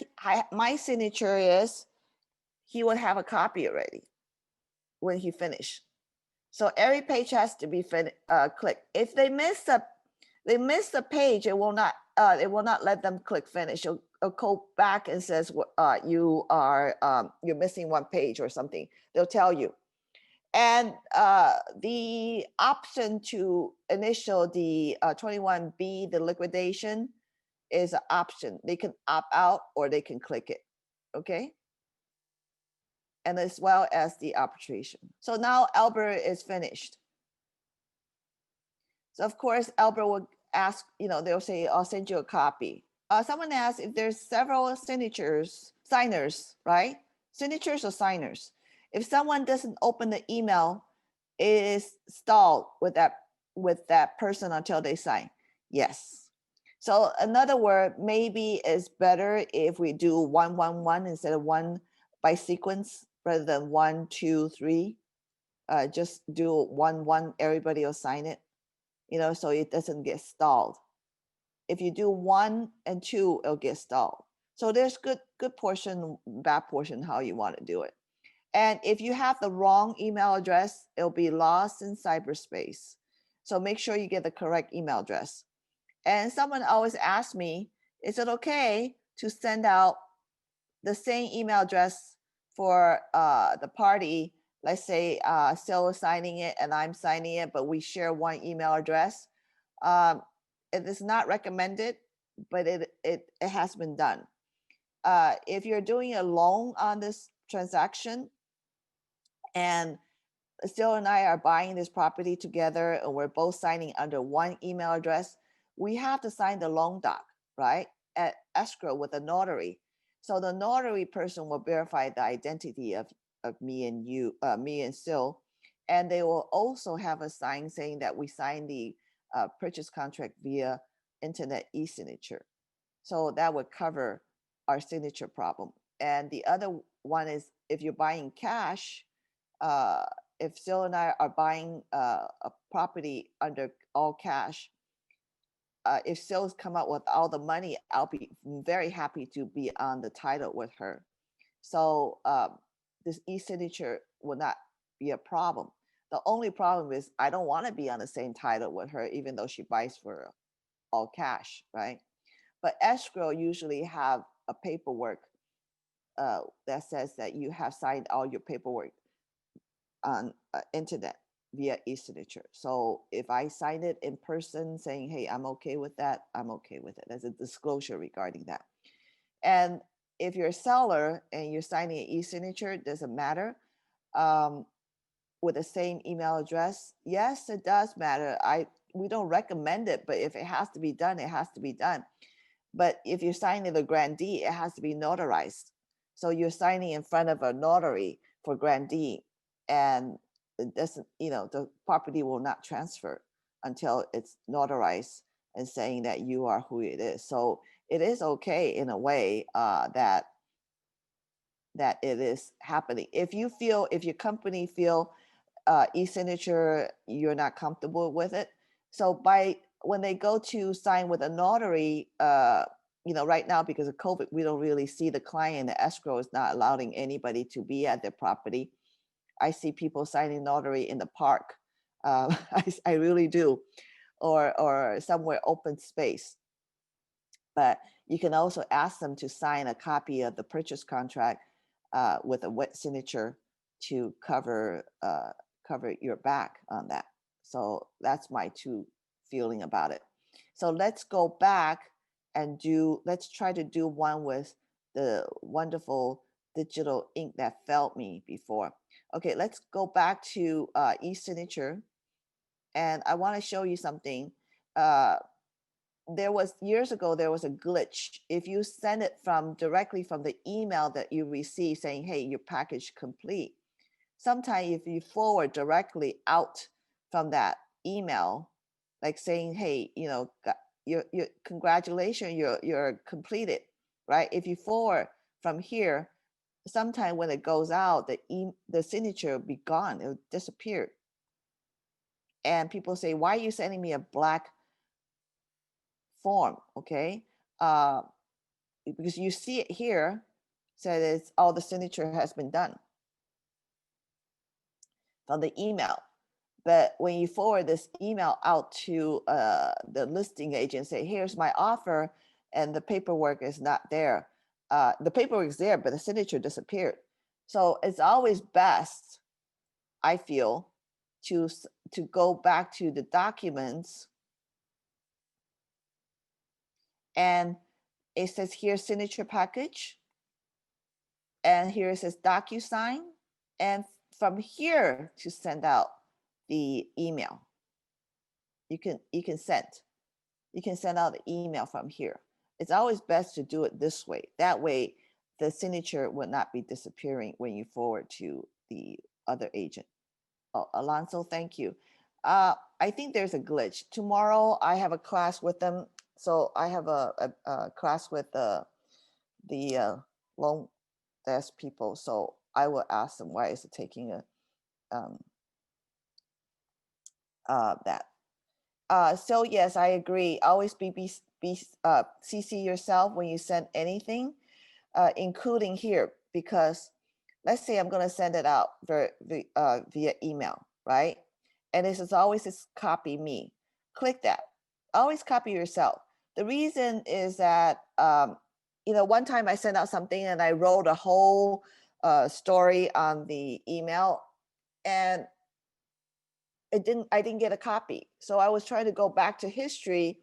my signature is, he would have a copy already when he finished. So every page has to be clicked. If they miss the page, it will not let them click finish. It'll go back and says you're missing one page or something. They'll tell you. And the option to initial the 21B, the liquidation, is an option. They can opt out or they can click it. Okay. And as well as the arbitration. So now Albert is finished. So of course, Albert will ask, they'll say, I'll send you a copy. Someone asked if there's several signers, right? Signatures or signers. If someone doesn't open the email, it is stalled with that person until they sign. Yes. So another word maybe is better if we do 111 instead of one by sequence rather than 1, 2, 3. Just do 1, everybody will sign it, so it doesn't get stalled. If you do 1 and 2, it'll get stalled. So there's good portion, bad portion, how you want to do it. And if you have the wrong email address, it'll be lost in cyberspace. So make sure you get the correct email address. And someone always asks me, is it okay to send out the same email address for the party? Let's say Sil is signing it and I'm signing it, but we share one email address. It is not recommended, but it has been done. If you're doing a loan on this transaction and Sil and I are buying this property together and we're both signing under one email address, we have to sign the loan doc, right? At escrow with a notary. So the notary person will verify the identity of me and you, me and Sil. And they will also have a sign saying that we signed the purchase contract via internet e-signature. So that would cover our signature problem. And the other one is if you're buying cash, if Sil and I are buying a property under all cash, if Sil's come up with all the money, I'll be very happy to be on the title with her. So this e-signature will not be a problem. The only problem is I don't want to be on the same title with her, even though she buys for all cash, right? But escrow usually have a paperwork that says that you have signed all your paperwork on internet via e-signature. So if I sign it in person saying, hey, I'm okay with that, I'm okay with it. There's a disclosure regarding that. And if you're a seller and you're signing an e-signature, it doesn't matter. With the same email address, yes, it does matter. We don't recommend it, but if it has to be done, it has to be done. But if you're signing the grantee, it has to be notarized. So you're signing in front of a notary for grantee, and it doesn't, the property will not transfer until it's notarized and saying that you are who it is. So it is okay in a way that it is happening. If your company feel e-signature, you're not comfortable with it. So when they go to sign with a notary, right now because of COVID, we don't really see the client. The escrow is not allowing anybody to be at their property. I see people signing notary in the park. I really do, or somewhere open space. But you can also ask them to sign a copy of the purchase contract with a wet signature to cover your back on that. So that's my two feeling about it. So let's go back and let's try to do one with the wonderful digital ink that failed me before. Okay, let's go back to e-signature. And I want to show you something. Years ago, there was a glitch. If you send it directly from the email that you receive saying, hey, your package complete, sometimes if you forward directly out from that email, like saying, hey, your congratulations, you're completed, right? If you forward from here, sometime when it goes out, the signature will be gone, it'll disappear. And people say, why are you sending me a black form? Okay, because you see it here, says all the signature has been done from the email. But when you forward this email out to the listing agent, say, here's my offer, and the paperwork is not there. The paperwork is there, but the signature disappeared. So it's always best, I feel, to go back to the documents, and it says here signature package, and here it says DocuSign, and from here to send out the email. you can send out the email from here. It's always best to do it this way. That way, the signature will not be disappearing when you forward to the other agent. Oh, Alonso, thank you. I think there's a glitch. Tomorrow I have a class with them. So I have a class with the loan desk people. So I will ask them why is it taking that. So yes, I agree. Always be CC yourself when you send anything, including here, because let's say I'm going to send it out via email, right? And this is always this copy me. Click that. Always copy yourself. The reason is that one time I sent out something and I wrote a whole story on the email, and I didn't get a copy. So I was trying to go back to history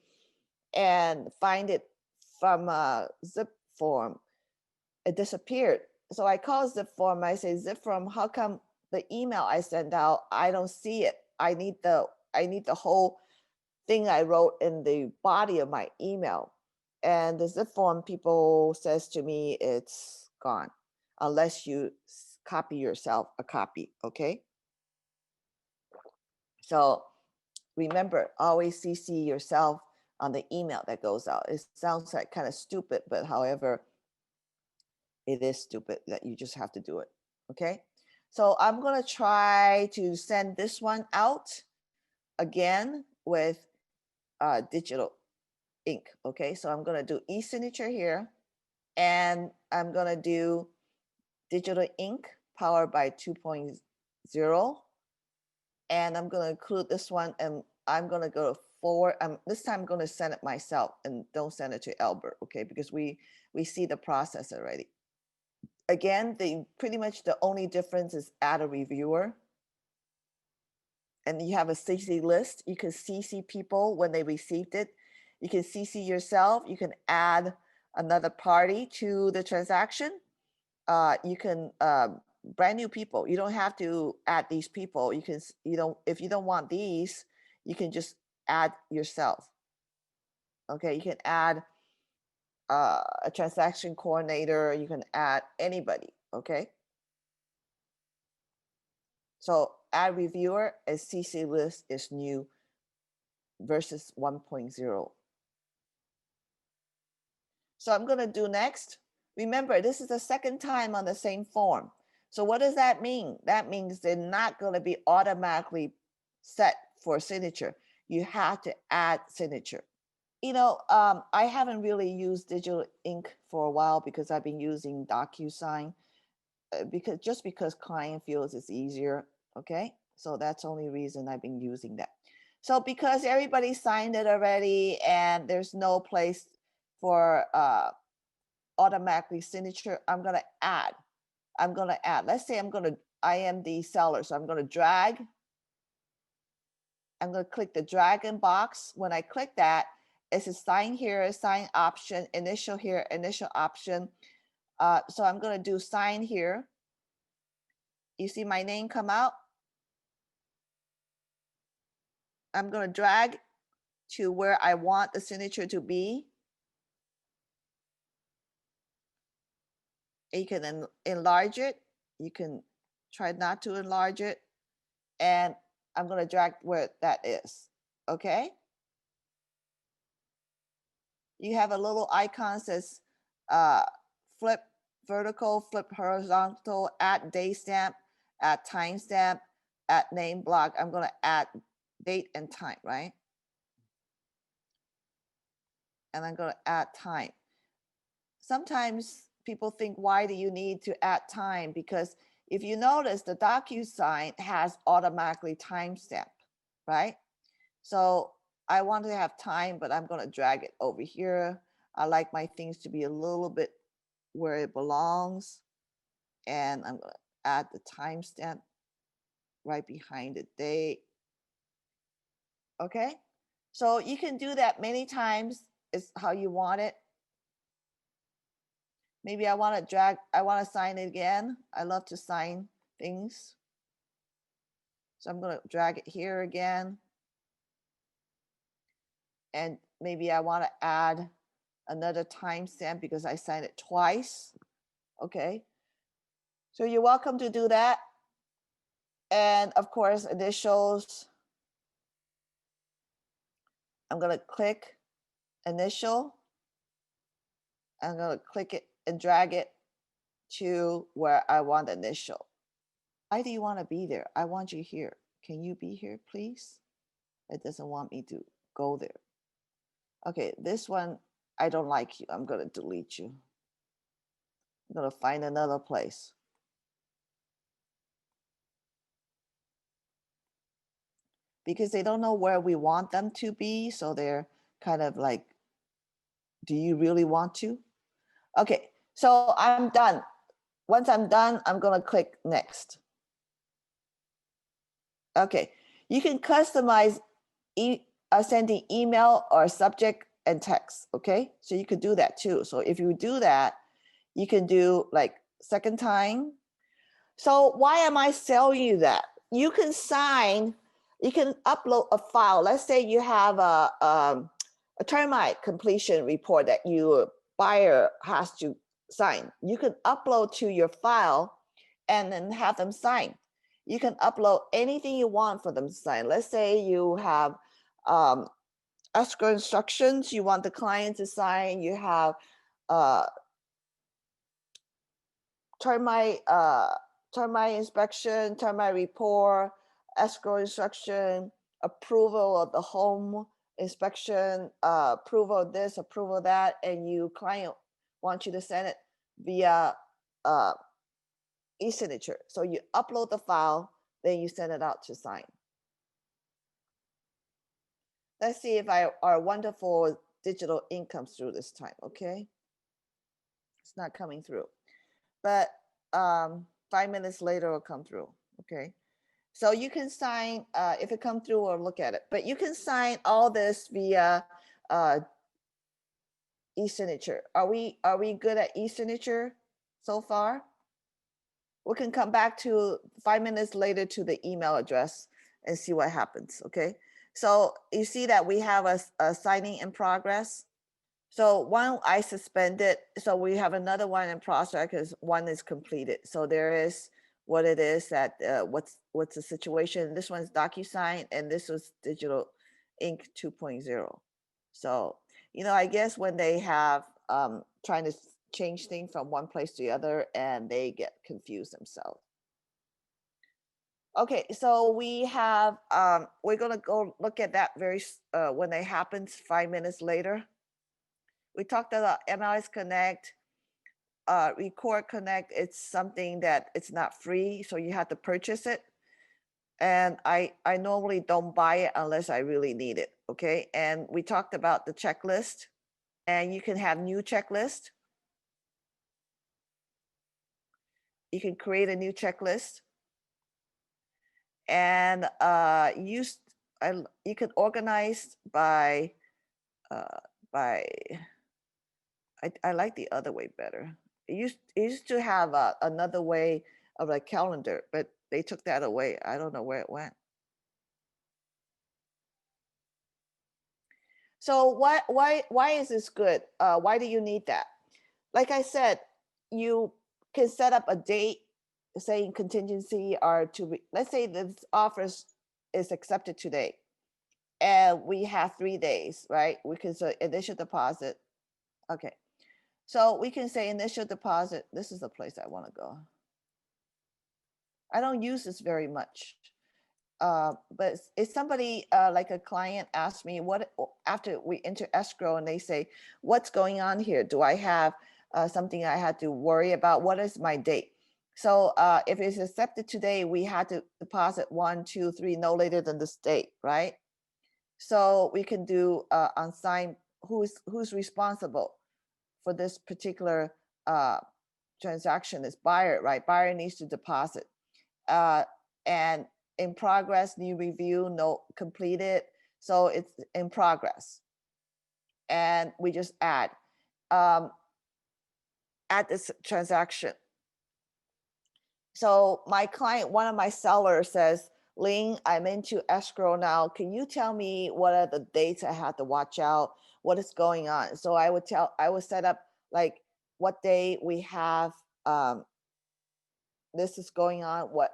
and find it from zipForm. It disappeared. So I called zipForm. I say, zipForm, how come the email I sent out, I don't see it? I need the whole thing I wrote in the body of my email. And the zipForm people says to me, it's gone unless you copy yourself a copy. Okay. So remember, always CC yourself on the email that goes out. It sounds like kind of stupid, but however, it is stupid that you just have to do it. Okay. So I'm going to try to send this one out again with digital ink. Okay. So I'm going to do e-signature here, and I'm going to do digital ink powered by 2.0. And I'm going to include this one, and I'm going to go forward. This time I'm going to send it myself and don't send it to Albert. Okay. Because we see the process already. Again, pretty much the only difference is add a reviewer. And you have a CC list. You can CC people when they received it. You can CC yourself. You can add another party to the transaction. You can brand new people. You don't have to add these people. You can, if you don't want these, you can just add yourself. Okay, you can add a transaction coordinator. You can add anybody. Okay. So add reviewer as CC list is new versus 1.0. So I'm going to do next. Remember, this is the second time on the same form. So what does that mean? That means they're not going to be automatically set for signature. You have to add signature. I haven't really used digital ink for a while because I've been using DocuSign because client feels it's easier. Okay, so that's the only reason I've been using that. So because everybody signed it already and there's no place for automatically signature, I'm going to add. Let's say I am the seller. So I'm going to drag. I'm going to click the drag in box. When I click that, it's a sign here, sign option, initial here, initial option. So I'm going to do sign here. You see my name come out. I'm going to drag to where I want the signature to be. You can enlarge it. You can try not to enlarge it. And I'm going to drag where that is. Okay. You have a little icon that says flip vertical, flip horizontal, add date stamp, add time stamp, add name block. I'm going to add date and time, right? And I'm going to add time. Sometimes people think, why do you need to add time? Because if you notice, the DocuSign has automatically timestamp, right? So I want to have time, but I'm going to drag it over here. I like my things to be a little bit where it belongs. And I'm going to add the timestamp right behind the date. Okay. So you can do that many times. It's how you want it. Maybe I want to sign it again. I love to sign things. So I'm going to drag it here again. and maybe I want to add another timestamp because I signed it twice. Okay. So you're welcome to do that. And of course, initials. I'm going to click initial. I'm going to click it and drag it to where I want the initial. Why do you want to be there? I want you here. Can you be here, please? It doesn't want me to go there. Okay, this one, I don't like you. I'm going to delete you. I'm going to find another place. Because they don't know where we want them to be. So they're kind of like, do you really want to? Okay, so I'm done. Once I'm done, I'm going to click next. Okay, you can customize sending email or subject and text. Okay, so you could do that too. So if you do that, you can do like second time. So why am I telling you that? You can sign, you can upload a file. Let's say you have a termite completion report that your buyer has to sign. You can upload to your file and then have them sign. You can upload anything you want for them to sign. Let's say you have escrow instructions you want the client to sign. You have termite inspection, termite report, escrow instruction, approval of the home inspection, approval of this, approval of that, and you client wants you to send it via e-signature. So you upload the file, then you send it out to sign. Let's see if our wonderful digital ink comes through this time, okay? It's not coming through. But 5 minutes later it'll come through, okay? So you can sign, if it comes through or look at it, but you can sign all this via e-signature. Are we good at e-signature so far? We can come back to 5 minutes later to the email address and see what happens, okay? So you see that we have a signing in progress. So one I suspended, so we have another one in process because one is completed. So there is what it is that what's the situation. This one's DocuSign and this was Digital Ink 2.0. So, you know, I guess when they have trying to change things from one place to the other and they get confused themselves. Okay, so we have, we're gonna go look at that very, when it happens 5 minutes later. We talked about MLS Connect, Record Connect. It's something that it's not free, so you have to purchase it. And I normally don't buy it unless I really need it, okay? And we talked about the checklist, and you can have new checklist. You can create a new checklist, and you can organize by I like the other way better. It used to have another way of a calendar, but they took that away. I don't know where it went. So why is this good? Why do you need that? Like I said, you can set up a date saying contingency or let's say this offer is accepted today and we have 3 days, right? We can say initial deposit. Okay. So we can say initial deposit. This is the place I want to go. I don't use this very much. But if somebody like a client asks me what after we enter escrow and they say, what's going on here? Do I have something I had to worry about? What is my date? So if it's accepted today, we had to deposit 1, 2, 3, no later than this date, right? So we can do unsigned who's responsible for this particular transaction is buyer, right? Buyer needs to deposit. And in progress, new review, no completed. So it's in progress. And we just add this transaction. So my client, one of my sellers says, Ling, I'm into escrow now. Can you tell me what are the dates I have to watch out? What is going on? So I would set up like what day we have this is going on, what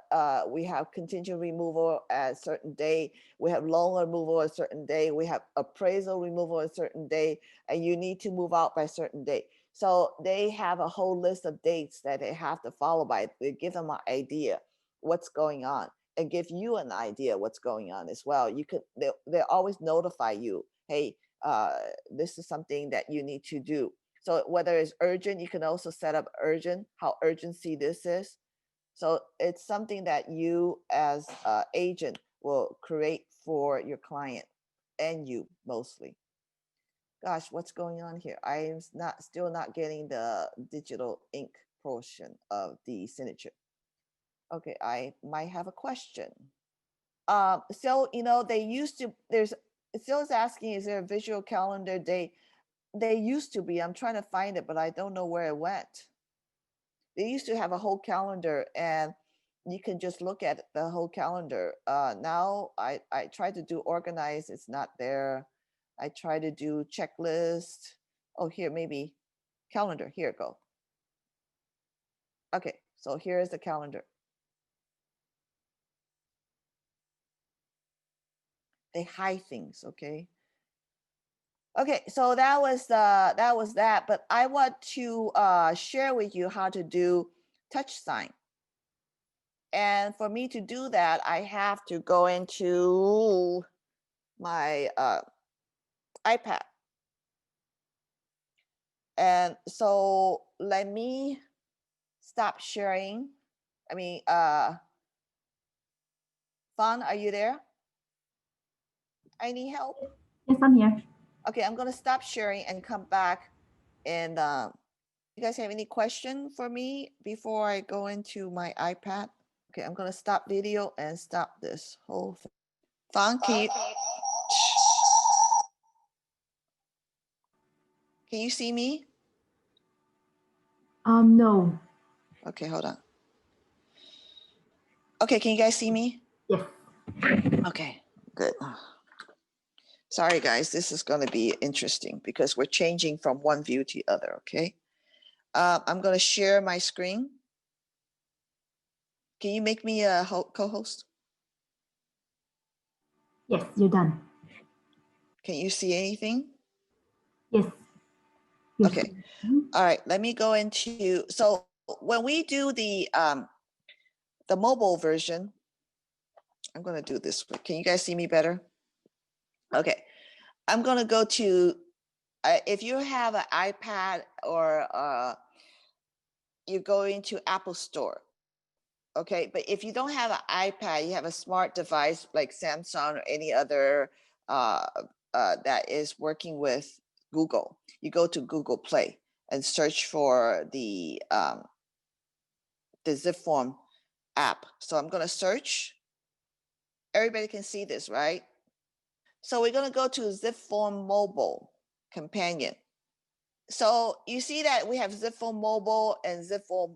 we have contingent removal at a certain day, we have loan removal a certain day, we have appraisal removal a certain day, and you need to move out by a certain date. So they have a whole list of dates that they have to follow by. They give them an idea what's going on and give you an idea what's going on as well. You could they always notify you, hey, this is something that you need to do. So whether it's urgent, you can also set up urgent, how urgency this is. So it's something that you as an agent will create for your client and you mostly. Gosh, what's going on here? I am still not getting the digital ink portion of the signature. Okay, I might have a question. So they used to. There's still is asking, is there a visual calendar day? They used to be. I'm trying to find it, but I don't know where it went. They used to have a whole calendar and you can just look at the whole calendar. Now I try to do organize, it's not there. I try to do checklist. Oh, here, maybe calendar, here it go. Okay, so here is the calendar. They hide things, okay? Okay, so that was that, but I want to share with you how to do touch sign. And for me to do that, I have to go into my iPad. And so let me stop sharing. I mean, Fawn, are you there? I need help. Yes, I'm here. Okay, I'm gonna stop sharing and come back. And you guys have any question for me before I go into my iPad? Okay, I'm gonna stop video and stop this whole thing. Fawn, can you see me? No. Okay, hold on. Okay, can you guys see me? Yes. Okay, good. Sorry, guys, this is going to be interesting because we're changing from one view to the other, okay? I'm going to share my screen. Can you make me a co-host? Yes, you're done. Can you see anything? Yes. Okay. All right, let me go into, so when we do the mobile version, I'm going to do this. Can you guys see me better? Okay. I'm going to go to, if you have an iPad or you go into Apple Store, okay, but if you don't have an iPad, you have a smart device like Samsung or any other that is working with Google, you go to Google Play and search for the zipForm app. So I'm going to search. Everybody can see this, right? So we're going to go to zipForm Mobile Companion. So you see that we have zipForm Mobile and zipForm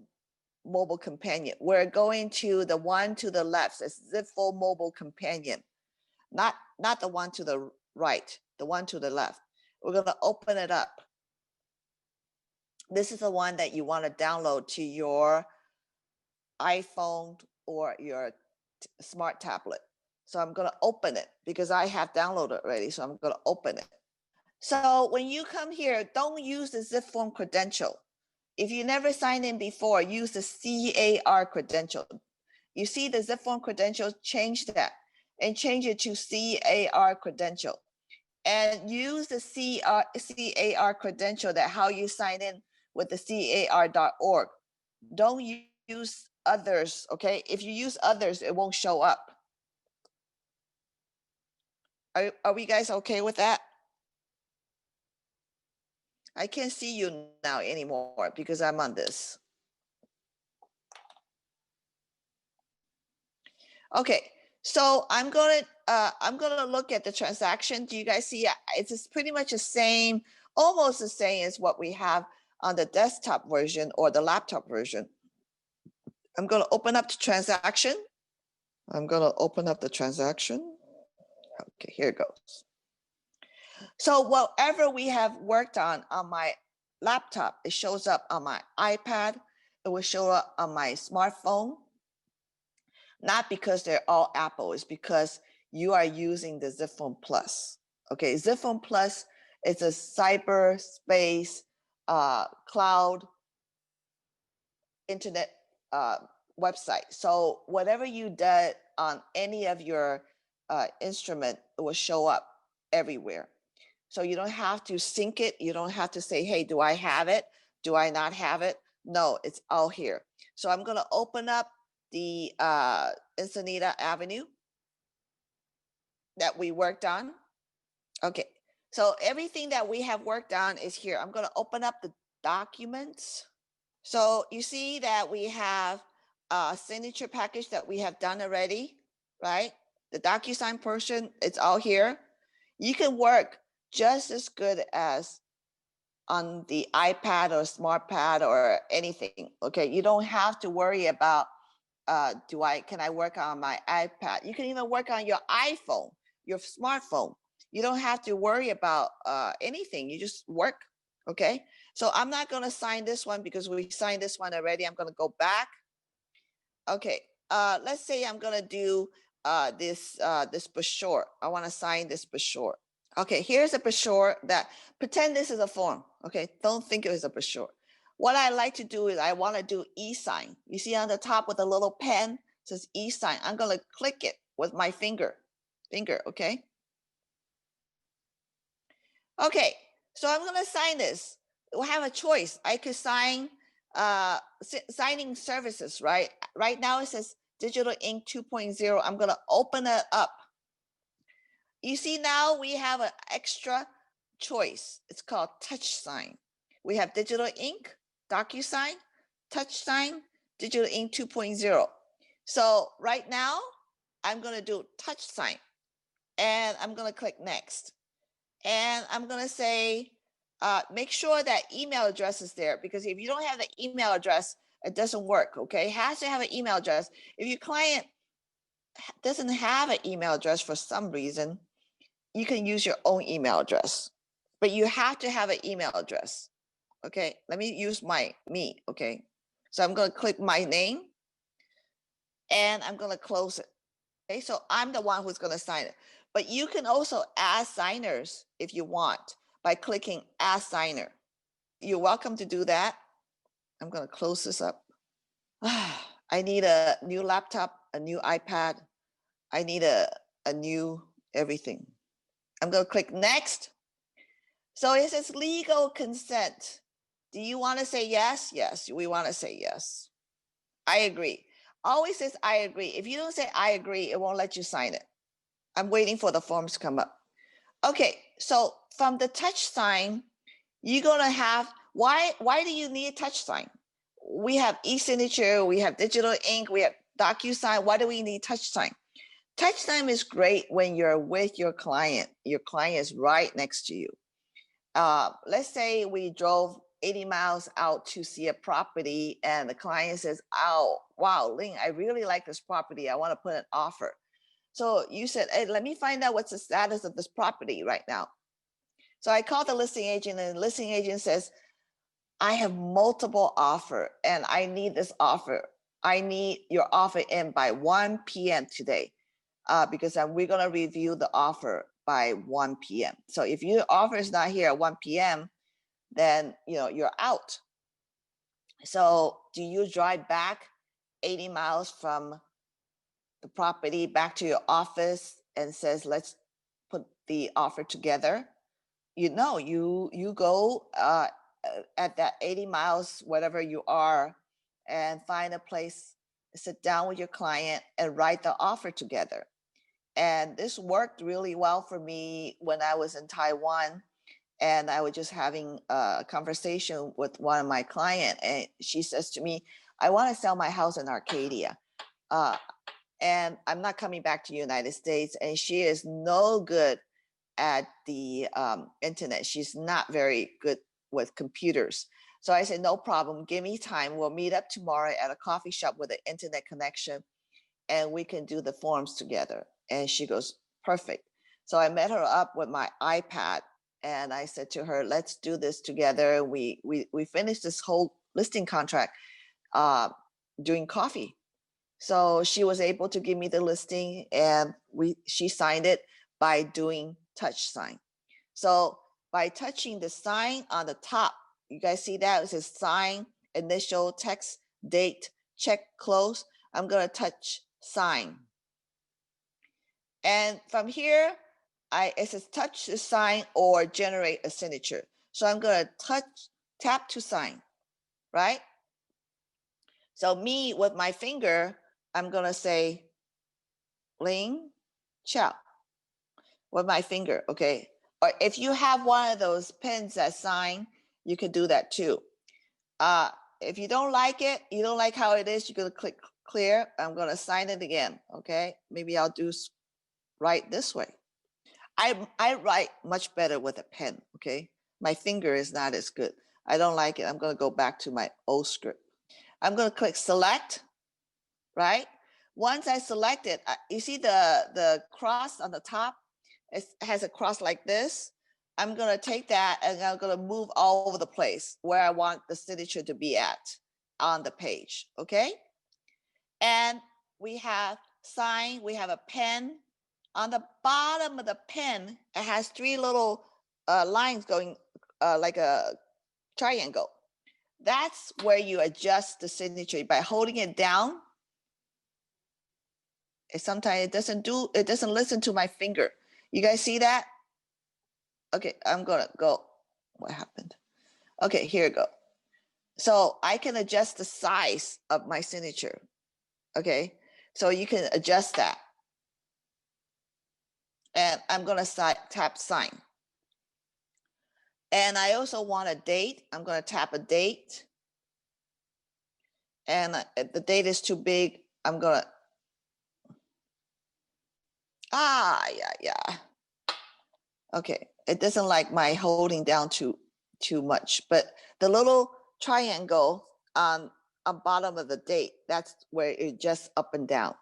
Mobile Companion. We're going to the one to the left. It's zipForm Mobile Companion, not the one to the right, the one to the left. We're going to open it up. This is the one that you want to download to your iPhone or your smart tablet. So I'm going to open it because I have downloaded already. So I'm going to open it. So when you come here, don't use the zipForm credential. If you never signed in before, use the CAR credential. You see the zipForm credential, change that and change it to CAR credential. And use the CAR credential, that how you sign in with the car.org. Don't use others, okay? If you use others, it won't show up. Are we guys okay with that? I can't see you now anymore because I'm on this. Okay, so I'm gonna look at the transaction. Do you guys see? It's pretty much the same, almost the same as what we have on the desktop version or the laptop version. I'm gonna open up the transaction. I'm going to open up the transaction. Okay, here it goes. So whatever we have worked on my laptop, it shows up on my iPad. It will show up on my smartphone. Not because they're all Apple, it's because you are using the zipForm Plus. Okay, zipForm Plus is a cyberspace cloud internet website. So whatever you did on any of your instrument, it will show up everywhere. So you don't have to sync it. You don't have to say, hey, do I have it? Do I not have it? No, it's all here. So I'm going to open up the Ensenada Avenue that we worked on. Okay, so everything that we have worked on is here. I'm going to open up the documents. So you see that we have a signature package that we have done already, right? The DocuSign portion, it's all here. You can work just as good as on the iPad or SmartPad or anything. Okay, you don't have to worry about can I work on my iPad? You can even work on your iPhone, your smartphone. You don't have to worry about anything. You just work. Okay, so I'm not going to sign this one because we signed this one already. I'm going to go back. Okay, let's say I'm going to do this brochure. I want to sign this brochure. Okay, here's a brochure that pretend this is a form. Okay, don't think it is a brochure. What I like to do is I want to do e-sign. You see on the top with a little pen says e-sign. I'm going to click it with my finger, okay? Okay, so I'm going to sign this. We have a choice. I could sign signing services, right? Right now it says Digital Ink 2.0. I'm going to open it up. You see now we have an extra choice. It's called touch sign. We have digital ink, DocuSign, touch sign, digital ink 2.0. So right now I'm going to do touch sign and I'm going to click next. And I'm going to say, make sure that email address is there, because if you don't have the email address, it doesn't work. Okay. It has to have an email address. If your client doesn't have an email address for some reason, you can use your own email address, but you have to have an email address. Okay, let me use me. Okay, so I'm going to click my name and I'm going to close it. Okay, so I'm the one who's going to sign it, but you can also add signers if you want by clicking add signer. You're welcome to do that. I'm going to close this up. I need a new laptop, a new iPad. I need a new everything. I'm going to click next. So it says legal consent. Do you want to say yes? Yes, we want to say yes. I agree. Always says I agree. If you don't say I agree, it won't let you sign it. I'm waiting for the forms to come up. Okay, so from the touch sign, you're going to have, why do you need a touch sign? We have e-signature, we have digital ink, we have DocuSign. Why do we need touch sign? Touch sign is great when you're with your client. Your client is right next to you. Let's say we drove 80 miles out to see a property and the client says, oh, wow, Ling, I really like this property. I want to put an offer. So you said, hey, let me find out what's the status of this property right now. So I called the listing agent and the listing agent says, I have multiple offer and I need this offer. I need your offer in by 1 p.m. today because we're going to review the offer by 1 p.m. So if your offer is not here at 1 p.m., then you're out. So do you drive back 80 miles from the property back to your office and says, let's put the offer together? You go at that 80 miles, whatever you are, and find a place, sit down with your client and write the offer together. And this worked really well for me when I was in Taiwan. And I was just having a conversation with one of my clients, and she says to me, I want to sell my house in Arcadia. And I'm not coming back to the United States. And she is no good at the internet. She's not very good with computers. So I said, no problem. Give me time. We'll meet up tomorrow at a coffee shop with an internet connection. and we can do the forms together. And she goes, perfect. So I met her up with my iPad and I said to her, let's do this together. We finished this whole listing contract doing coffee. So she was able to give me the listing and she signed it by doing touch sign. So by touching the sign on the top, you guys see that? It says sign, initial, text, date, check, close. I'm going to touch sign. And from here, it says touch the sign or generate a signature. So I'm going to tap to sign, right? So me with my finger, I'm going to say Ling, Chow with my finger, okay? Or if you have one of those pens that sign, you can do that too. If you don't like it, you don't like how it is, you're gonna click clear. I'm gonna sign it again, okay? Maybe I'll do write this way. I write much better with a pen, okay? My finger is not as good. I don't like it. I'm gonna go back to my old script. I'm gonna click select, right? Once I select it, you see the cross on the top? It has a cross like this. I'm gonna take that and I'm gonna move all over the place where I want the signature to be at on the page, okay? And we have sign, we have a pen. On the bottom of the pen, it has three little lines going like a triangle. That's where you adjust the signature by holding it down. Sometimes it doesn't listen to my finger. You guys see that? Okay, I'm gonna go. What happened? Okay, here we go. So I can adjust the size of my signature. Okay, so you can adjust that. And I'm gonna tap sign. And I also want a date. I'm gonna tap a date. And if the date is too big, I'm gonna, yeah. Okay, it doesn't like my holding down too much, but the little triangle on bottom of the date, that's where it just up and down.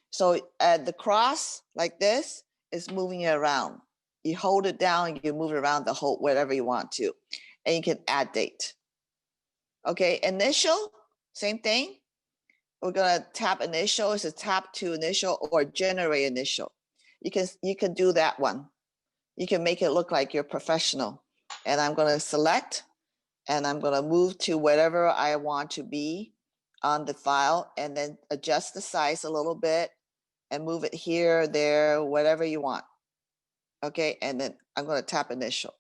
So the cross like this is moving it around. You hold it down, you move it around the whole, wherever you want to, and you can add date. Okay, initial, same thing. We're gonna tap initial. It's a tap to initial or generate initial. You can do that one. You can make it look like you're professional. And I'm gonna select and I'm gonna move to whatever I want to be on the file and then adjust the size a little bit and move it here, there, whatever you want. Okay, and then I'm gonna tap initial.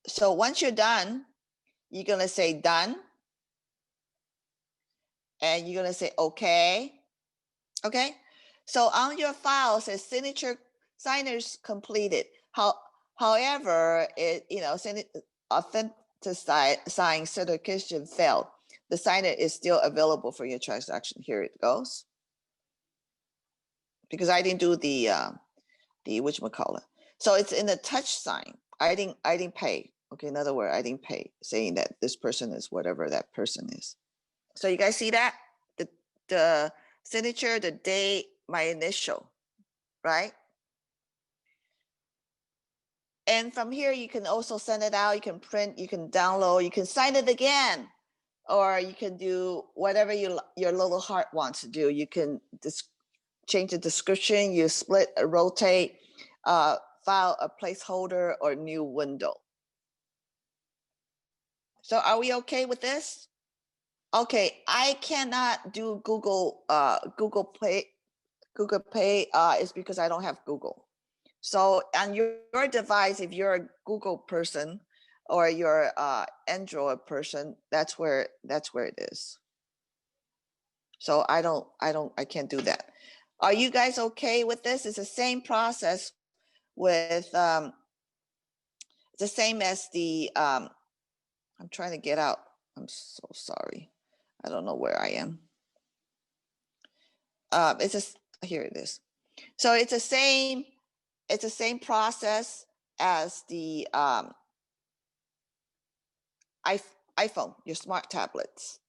So once you're done, you're gonna say done. And you're gonna say okay. Okay, so on your file it says signature signers completed. However, it authenticizing certification failed. The signer is still available for your transaction. Here it goes. Because I didn't do the whatchamacallit. So it's in the touch sign. I didn't pay. Okay, in other words, I didn't pay, saying that this person is whatever that person is. So you guys see that? The signature, the date, my initial, right? And from here, you can also send it out. You can print, you can download, you can sign it again, or you can do whatever your little heart wants to do. You can change the description, you split, rotate, file a placeholder or new window. So are we okay with this? Okay, I cannot do Google Pay is because I don't have Google. So on your device, if you're a Google person or you're Android person, that's where it is. So I can't do that. Are you guys okay with this? It's the same process with it's the same as the I'm trying to get out. I'm so sorry. I don't know where I am. It's just, here it is. So it's the same process as the iPhone, your smart tablets.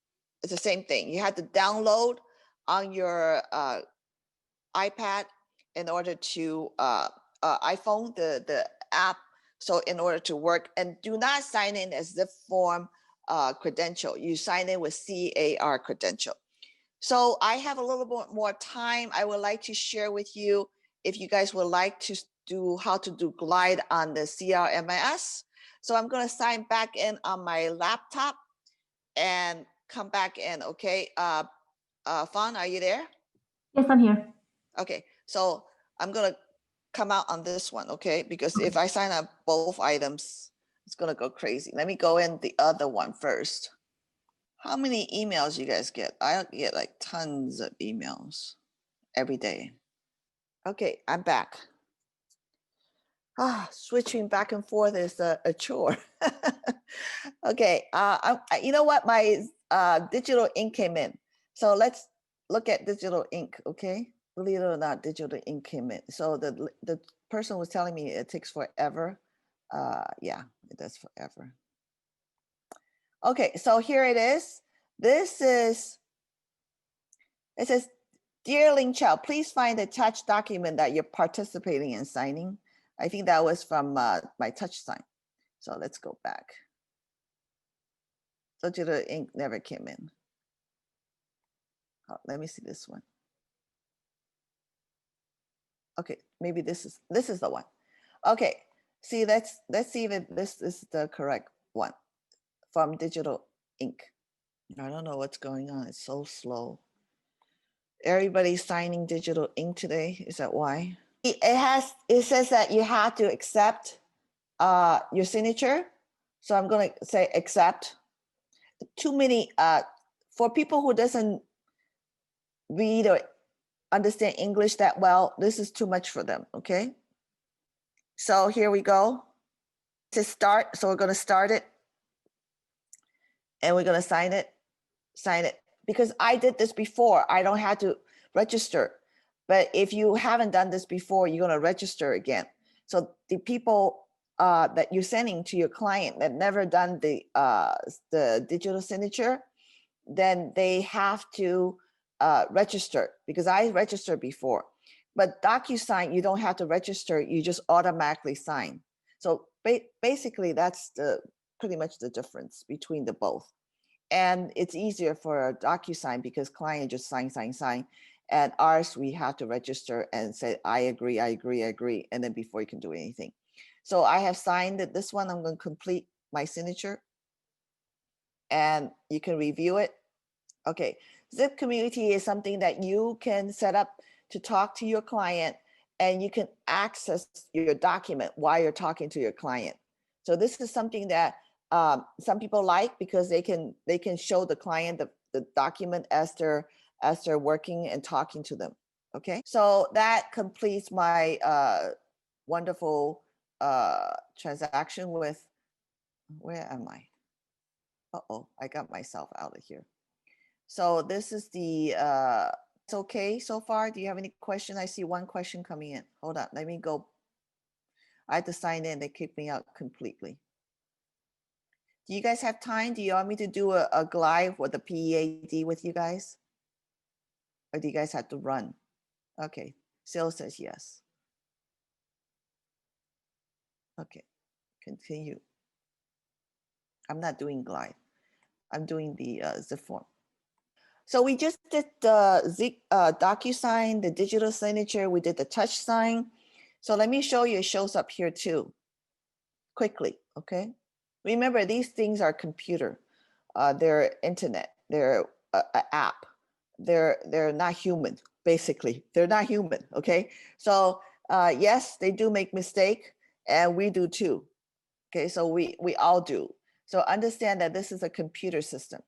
It's the same thing. You have to download on your iPad in order to iPhone, the app. So in order to work, and do not sign in as zipForm credential. You sign in with CAR credential. So I have a little bit more time. I would like to share with you if you guys would like to do how to do glide on the CRMS. So I'm going to sign back in on my laptop and come back in. Okay. Fawn, are you there? Yes, I'm here. Okay. So I'm going to come out on this one. Okay. Because if I sign up both items, it's going to go crazy. Let me go in the other one first. How many emails you guys get? I get like tons of emails every day. Okay, I'm back. Switching back and forth is a chore. Okay, you know what? My digital ink came in. So let's look at digital ink, okay? Believe it or not, digital ink came in. So the person was telling me it takes forever. Yeah, it does forever. Okay, so here it is. This is, it says, Dear Ling Chow, please find the attached document that you're participating in signing. I think that was from my touch sign. So let's go back. Digital ink never came in. Oh, let me see this one. Okay, maybe this is the one. Okay, see, let's see if this is the correct one from digital ink. I don't know what's going on. It's so slow. Everybody's signing digital ink today. Is that why? It says that you have to accept your signature. So I'm going to say accept. Too many, for people who doesn't read or understand English that well, this is too much for them, okay? So here we go. To start, so we're going to start it. And we're going to sign it. Because I did this before. I don't have to register. But if you haven't done this before, you're going to register again. So the people that you're sending to your client that never done the digital signature, then they have to register, because I registered before. But DocuSign, you don't have to register, you just automatically sign. So basically that's pretty much the difference between the both. And it's easier for a DocuSign because client just sign. And ours, we have to register and say, I agree. And then before you can do anything. So I have signed this one. I'm going to complete my signature. And you can review it. Okay. Zip Community is something that you can set up to talk to your client, and you can access your document while you're talking to your client. So this is something that some people like, because they can show the client the document as they're working and talking to them. Okay, so that completes my wonderful transaction with, where am I? Uh-oh, I got myself out of here. So this is the it's okay so far. Do you have any question? I see one question coming in. Hold on, let me go. I had to sign in. They kicked me out completely. Do you guys have time? Do you want me to do a glide with the PEAD with you guys? Or do you guys have to run? Okay, Sil says yes. Okay, continue. I'm not doing glide. I'm doing the zipForm. So we just did the DocuSign, the digital signature. We did the touch sign. So let me show you, it shows up here too, quickly, okay? Remember, these things are computer. They're internet, they're an app. They're not human, basically. They're not human, okay? So yes, they do make mistake, and we do too, okay? So we all do. So understand that this is a computer system.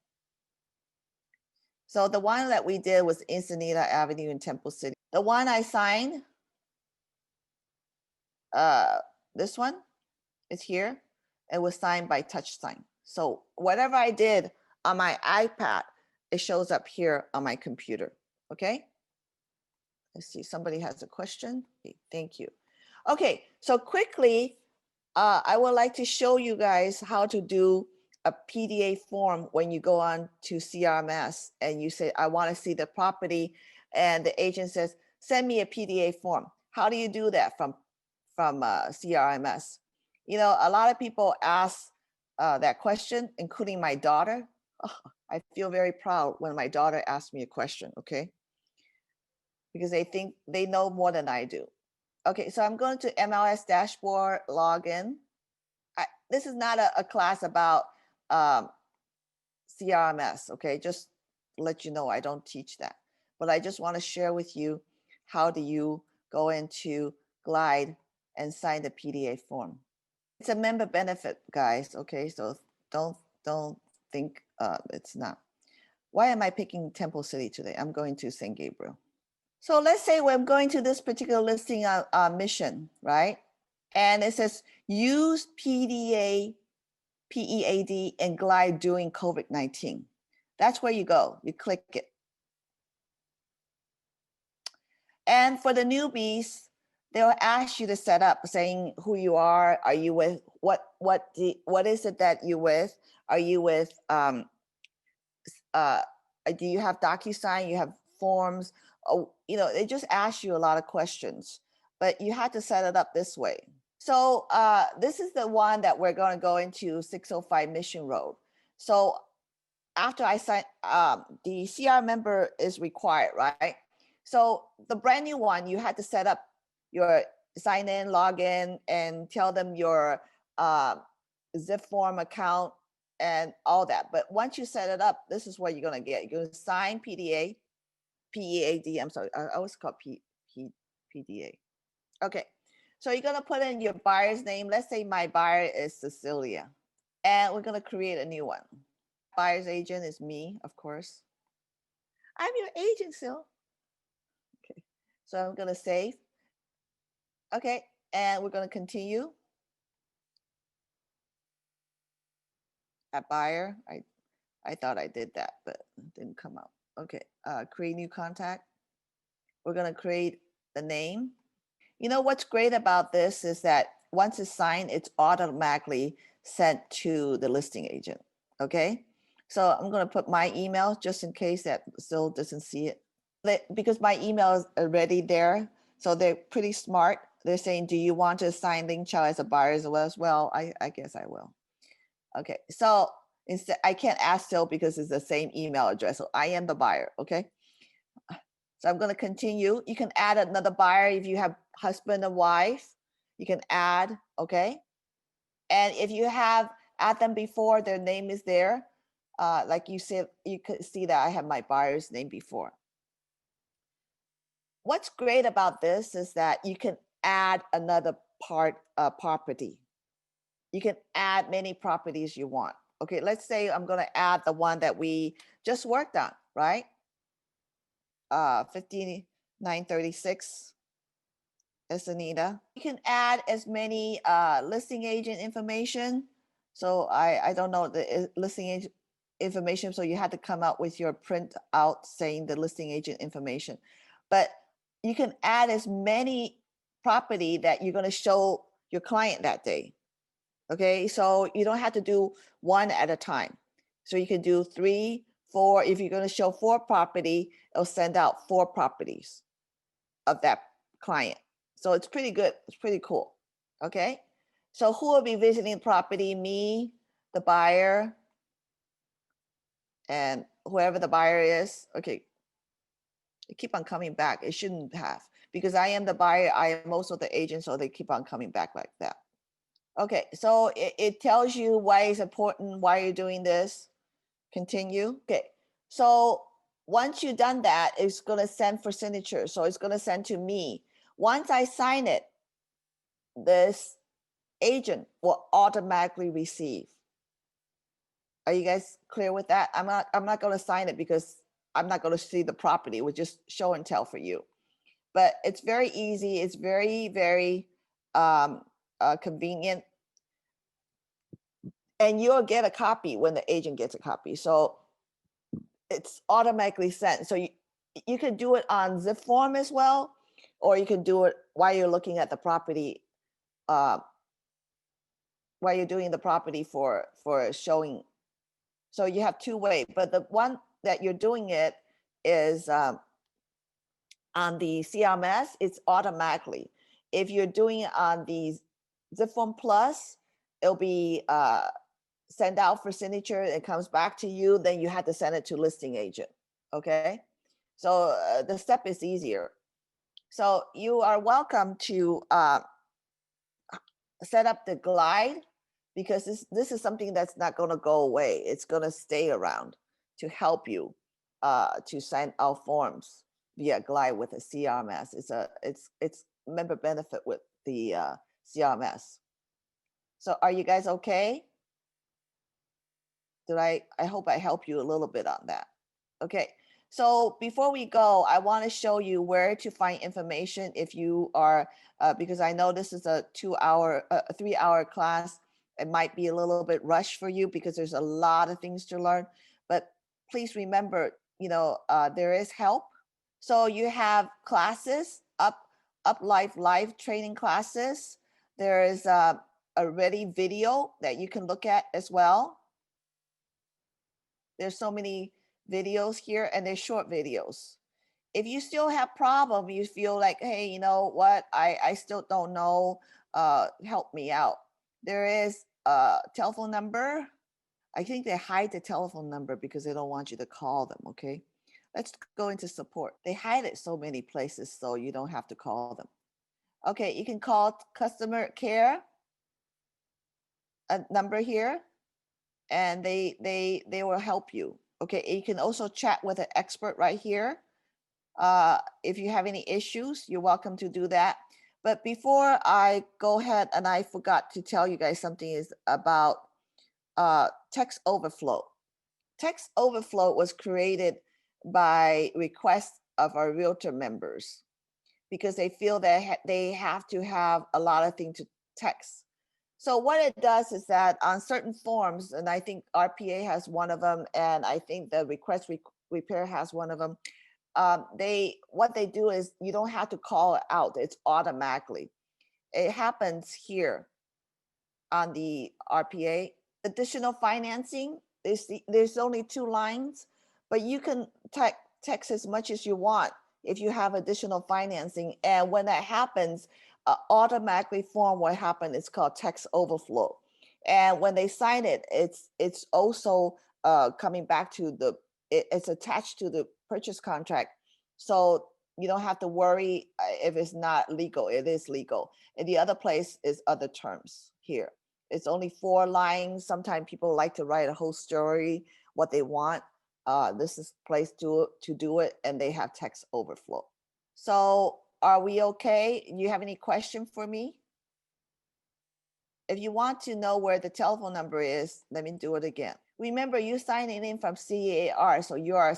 So the one that we did was Encinitas Avenue in Temple City. The one I signed, this one is here. It was signed by touch sign. So whatever I did on my iPad, it shows up here on my computer. Okay. Let's see, somebody has a question. Okay, thank you. Okay, so quickly, I would like to show you guys how to do a PDA form when you go on to CRMS and you say, I want to see the property, and the agent says, send me a PDA form. How do you do that from CRMS? You know, a lot of people ask that question, including my daughter. Oh, I feel very proud when my daughter asks me a question, okay? Because they think they know more than I do. Okay, so I'm going to MLS dashboard login. This is not a class about CRMS, okay? Just let you know I don't teach that. But I just want to share with you how do you go into Glide and sign the PDA form. It's a member benefit, guys, okay? So don't think it's not. Why am I picking Temple City today? I'm going to St. Gabriel. So let's say we're going to this particular listing mission, right? And it says use PEAD and Glide during COVID-19. That's where you go. You click it. And for the newbies, they'll ask you to set up, saying who you are you with, what is it that you're with? Are you with, do you have DocuSign? You have forms? Oh, you know, they just ask you a lot of questions, but you have to set it up this way. So this is the one that we're going to go into 605 Mission Road. So after I sign, the CR member is required, right? So the brand new one, you had to set up your sign in, log in, and tell them your zipForm account and all that. But once you set it up, this is what you're going to get. You're going to sign PEAD. I'm sorry, I always call PDA. Okay, so you're going to put in your buyer's name. Let's say my buyer is Cecilia, and we're going to create a new one. Buyer's agent is me, of course. I'm your agent, Sil. Okay, so I'm going to save. Okay, and we're going to continue. At buyer, I thought I did that, but it didn't come out. Okay, create new contact. We're going to create the name. You know what's great about this is that once it's signed, it's automatically sent to the listing agent. Okay, so I'm going to put my email just in case that still doesn't see it. Because my email is already there, so they're pretty smart. They're saying, do you want to assign Ling Chow as a buyer as well? I guess I will. Okay, so instead, I can't ask still because it's the same email address. So I am the buyer, okay? So I'm going to continue. You can add another buyer if you have husband and wife. You can add, okay? And if you have add them before, their name is there. Like you said, you could see that I have my buyer's name before. What's great about this is that you can add another property. You can add many properties you want. Okay, let's say I'm going to add the one that we just worked on, right? 5936 Esanita. You can add as many listing agent information. So I don't know the listing agent information, so you had to come out with your print out saying the listing agent information. But you can add as many property that you're going to show your client that day. Okay, so you don't have to do one at a time. So you can do 3, 4. If you're going to show 4 property, it'll send out 4 properties of that client. So it's pretty good. It's pretty cool. Okay, so who will be visiting the property? Me, the buyer, and whoever the buyer is. Okay, they keep on coming back. It shouldn't have, because I am the buyer. I am also the agent, so they keep on coming back like that. Okay, so it tells you why it's important, why you're doing this. Continue. Okay, so once you've done that, it's going to send for signature. So it's going to send to me. Once I sign it, this agent will automatically receive. Are you guys clear with that? I'm not going to sign it because I'm not going to see the property. It would just show and tell for you. But it's very easy. It's very, very convenient. And you'll get a copy when the agent gets a copy. So it's automatically sent. So you can do it on zipForm as well, or you can do it while you're looking at the property, while you're doing the property for showing So you have two ways, but the one that you're doing it is on the CMS, it's automatically. If you're doing it on the zipForm Plus, it'll be sent out for signature. It comes back to you. Then you have to send it to listing agent. Okay, so the step is easier. So you are welcome to set up the glide, because this is something that's not going to go away. It's going to stay around to help you to sign out forms via glide with a CRMS. It's member benefit with the CRMS. So are you guys okay? I hope I help you a little bit on that. Okay. So before we go, I want to show you where to find information if you are, because I know this is a 3-hour class. It might be a little bit rushed for you because there's a lot of things to learn, but please remember, there is help. So you have classes, up live training classes. There is a ready video that you can look at as well. There's so many videos here, and they're short videos. If you still have problem, you feel like, hey, you know what, I still don't know, help me out. There is a telephone number. I think they hide the telephone number because they don't want you to call them. Okay, let's go into support. They hide it so many places so you don't have to call them. Okay, you can call customer care, a number here, and they will help you. Okay, you can also chat with an expert right here. If you have any issues, you're welcome to do that. But before I go ahead, and I forgot to tell you guys something is about text overflow. Text overflow was created by request of our realtor members because they feel that they have to have a lot of things to text. So what it does is that on certain forms, and I think RPA has one of them, and I think the request repair has one of them. What they do is you don't have to call it out; it's automatically. It happens here on the RPA. Additional financing. There's only 2 lines, but you can text as much as you want if you have additional financing. And when that happens, automatically form what happened. It's called text overflow. And when they sign it, it's also coming back to it's attached to the purchase contract. So you don't have to worry if it's not legal. It is legal. And the other place is other terms here. It's only 4 lines. Sometimes people like to write a whole story, what they want. This is place to do it, and they have text overflow. So are we okay? You have any question for me? If you want to know where the telephone number is, let me do it again. Remember, you're signing in from CAR, so you are a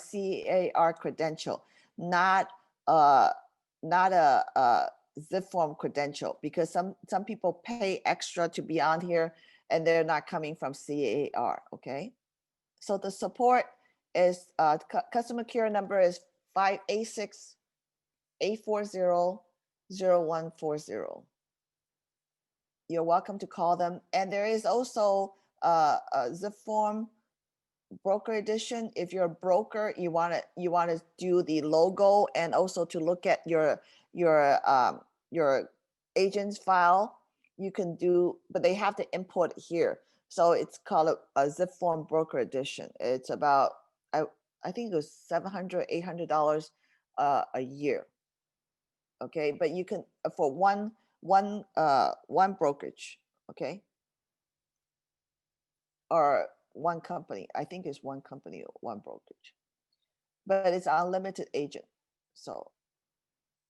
CAR credential, not a zipForm credential, because some people pay extra to be on here and they're not coming from CAR. Okay, so the support is customer care number is 586-840-0140. You're welcome to call them. And there is also a zipForm broker edition. If you're a broker, you want to do the logo and also to look at your agent's file. You can do, but they have to import it here. So it's called a zipForm broker edition. It's about I think it was $700, $800 a year. Okay, but you can for one brokerage. Okay, or one company. I think it's one company or one brokerage, but it's unlimited agent. So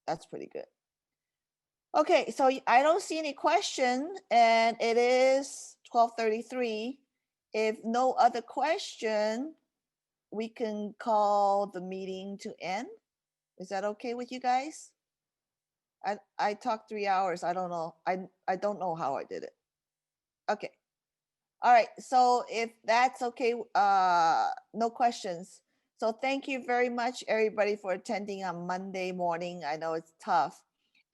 that's pretty good. Okay, so I don't see any question, and it is 12:33. If no other question, we can call the meeting to end. Is that okay with you guys? I talked 3 hours. I don't know. I don't know how I did it. Okay. All right. So if that's okay, no questions. So thank you very much, everybody, for attending on Monday morning. I know it's tough.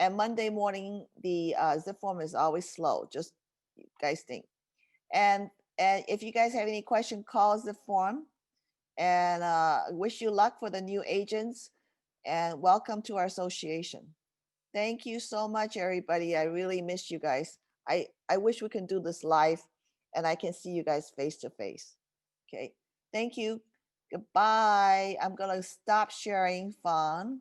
And Monday morning, the zipForm is always slow. Just you guys think. And And if you guys have any question, call zipForm. And wish you luck for the new agents. And welcome to our association. Thank you so much, everybody. I really missed you guys. I wish we can do this live and I can see you guys face to face. Okay. Thank you. Goodbye. I'm going to stop sharing fun.